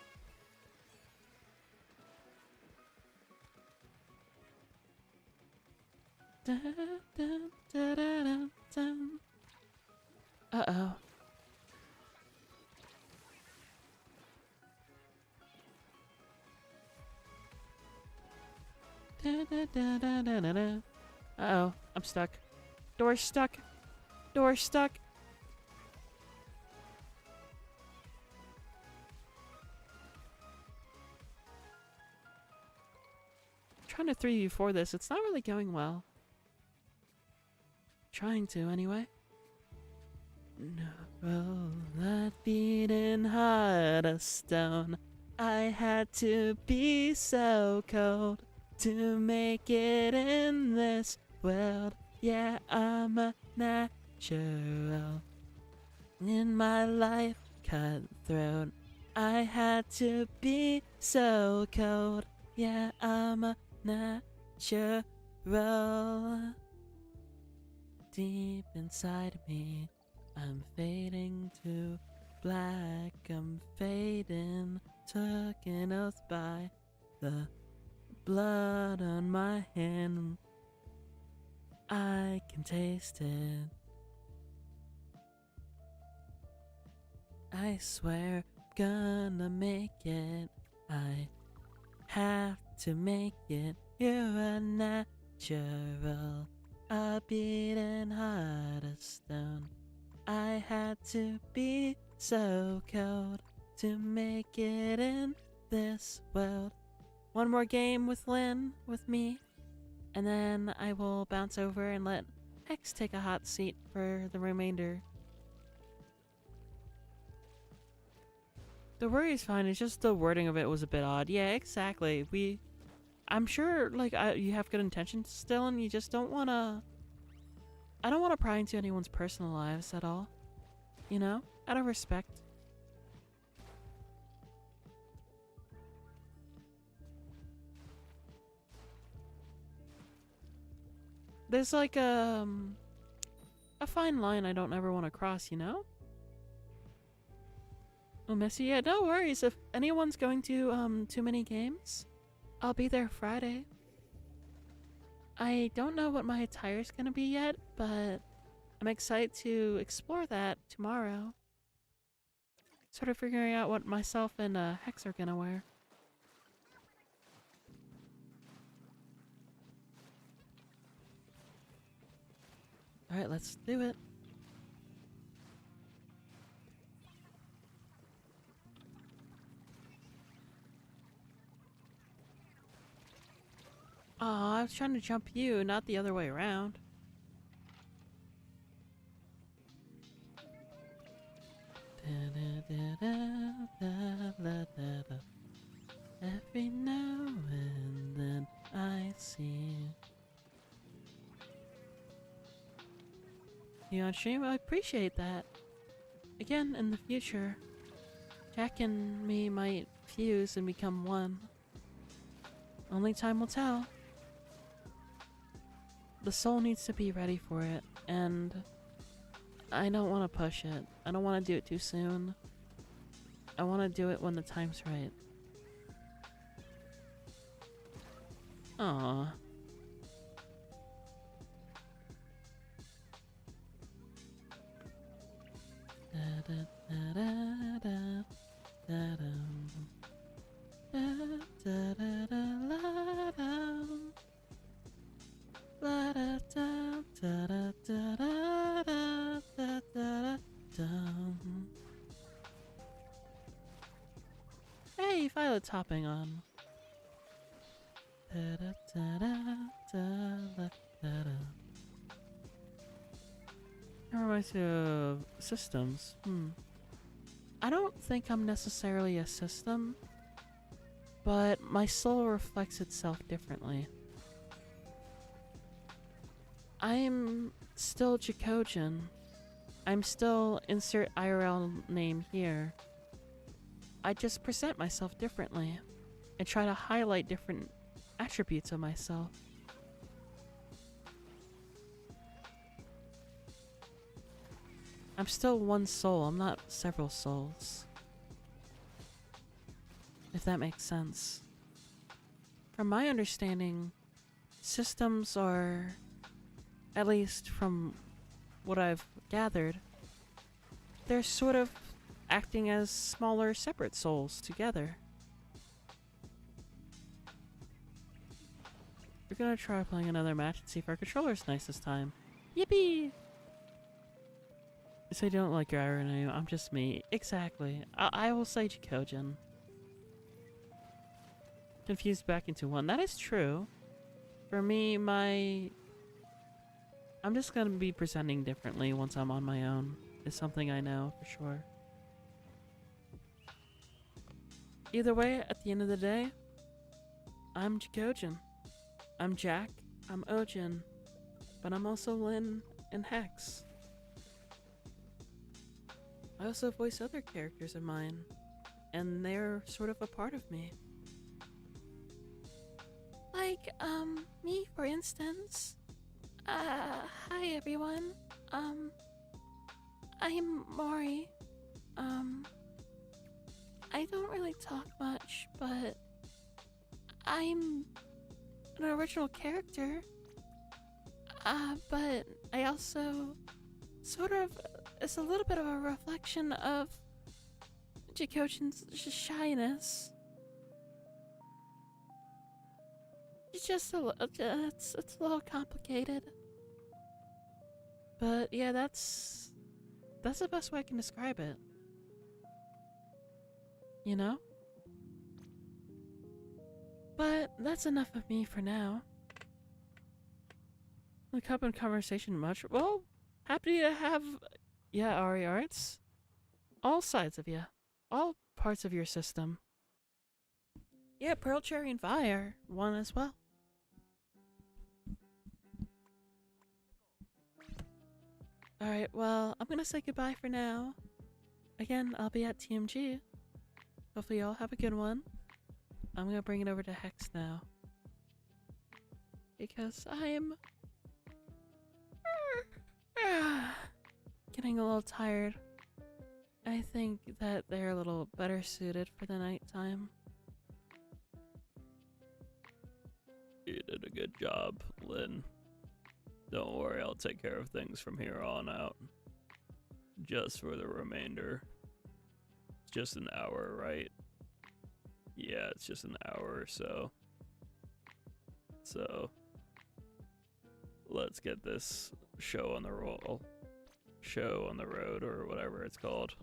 Uh-oh. Uh-oh. I'm stuck. Door's stuck. Door's stuck. I'm trying to 3v4 this. It's not really going well. Trying to, anyway. No, that beating heart of stone. I had to be so cold to make it in this world. Yeah, I'm a natural. In my life, cutthroat. I had to be so cold. Yeah, I'm a natural. Deep inside me, I'm fading to black. I'm fading, took an oath by the blood on my hand. I can taste it. I swear, gonna make it. I have to make it. You're a natural. A beating heart of stone. I had to be so cold to make it in this world. One more game with Lyn, with me, and then I will bounce over and let Hex take a hot seat for the remainder. The worry's fine, it's just the wording of it was a bit odd. Yeah, exactly. I'm sure, like, you have good intentions still, and you just don't want to... I don't want to pry into anyone's personal lives at all. You know? Out of respect. There's, like, a fine line I don't ever want to cross, you know? Oh, Missy, yeah, no worries. If anyone's going to, too many games... I'll be there Friday. I don't know what my attire's gonna be yet, but I'm excited to explore that tomorrow. Sort of figuring out what myself and Hex are gonna wear. Alright, let's do it. I was trying to jump you, not the other way around. Every now and then I see you on stream. I appreciate that. Again, in the future, Jack and me might fuse and become one. Only time will tell. The soul needs to be ready for it, and I don't want to push it. I don't want to do it too soon. I want to do it when the time's right. Aww. Hey, Violet's hopping on. That reminds me of systems. I don't think I'm necessarily a system, but my soul reflects itself differently. I'm still Jackogień. I'm still insert IRL name here. I just present myself differently and try to highlight different attributes of myself. I'm still one soul, I'm not several souls. If that makes sense. From my understanding, systems are, at least from what I've gathered, they're sort of acting as smaller separate souls together. We're gonna try playing another match and see if our controller's nice this time. Yippee! So you don't like your Iron name, I'm just me. Exactly. I will say Jackogień. Confused back into one. That is true. For me, I'm just gonna be presenting differently once I'm on my own. Is something I know for sure. Either way, at the end of the day, I'm Jackogień. I'm Jack, I'm Ojin, but I'm also Lyn and Hex. I also voice other characters of mine, and they're sort of a part of me. Like, me, for instance. Hi everyone. I'm Mori. I don't really talk much, but I'm an original character. But I also sort of, it's a little bit of a reflection of Jackogiņ's shyness. It's just it's a little complicated. But yeah, that's the best way I can describe it. You know? But that's enough of me for now. Look up in conversation much. Well, happy to have Ari Arts. All sides of you. All parts of your system. Yeah, Pearl Cherry and Vi are one as well. Alright, well, I'm gonna say goodbye for now. Again, I'll be at TMG. Hopefully y'all have a good one. I'm gonna bring it over to Hex now. Because I'm getting a little tired. I think that they're a little better suited for the nighttime. You did a good job, Lyn. Don't worry, I'll take care of things from here on out. Just for the remainder. It's just an hour, right? Yeah, it's just an hour or so. So, let's get this show on the roll. Show on the road, or whatever it's called.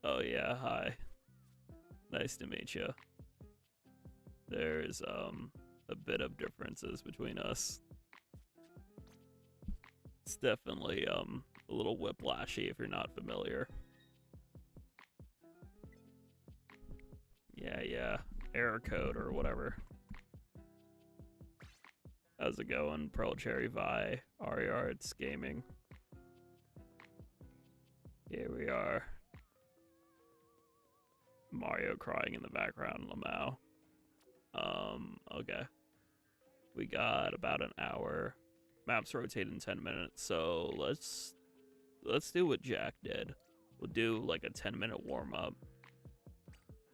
Oh yeah, hi. Nice to meet you. there's a bit of differences between us. It's definitely a little whiplashy if you're not familiar. Yeah, error code or whatever. How's it going, Pearl Cherry Vi, Arts Gaming? Here we are. Mario crying in the background, Lamau. Okay. We got about an hour. Maps rotate in 10 minutes, so let's do what Jack did. We'll do like a 10-minute warm-up.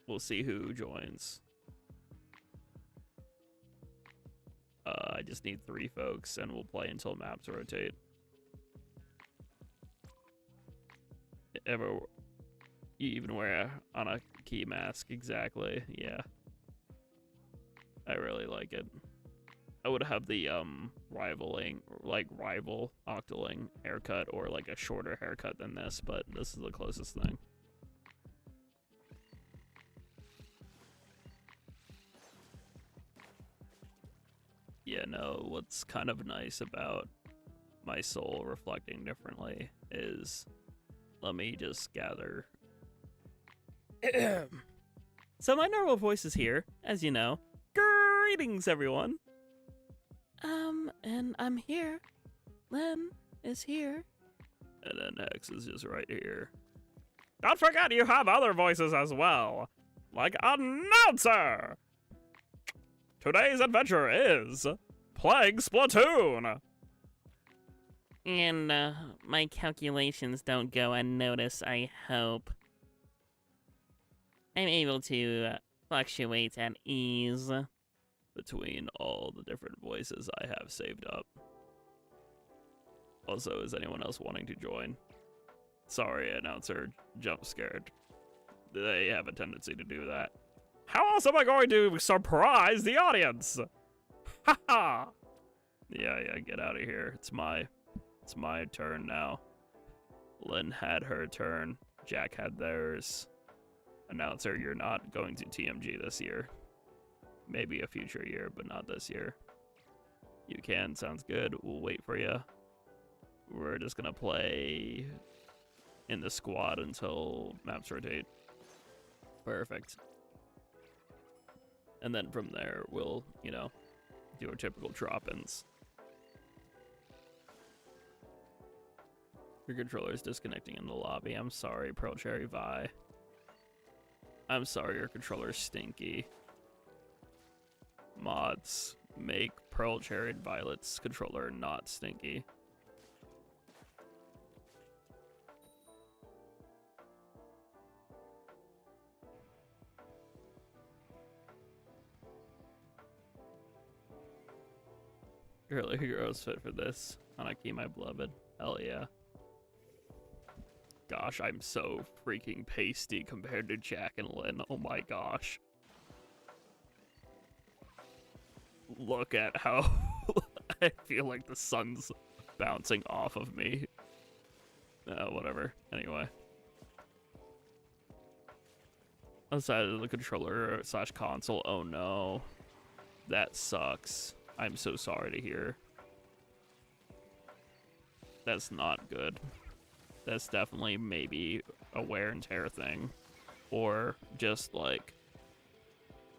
We'll see who joins. I just need 3 folks, and we'll play until maps rotate. You even wear on a key mask, exactly, yeah. I really like it. I would have the rival Octoling haircut or like a shorter haircut than this, but this is the closest thing. Yeah, no, what's kind of nice about my soul reflecting differently is, let me just gather. So my normal voice is here, as you know. Greetings, everyone. And I'm here. Lyn is here. And then Hex is just right here. Don't forget you have other voices as well. Like announcer. Today's adventure is playing Splatoon. And my calculations don't go unnoticed, I hope. I'm able to fluctuate at ease between all the different voices I have saved up. Also, is anyone else wanting to join? Sorry, announcer, jump scared. They have a tendency to do that. How else am I going to surprise the audience? Ha ha! Yeah, get out of here. It's my turn now. Lyn had her turn. Jack had theirs. Announcer, you're not going to TMG this year. Maybe a future year, but not this year. You can, sounds good. We'll wait for you. We're just gonna play in the squad until maps rotate. Perfect. And then from there, we'll, do our typical drop-ins. Your controller's disconnecting in the lobby. I'm sorry, Pearl Cherry Vi. I'm sorry, your controller's stinky. Mods, make Pearl Cherry and Violet's controller not stinky. Earlier heroes fit for this. Hanaki, my beloved. Hell yeah. Gosh, I'm so freaking pasty compared to Jack and Lyn. Oh my gosh. Look at how I feel like the sun's bouncing off of me. Whatever. Anyway. Outside of the controller / console. Oh no. That sucks. I'm so sorry to hear. That's not good. That's definitely maybe a wear and tear thing. Or just like,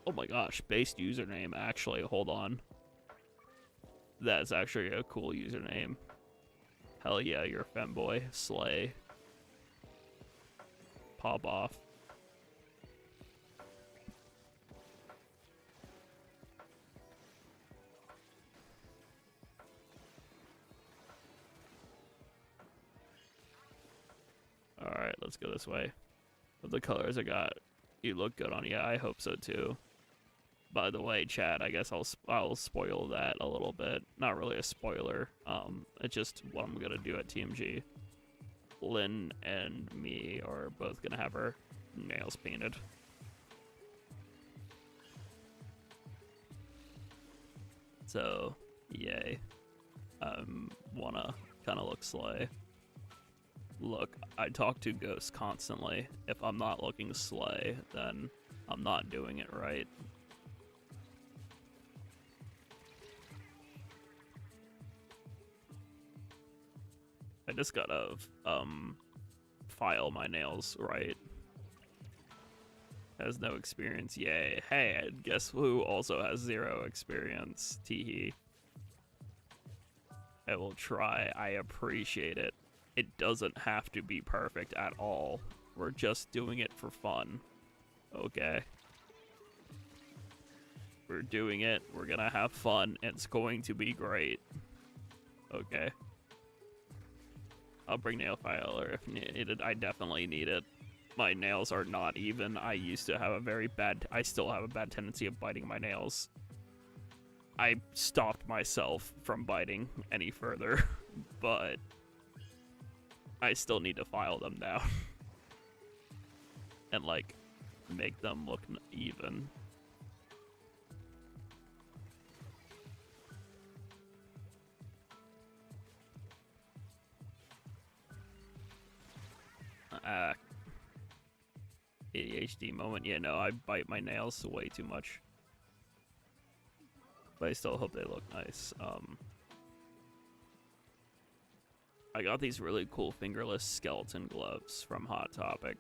oh my gosh, based username. Actually, hold on. That's actually a cool username. Hell yeah, you're a femboy. Slay. Pop off. Alright, let's go this way. Of the colors I got, you look good on. Yeah, I hope so too. By the way, chat, I guess I'll spoil that a little bit. Not really a spoiler. It's just what I'm gonna do at TMG. Lyn and me are both gonna have our nails painted. So, yay. Wanna kinda look slay. Look, I talk to ghosts constantly. If I'm not looking slay, then I'm not doing it right. just gotta file my nails right. Has no experience, yay. Hey, and guess who also has 0 experience? Teehee. I will try, I appreciate it. It doesn't have to be perfect at all. We're just doing it for fun. Okay. We're doing it, we're gonna have fun, and it's going to be great. Okay. I'll bring nail filer if needed. I definitely need it. My nails are not even. I used to have I still have a bad tendency of biting my nails. I stopped myself from biting any further, but I still need to file them now. And like, make them look even. ADHD moment. Yeah, no, I bite my nails way too much. But I still hope they look nice. I got these really cool fingerless skeleton gloves from Hot Topic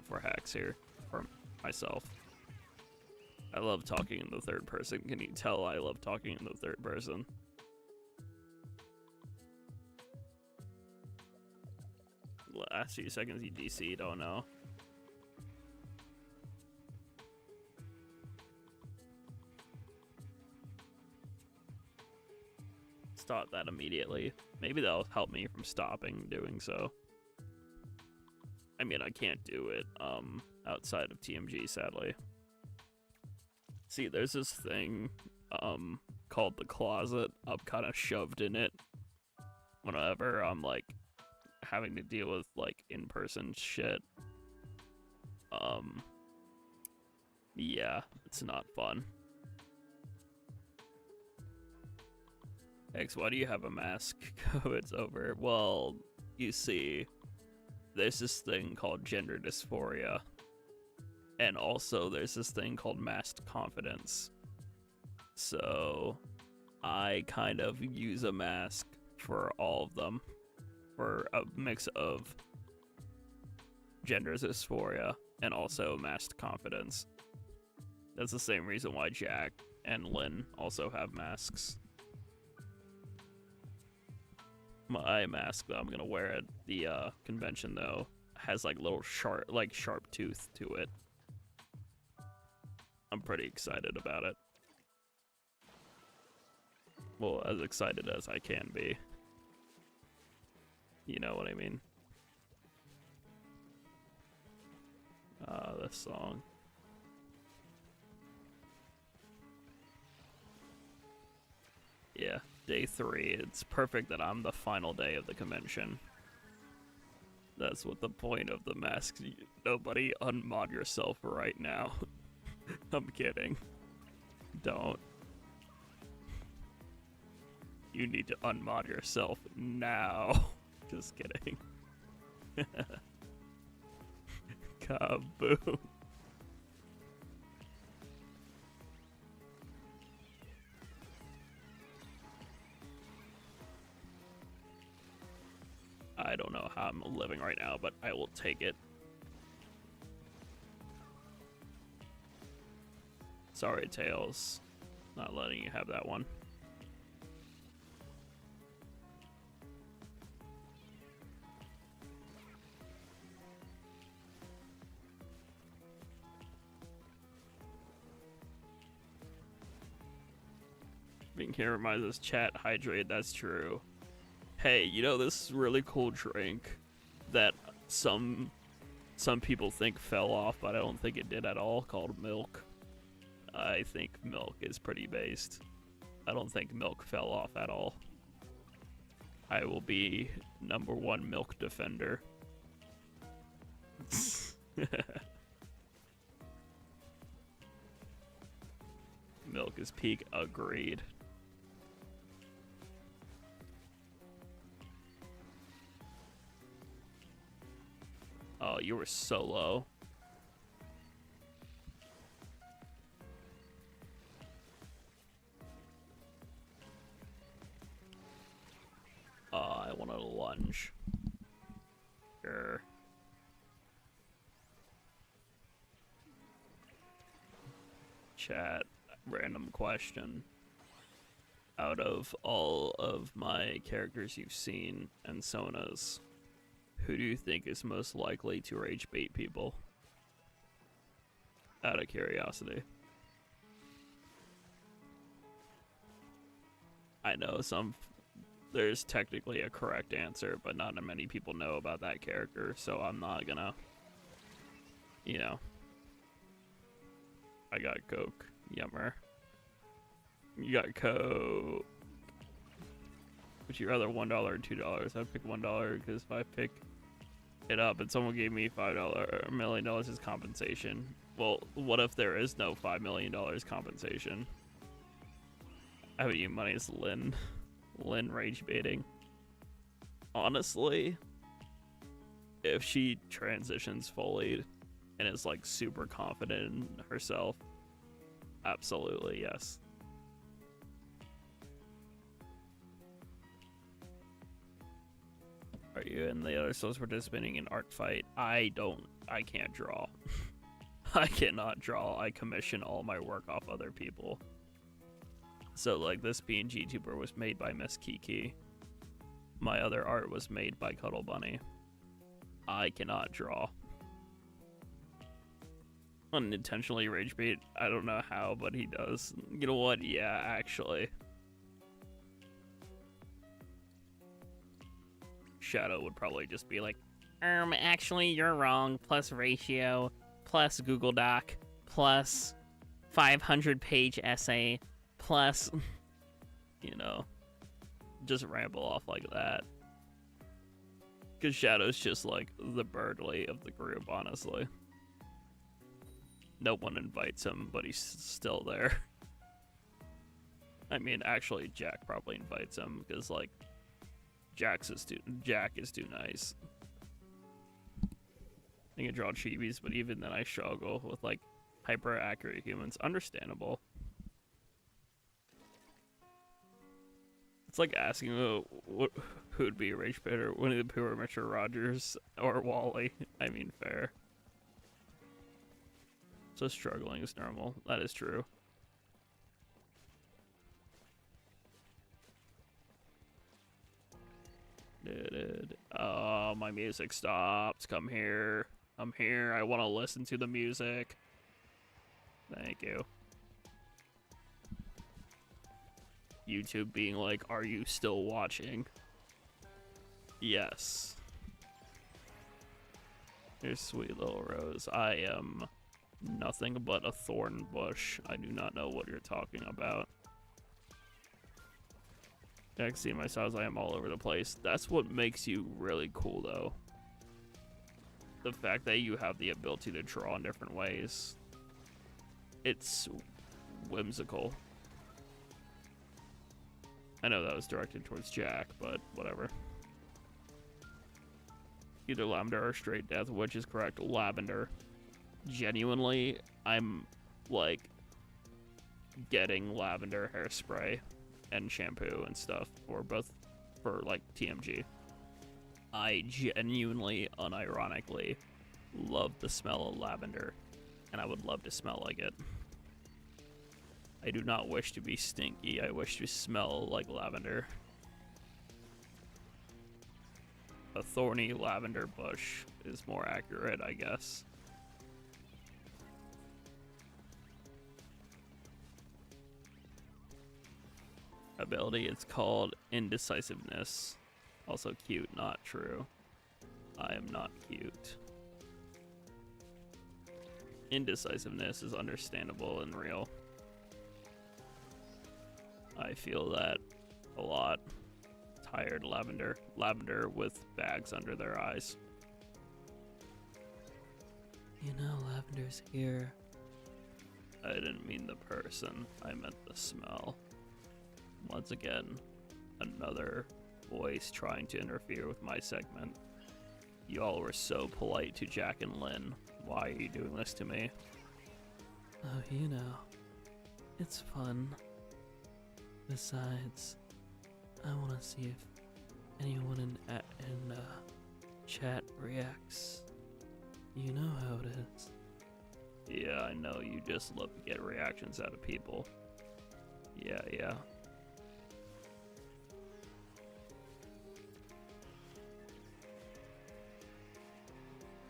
for Hex here, for myself. I love talking in the third person. Can you tell I love talking in the third person? Last few seconds you DC'd, oh no. Stop that immediately. Maybe that'll help me from stopping doing so. I mean, I can't do it outside of TMG, sadly. See, there's this thing called the closet. I'm kind of shoved in it whenever I'm like having to deal with like in-person shit. Yeah, it's not fun. X, why do you have a mask? It's over. Well, you see, there's this thing called gender dysphoria. And also there's this thing called masked confidence. So I kind of use a mask for all of them. For a mix of gender dysphoria and also masked confidence. That's the same reason why Jack and Lyn also have masks. My mask that I'm gonna wear at the convention though has like little sharp tooth to it. I'm pretty excited about it. Well, as excited as I can be. You know what I mean? This song. Yeah, day 3. It's perfect that I'm the final day of the convention. That's what the point of the mask. Nobody unmod yourself right now. I'm kidding. Don't. You need to unmod yourself now. Just kidding. Kaboom. I don't know how I'm living right now, but I will take it. Sorry, Tails. Not letting you have that one. Being here reminds us chat hydrate, that's true. Hey, you know this really cool drink that some people think fell off, but I don't think it did at all, called milk. I think milk is pretty based. I don't think milk fell off at all. I will be #1 milk defender. Milk is peak, agreed. Oh, you were so low. I wanted a lunge. character. Chat, random question. Out of all of my characters you've seen and Sona's, who do you think is most likely to rage bait people? Out of curiosity. I know there's technically a correct answer, but not many people know about that character, so I'm not gonna, you know. I got Coke. Yummer. You got Coke. Would you rather $1 or $2? I'd pick $1 because if I pick it up and someone gave me $5 or $1 million as compensation, well, what if there is no $5 million compensation? I haven't used money as Lyn. Lyn rage baiting. Honestly, if she transitions fully and is like super confident in herself, absolutely yes. Are you and the other souls participating in art fight? I can't draw. I cannot draw. I commission all my work off other people. So like this PNG tuber was made by Miss Kiki. My other art was made by Cuddle Bunny. I cannot draw. Unintentionally rage bait. I don't know how, but he does. You know what? Yeah, actually. Shadow would probably just be like, actually you're wrong, plus ratio, plus Google Doc, plus 500-page essay, plus, you know, just ramble off like that. Because Shadow's just like the Birdly of the group, honestly. No one invites him, but he's still there. I mean, actually, Jack probably invites him, because, like, Jack is too nice. I can draw chibis, but even then I struggle with, like, hyper-accurate humans. Understandable. It's like asking who'd be a rage baiter, Winnie the Pooh or Mr. Rogers or Wally. I mean, fair. So struggling is normal. That is true. Oh, my music stopped. Come here. I'm here. I want to listen to the music. Thank you. YouTube being like, are you still watching? Yes. Here's sweet little Rose. I am nothing but a thorn bush. I do not know what you're talking about. I can see my styles. I am all over the place. That's what makes you really cool, though. The fact that you have the ability to draw in different ways. It's whimsical. I know that was directed towards Jack, but whatever. Either lavender or straight death, which is correct. Lavender. Genuinely, I'm like getting lavender hairspray and shampoo and stuff for both, for like TMG. I genuinely, unironically love the smell of lavender, and I would love to smell like it. I do not wish to be stinky. I wish to smell like lavender. A thorny lavender bush is more accurate, I guess. Ability, it's called indecisiveness. Also cute, not true. I am not cute. Indecisiveness is understandable and real. I feel that a lot. Tired lavender. Lavender with bags under their eyes. You know, lavender's here. I didn't mean the person. I meant the smell. Once again, another voice trying to interfere with my segment. You all were so polite to Jack and Lyn. Why are you doing this to me? Oh, you know, it's fun. Besides, I want to see if anyone in Chat reacts. You know how it is. Yeah, I know, you just love to get reactions out of people. Yeah.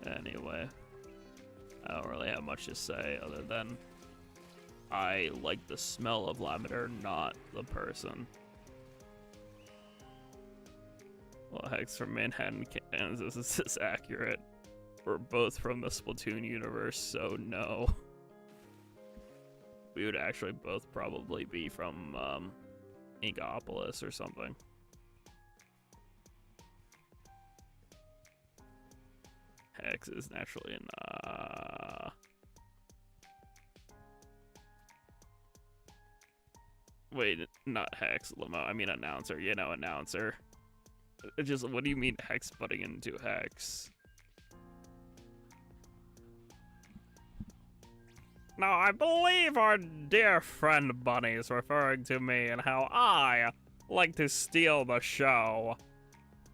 Anyway, I don't really have much to say other than I like the smell of lavender, not the person. Well, Hex from Manhattan, Kansas, is this accurate? We're both from the Splatoon universe, so no. We would actually both probably be from Inkopolis or something. Hex is naturally an Wait, not Hex, Limo. I mean announcer. You know, announcer. Just, what do you mean Hex butting into Hex? Now, I believe our dear friend Bunny is referring to me and how I like to steal the show.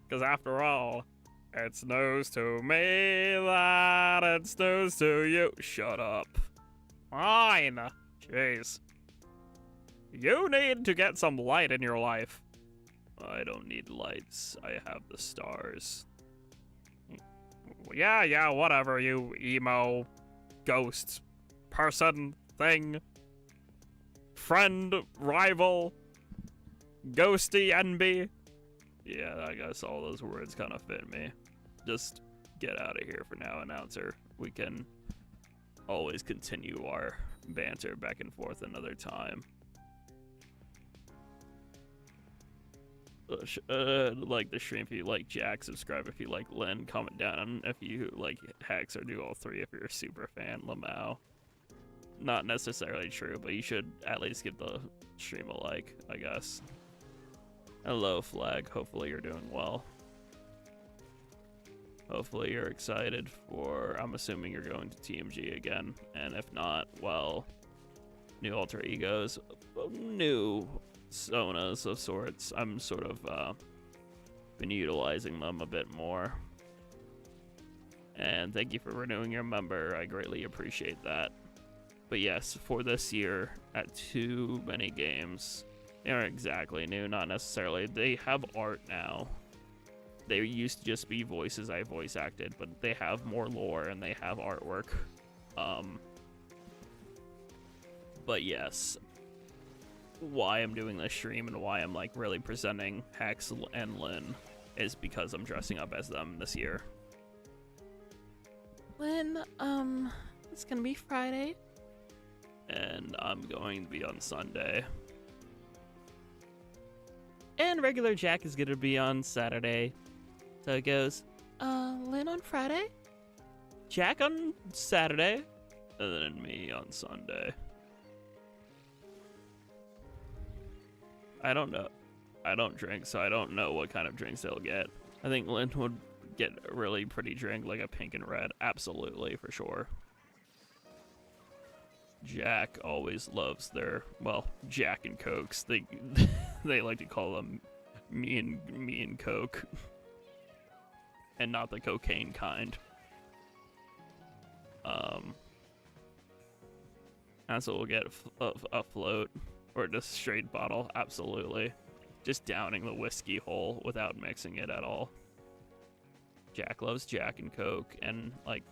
Because after all, it's news to me that it's news to you. Shut up. Fine. Jeez. You need to get some light in your life. I don't need lights. I have the stars. Yeah, whatever, you emo ghost person thing. Friend, rival, ghosty envy. Yeah, I guess all those words kind of fit me. Just get out of here for now, announcer. We can always continue our banter back and forth another time. Like the stream if you like Jack, subscribe if you like Lyn, comment down if you like Hex, or do all three if you're a super fan. Lamau. Not necessarily true, but you should at least give the stream a like, I guess. Hello, Flag. Hopefully you're doing well. Hopefully you're excited for, I'm assuming you're going to TMG again, and if not, well, new alter egos, new Sonas of sorts. I'm sort of been utilizing them a bit more. And thank you for renewing your member. I greatly appreciate that. But yes, for this year, at Too Many Games, they aren't exactly new, not necessarily. They have art now. They used to just be voices I voice acted, but they have more lore and they have artwork. But yes, why I'm doing this stream and why I'm like really presenting Hex and Lyn is because I'm dressing up as them this year. Lyn, it's gonna be Friday. And I'm going to be on Sunday. And regular Jack is gonna be on Saturday. So it goes, Lyn on Friday, Jack on Saturday, and then me on Sunday. I don't know. I don't drink, so I don't know what kind of drinks they'll get. I think Lyn would get a really pretty drink, like a pink and red. Absolutely, for sure. Jack always loves their, well, Jack and Cokes. They they like to call them me and Coke. And not the cocaine kind. And so we'll get a float or just straight bottle, absolutely. Just downing the whiskey whole without mixing it at all. Jack loves Jack and Coke and like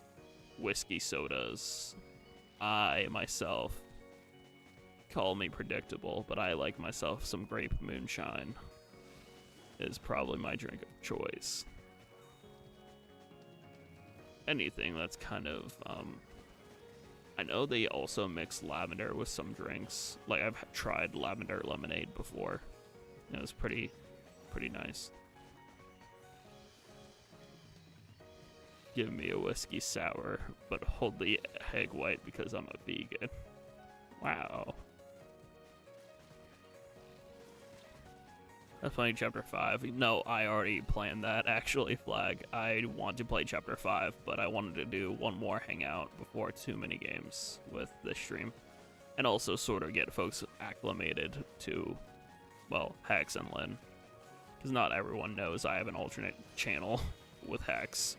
whiskey sodas. I myself, call me predictable, but I like myself some grape moonshine. Is probably my drink of choice. Anything that's kind of, I know they also mix lavender with some drinks. Like, I've tried lavender lemonade before. It was pretty nice. Give me a whiskey sour, but hold the egg white because I'm a vegan. Wow. That's playing Chapter 5. No, I already planned that, actually, Flag. I want to play Chapter 5, but I wanted to do one more hangout before Too Many Games with this stream. And also sort of get folks acclimated to, well, Hex and Lyn. Because not everyone knows I have an alternate channel with Hex.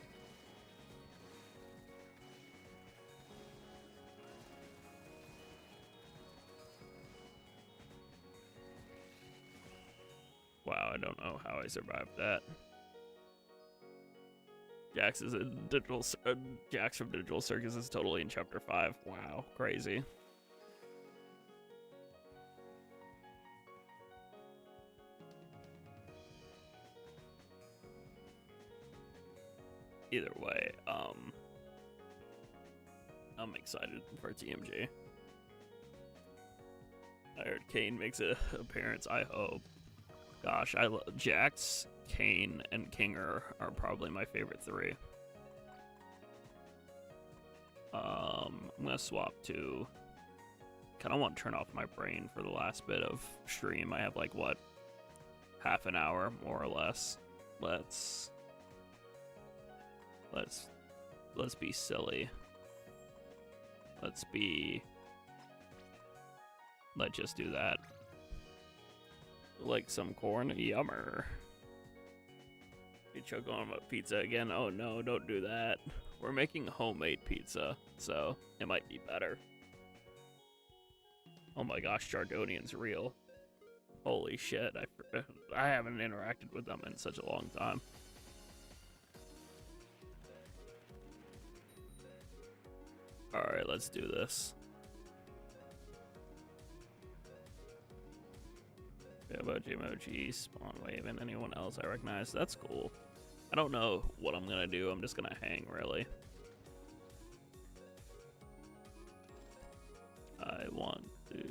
Wow, I don't know how I survived that. Jax is a Jax from Digital Circus is totally in Chapter 5. Wow, crazy. Either way, I'm excited for TMG. I heard Kane makes an appearance, I hope. Gosh, I love Jax, Kane, and Kinger are probably my favorite three. I'm gonna swap to... Kinda want to turn off my brain for the last bit of stream. I have like, what? Half an hour, more or less. Let's be silly. Let's just do that. Like some corn, yummer. You choke on a pizza again? Oh no, don't do that. We're making homemade pizza, so it might be better. Oh my gosh, Jackogien's real. Holy shit, I haven't interacted with them in such a long time. Alright, let's do this. Emoji, Spawn Wave, and anyone else I recognize. That's cool. I don't know what I'm gonna do. I'm just gonna hang, really. I want to...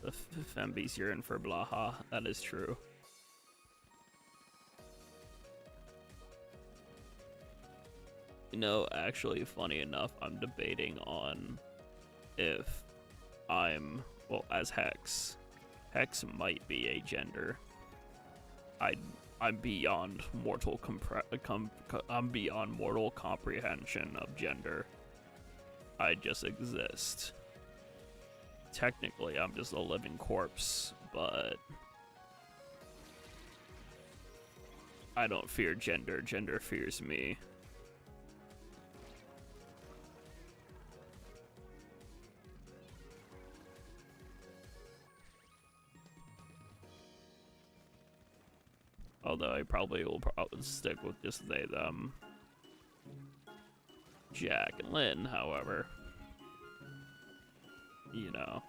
The Fembi's yearn for Blaha. That is true. You know, actually, funny enough, I'm debating on if I'm... Well, as Hex. Hex might be a gender. I'm beyond mortal I'm beyond mortal comprehension of gender. I just exist. Technically, I'm just a living corpse, but I don't fear gender. Gender fears me. Although I probably will stick with just they, them. Jack and Lyn, however. You know.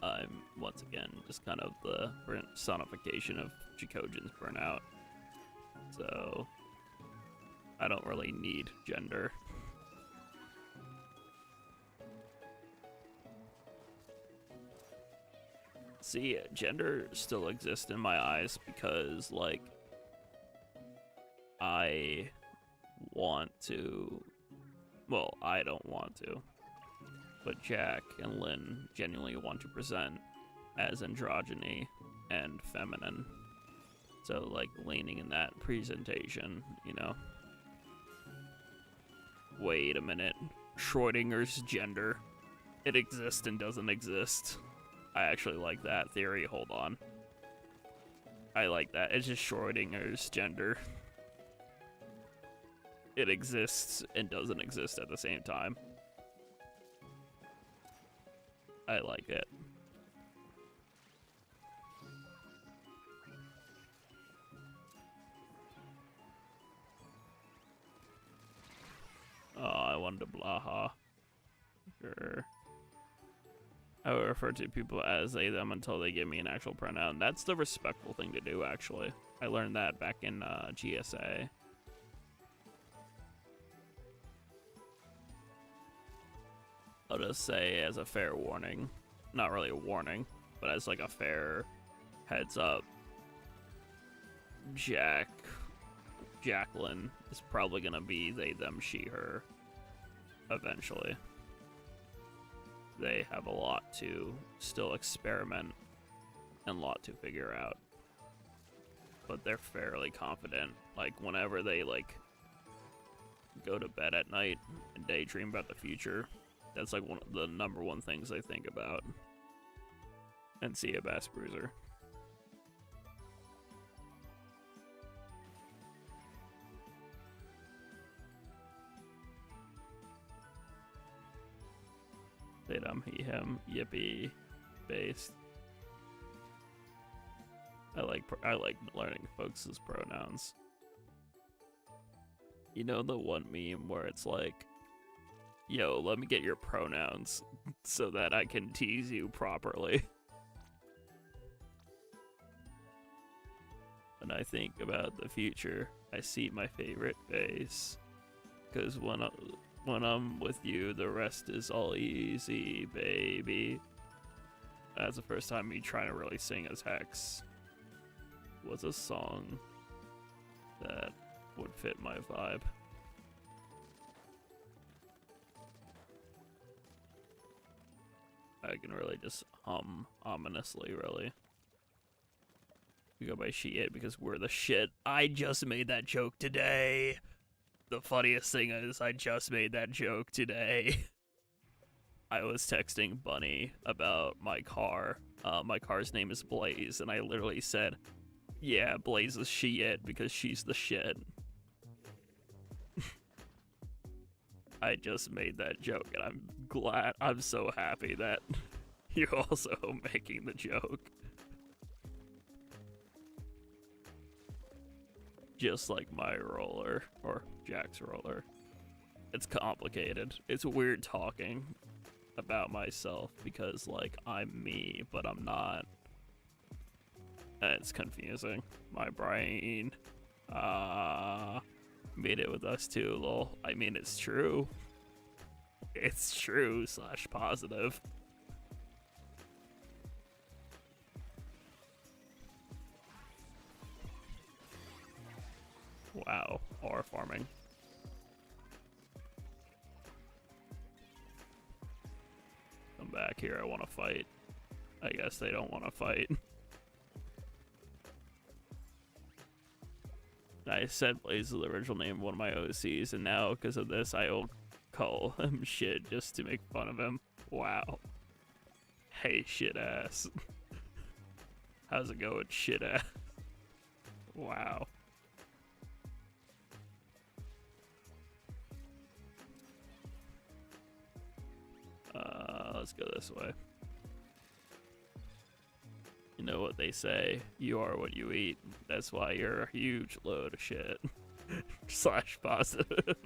I'm, once again, just kind of the personification of Jackogieny's burnout. So, I don't really need gender. See, gender still exists in my eyes because, like, I want to... Well, I don't want to. But Jack and Lyn genuinely want to present as androgyny and feminine. So, like, leaning in that presentation, you know. Wait a minute. Schrodinger's gender. It exists and doesn't exist. I actually like that theory. Hold on. I like that. It's just Schrodinger's gender. It exists and doesn't exist at the same time. I like it. Oh, I wanted to Blaha. Sure. I would refer to people as they, them until they give me an actual pronoun. That's the respectful thing to do, actually. I learned that back in GSA. I'll just say as a fair warning. Not really a warning, but as like a fair heads up. Jacqueline is probably gonna be they, them, she, her eventually. They have a lot to still experiment and a lot to figure out. But they're fairly confident. Like, whenever they, like, go to bed at night and daydream about the future, that's, like, one of the #1 things they think about. And see a Bass Bruiser. They, them, he, him, yippee, based. I like learning folks' pronouns. You know the one meme where it's like, yo, let me get your pronouns so that I can tease you properly. When I think about the future, I see my favorite face. Cause when I'm with you, the rest is all easy, baby. That's the first time me trying to really sing as Hex. What's a song that would fit my vibe? I can really just hum ominously, really. We go by shit because we're the shit. I just made that joke today. The funniest thing is I just made that joke today. I was texting Bunny about my car. My car's name is Blaze, and I literally said, yeah, Blaze is shit because she's the shit. I just made that joke, and I'm so happy that you're also making the joke. Just like my roller, or Jack's roller. It's complicated. It's weird talking about myself because, like, I'm me, but I'm not. And it's confusing. My brain. Made it with us too, lol. I mean, it's true. It's true / positive. Wow, R farming. Come back here, I want to fight. I guess they don't want to fight. I said Blaze is the original name of one of my OCs, and now, because of this, I will call him shit just to make fun of him. Wow. Hey, shit ass. How's it going, shit ass? Wow. Let's go this way. You know what they say, you are what you eat. That's why you're a huge load of shit. / positive.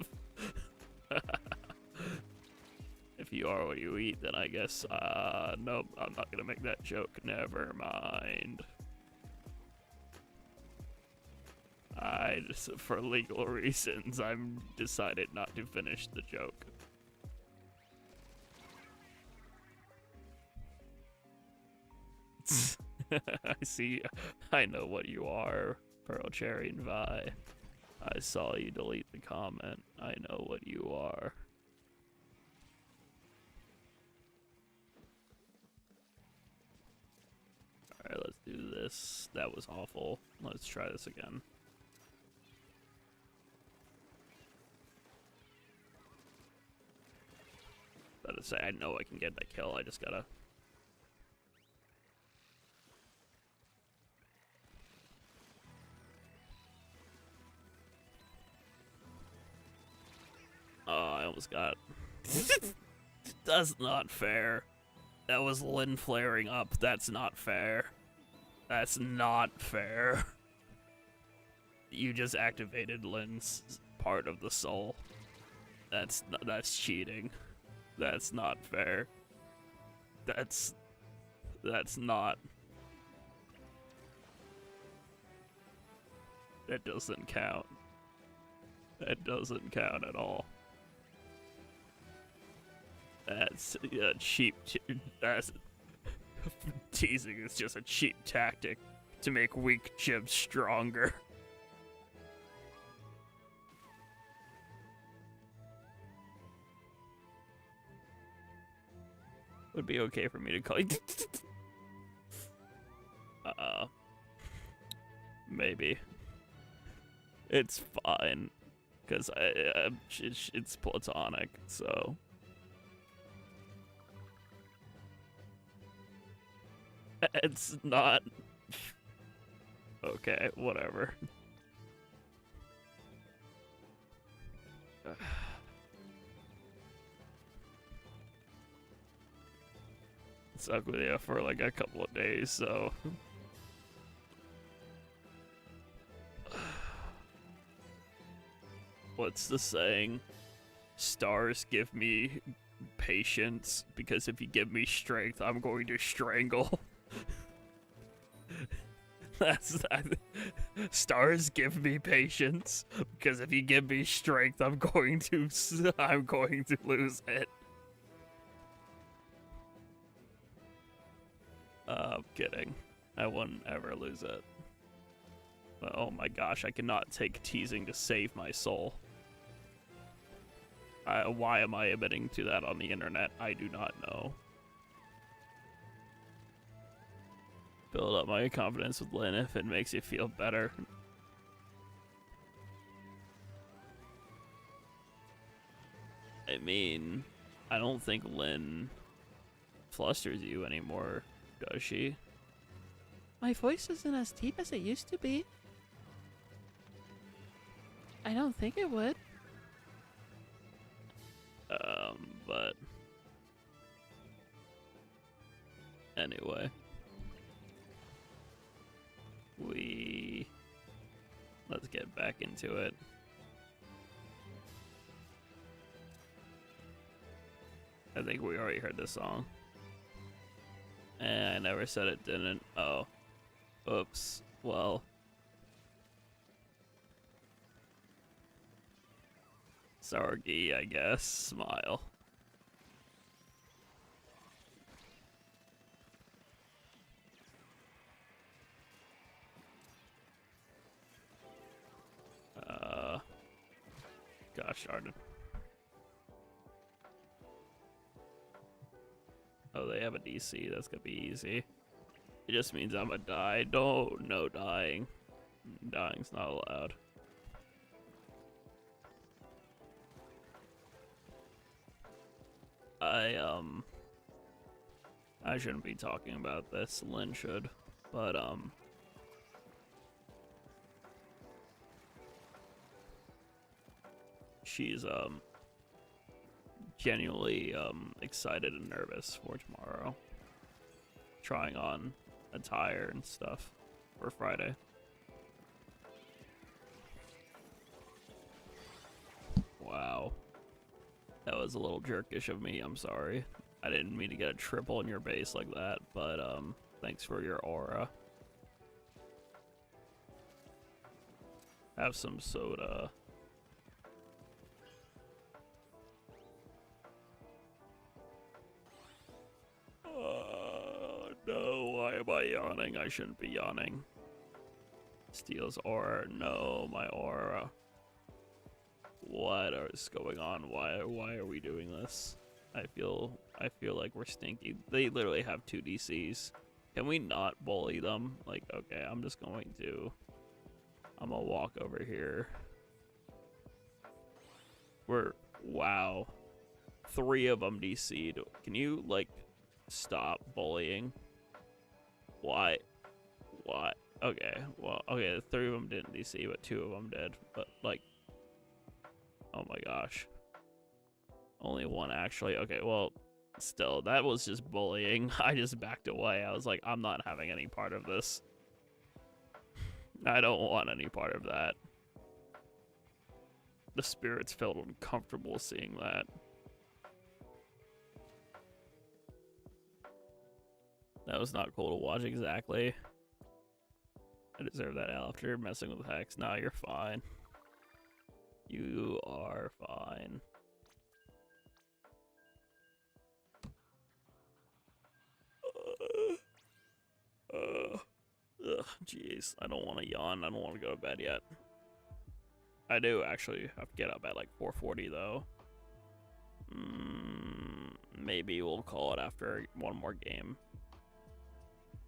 If you are what you eat, then I guess, nope, I'm not gonna make that joke. Never mind. I just, for legal reasons, I'm decided not to finish the joke. I see. I know what you are, Pearl Cherry and Vi. I saw you delete the comment. I know what you are. Alright, let's do this. That was awful. Let's try this again. About to say, I know I can get that kill. I just gotta. Oh, I almost got. That's not fair. That was Lyn flaring up. That's not fair. That's not fair. You just activated Lyn's part of the soul. That's cheating. That's not fair. That's not. That doesn't count. That doesn't count at all. That's cheap. That's teasing is just a cheap tactic to make weak Jib stronger. Would be okay for me to call you. Maybe. It's fine, cause it's platonic, so. It's not. Okay, whatever. stuck with you for like a couple of days, so. What's the saying? Stars give me patience, because if you give me strength, I'm going to strangle. That's that. Stars give me patience, because if you give me strength, I'm going to lose it. I'm kidding. I wouldn't ever lose it. But oh my gosh, I cannot take teasing to save my soul. Why am I admitting to that on the internet? I do not know. Build up my confidence with Lyn if it makes you feel better. I mean, I don't think Lyn flusters you anymore, does she? My voice isn't as deep as it used to be. I don't think it would. But anyway, let's get back into it. I think we already heard this song. And I never said it didn't. Oh. Oops. Well. Sargi, I guess. Smile. Gosh darn it. Oh, they have a DC. That's gonna be easy. It just means I'm gonna die. No dying. Dying's not allowed. I shouldn't be talking about this. Lyn should, but she's genuinely excited and nervous for tomorrow. Trying on attire and stuff for Friday. Wow. That was a little jerkish of me, I'm sorry. I didn't mean to get a triple in your base like that, but thanks for your aura. Have some soda. No, why am I yawning? I shouldn't be yawning. Steals aura. No, my aura. What is going on? Why are we doing this? I feel like we're stinky. They literally have 2 DCs. Can we not bully them? Like, okay, I'm gonna walk over here. Wow. 3 of them DC'd. Can you, like, stop bullying? Why? Okay, well, okay, 3 of them didn't DC, but 2 of them did. But, like, oh my gosh. Only 1 actually. Okay, well, still, that was just bullying. I just backed away. I was like, I'm not having any part of this. I don't want any part of that. The spirits felt uncomfortable seeing that. That was not cool to watch, exactly. I deserve that after messing with Hex. Nah, you're fine. You are fine. Jeez, I don't want to yawn. I don't want to go to bed yet. I do actually have to get up at like 4:40 though. Maybe we'll call it after 1 more game.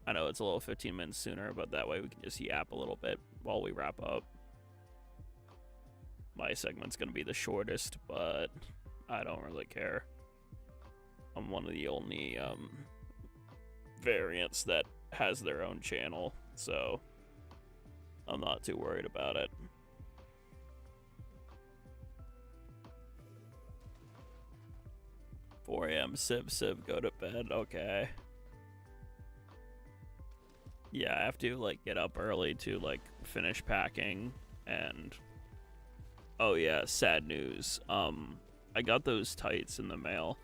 I know it's a little 15 minutes sooner, but that way we can just yap a little bit while we wrap up. My segment's gonna be the shortest, but I don't really care. I'm one of the only variants that has their own channel, so I'm not too worried about it. 4 a.m. Civ, go to bed. Okay. Yeah, I have to like get up early to like finish packing. And oh yeah, sad news. I got those tights in the mail.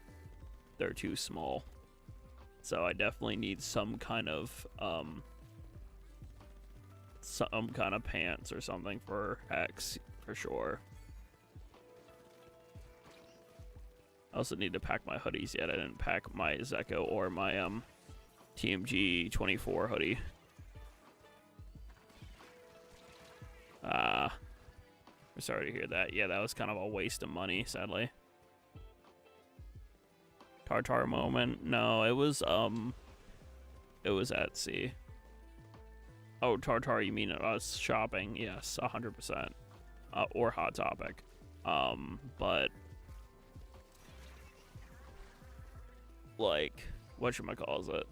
They're too small. So I definitely need some kind of pants or something for Hex for sure. I also need to pack my hoodies yet. I didn't pack my Zeko or my TMG 24 hoodie. I'm sorry to hear that. Yeah, that was kind of a waste of money, sadly. Tartar moment? No, it was Etsy. Oh, Tartar, you mean us shopping? Yes, 100%. Or Hot Topic. But like, whatchamacallit?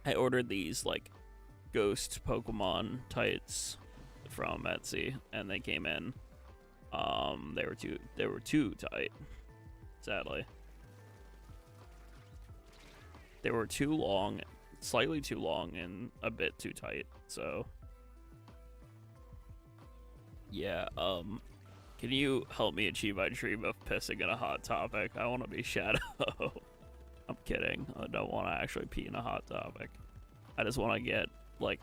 I ordered these like ghost Pokemon tights from Etsy, and they came in. They were too tight, sadly. They were too long, slightly too long, and a bit too tight. So yeah, can you help me achieve my dream of pissing in a Hot Topic? I want to be Shadow. I'm kidding. I don't want to actually pee in a Hot Topic. I just want to get like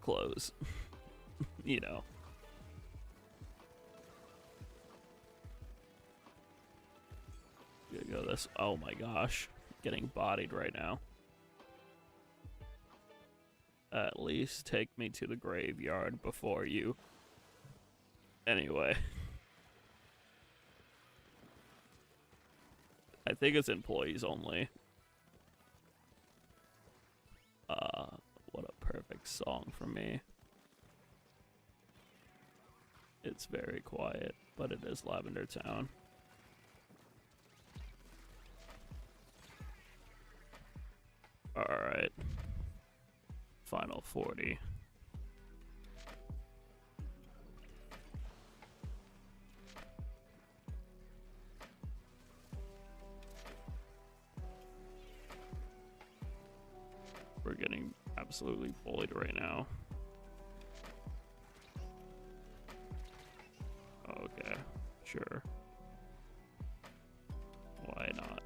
clothes. You know. Gonna go this. Oh my gosh. Getting bodied right now. At least take me to the graveyard before you. Anyway. I think it's employees only. What a perfect song for me. It's very quiet, but it is Lavender Town. Alright. Final 40. We're getting absolutely bullied right now. Okay, sure. Why not?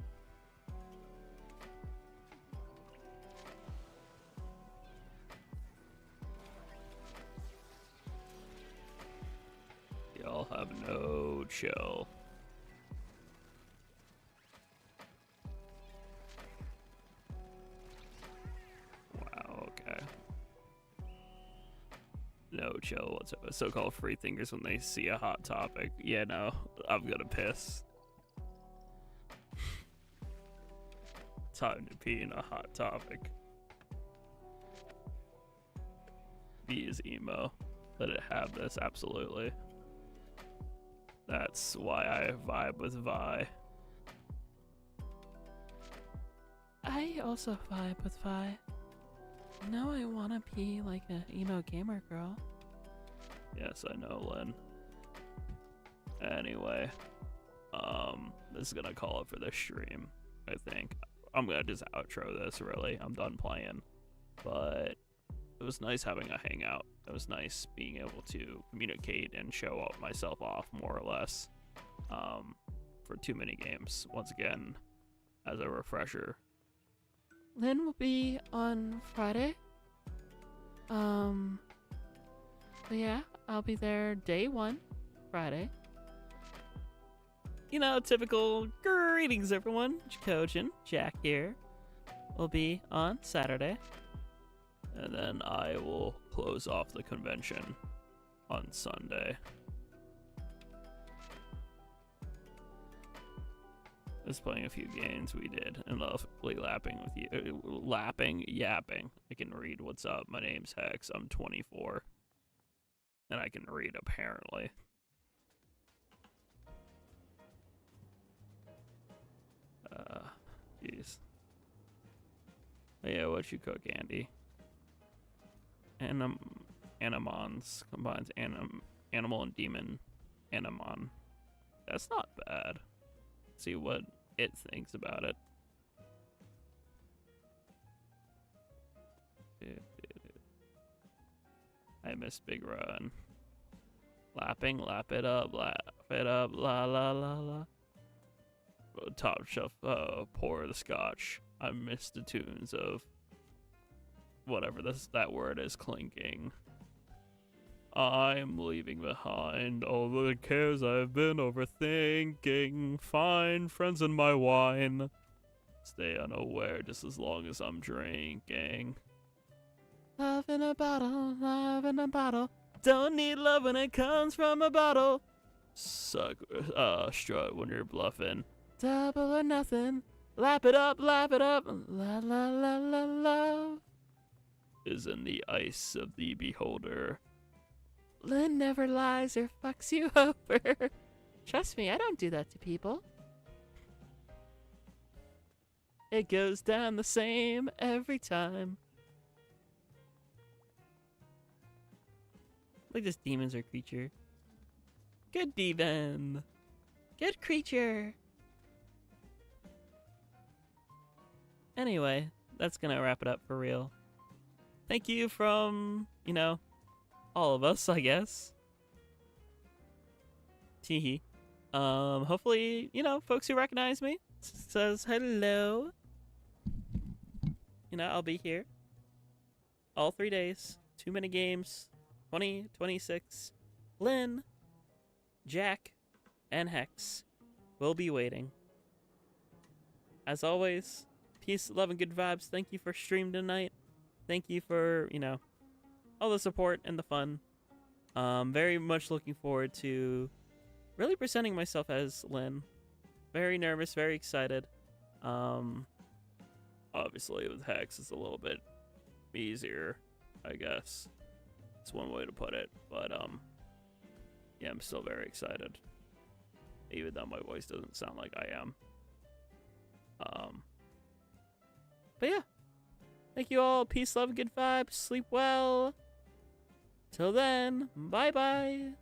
Y'all have no chill. Wow, okay. No chill whatsoever. So-called free thinkers when they see a Hot Topic. Yeah, no, I'm gonna piss. Time to pee in a Hot Topic. V is emo. Let it have this, absolutely. That's why I vibe with Vi. I also vibe with Vi. Now I wanna be like a emo gamer girl. Yes, I know, Lyn. Anyway, this is gonna call it for this stream, I think. I'm gonna just outro this, really. I'm done playing. But it was nice having a hangout. It was nice being able to communicate and show up myself off, more or less, for 2 mini games. Once again, as a refresher. Lyn will be on Friday. But yeah, I'll be there day 1, Friday. You know, typical greetings, everyone. Jackogień, Jack here. Will be on Saturday. And then I will close off the convention on Sunday. Just playing a few games we did, and lovely lapping with you. Yapping. I can read what's up. My name's Hex. I'm 24. And I can read, apparently. Jeez. Yeah, what you cook, Andy? Animons combines animal and demon animon. That's not bad. Let's see what it thinks about it. I miss Big Run. Lapping, lap it up, la la la la. Top shelf, pour the scotch. I miss the tunes of whatever that word is clinking. I'm leaving behind all the cares I've been overthinking. Find friends in my wine. Stay unaware just as long as I'm drinking. Love in a bottle, love in a bottle. Don't need love when it comes from a bottle. Suck, strut when you're bluffing. Double or nothing. Lap it up, la la la la love. Is in the ice of the beholder. Lyn never lies or fucks you over. Trust me, I don't do that to people. It goes down the same every time. Like this demon's or creature. Good demon. Good creature. Anyway, that's gonna wrap it up for real. Thank you from, all of us, I guess. Teehee. Hopefully, folks who recognize me says hello. I'll be here all 3 days. 2 mini games. 20, 26. Lyn, Jack, and Hex will be waiting. As always, peace, love, and good vibes. Thank you for streaming tonight. Thank you for, all the support and the fun. Very much looking forward to really presenting myself as Lyn. Very nervous, very excited. Obviously with Hex it's a little bit easier, I guess. It's one way to put it, but yeah, I'm still very excited, even though my voice doesn't sound like I am. But yeah, thank you all. Peace, love, and good vibes. Sleep well. Till then, bye bye.